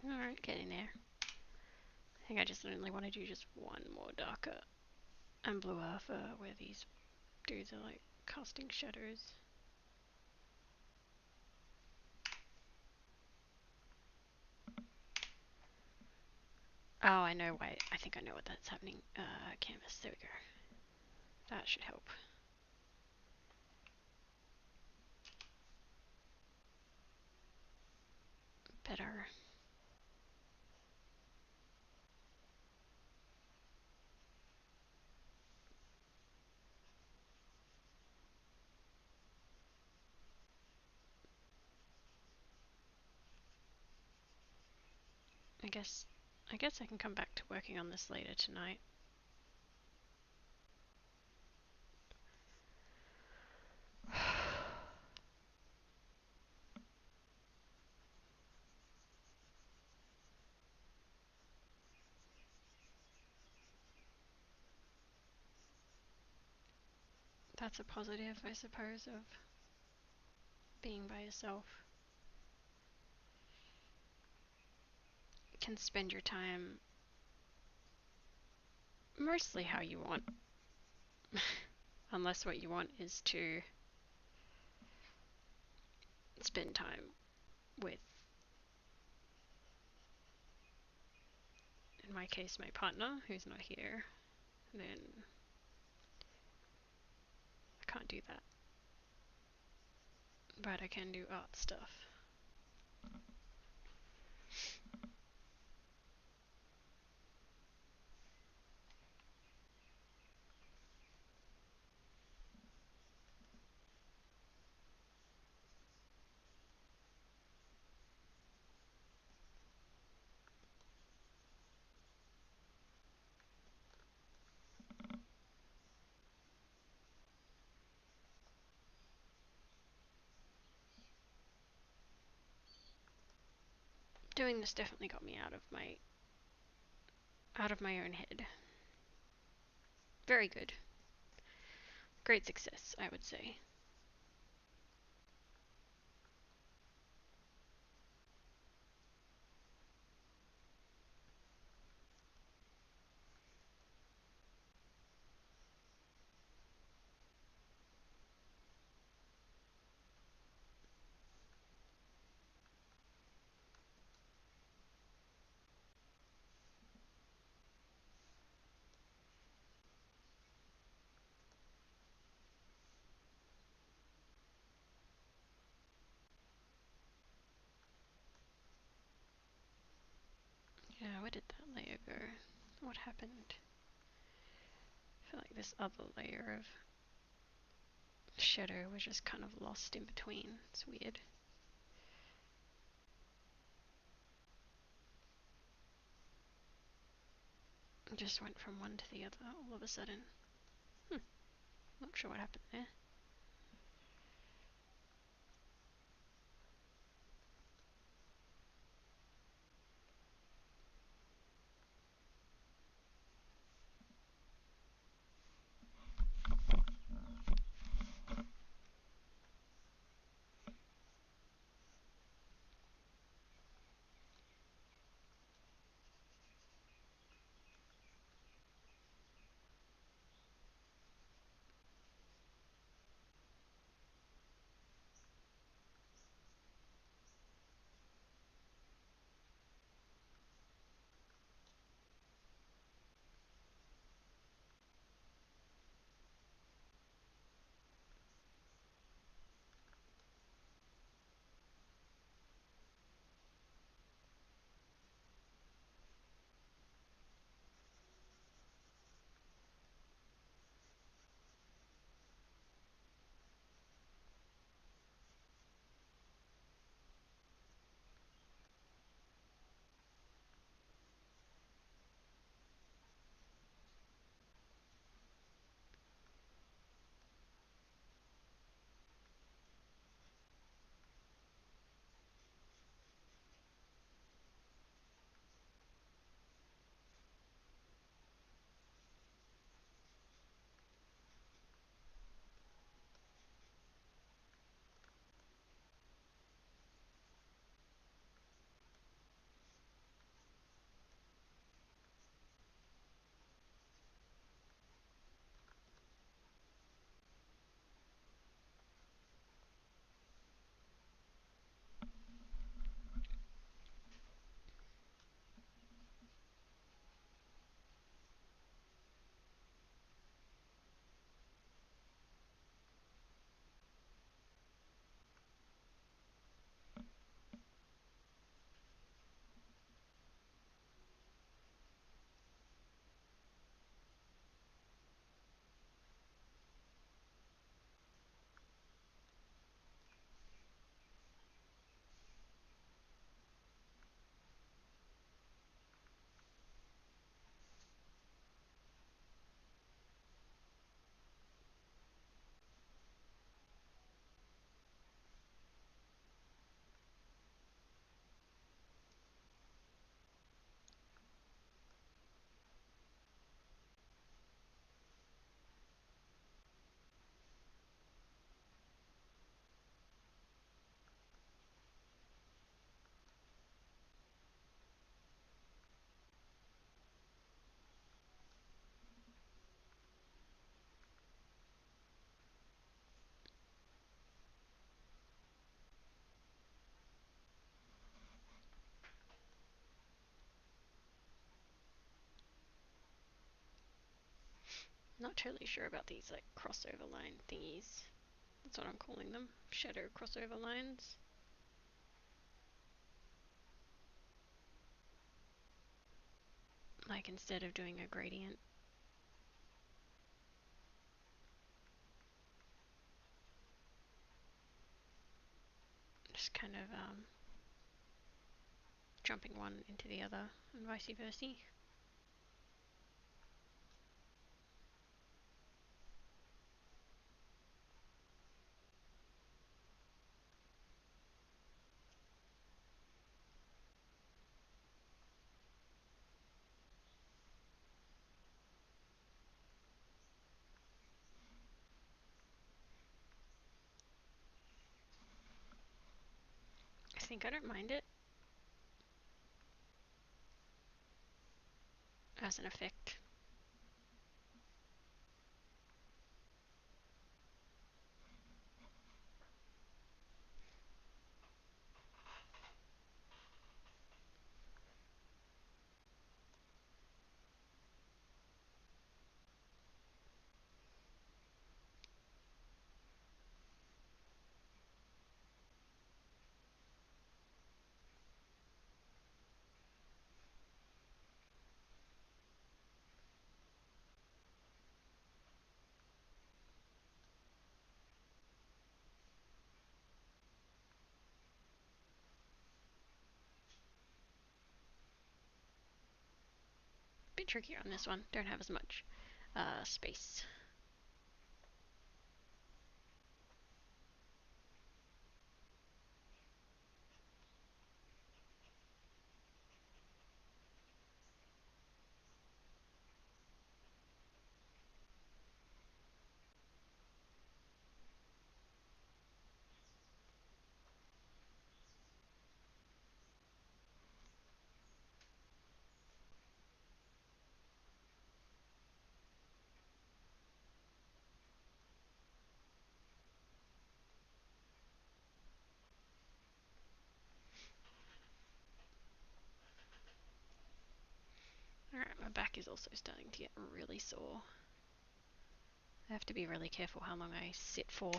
Alright, getting there. I think I just only want to do just one more darker and bluer for where these dudes are like casting shadows. Oh, I know why. I think I know what that's happening. Canvas. There we go. That should help. Better. I guess I can come back to working on this later tonight. That's a positive, I suppose, of being by yourself. You can spend your time mostly how you want. Unless what you want is to spend time with, in my case, my partner, who's not here, then I can't do that. But I can do art stuff. Doing this definitely got me out of my own head. Very good. Great success, I would say. Yeah, where did that layer go? What happened? I feel like this other layer of shadow was just kind of lost in between. It's weird. It just went from one to the other all of a sudden. Not sure what happened there. Not totally sure about these like crossover line thingies. That's what I'm calling them. Shadow crossover lines. Like instead of doing a gradient. Just kind of jumping one into the other and vice versa. I think I don't mind it as an effect. Bit trickier on this one. Don't have as much space. Alright, my back is also starting to get really sore. I have to be really careful how long I sit for.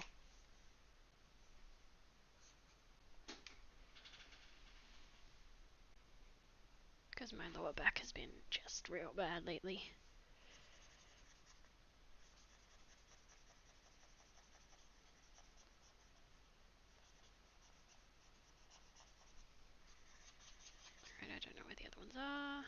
Because my lower back has been just real bad lately. Alright, I don't know where the other ones are.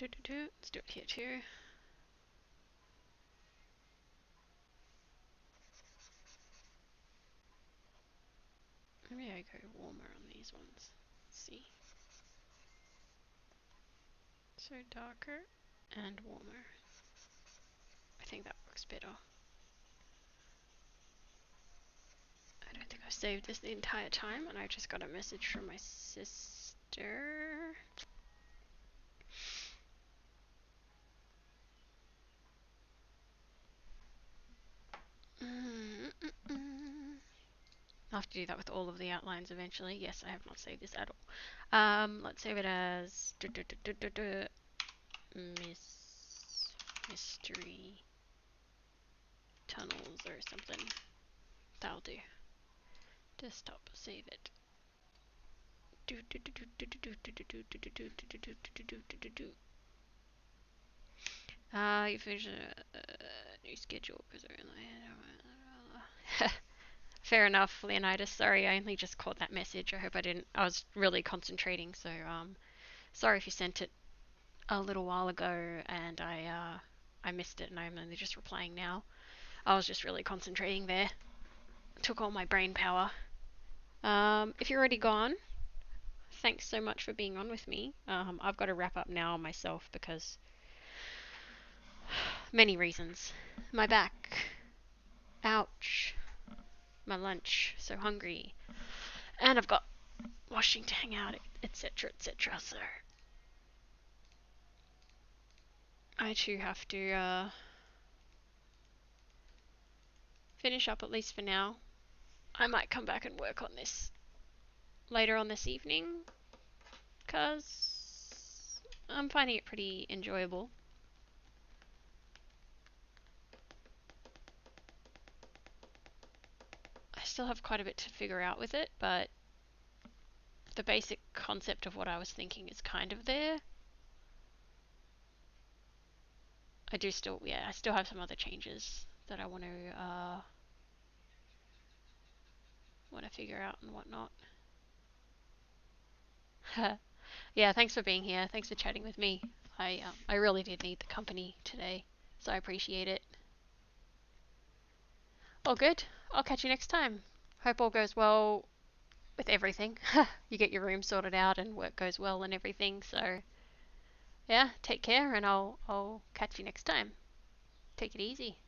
Let's do it here too. Maybe I go warmer on these ones. Let's see. So darker and warmer. I think that works better. I don't think I saved this the entire time and I just got a message from my sister. I'll have to do that with all of the outlines eventually. Yes, I have not saved this at all. Let's save it as mystery tunnels or something. That'll do. Desktop, save it. You finish a new schedule because I Fair enough, Leonidas. Sorry, I only just caught that message. I hope I didn't. I was really concentrating, so sorry if you sent it a little while ago and I missed it and I'm only just replying now. I was just really concentrating there. It took all my brain power. If you're already gone, thanks so much for being on with me. I've got to wrap up now myself because many reasons. My back. Ouch. My lunch. So hungry. And I've got washing to hang out, etc., etc. So I too have to finish up at least for now. I might come back and work on this later on this evening because I'm finding it pretty enjoyable. I still have quite a bit to figure out with it, but the basic concept of what I was thinking is kind of there. I still have some other changes that I want to figure out and whatnot. Yeah, thanks for being here. Thanks for chatting with me. I really did need the company today, so I appreciate it. All good. I'll catch you next time. Hope all goes well with everything. You get your room sorted out and work goes well and everything. So yeah, take care and I'll catch you next time. Take it easy.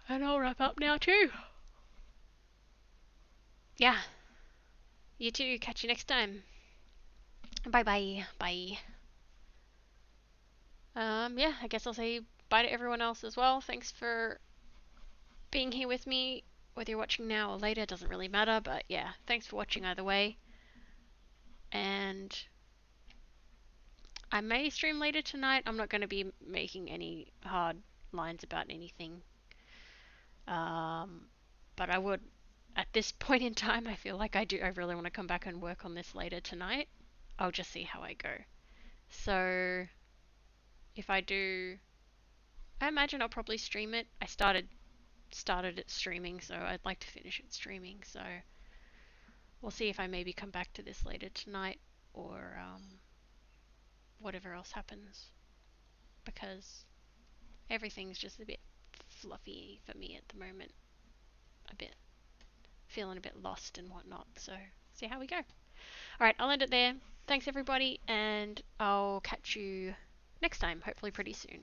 And I'll wrap up now too. Yeah. You too. Catch you next time. Bye bye. Bye. Yeah, I guess I'll say bye to everyone else as well. Thanks for being here with me. Whether you're watching now or later, doesn't really matter, but yeah, thanks for watching either way. And I may stream later tonight. I'm not going to be making any hard lines about anything. But I would, at this point in time, I feel like I really want to come back and work on this later tonight. I'll just see how I go. So, if I do, I imagine I'll probably stream it. I started it streaming, so I'd like to finish it streaming. So, we'll see if I maybe come back to this later tonight or whatever else happens. Because everything's just a bit fluffy for me at the moment. A bit feeling a bit lost and whatnot. So see how we go. Alright, I'll end it there. Thanks everybody, and I'll catch you next time, hopefully pretty soon.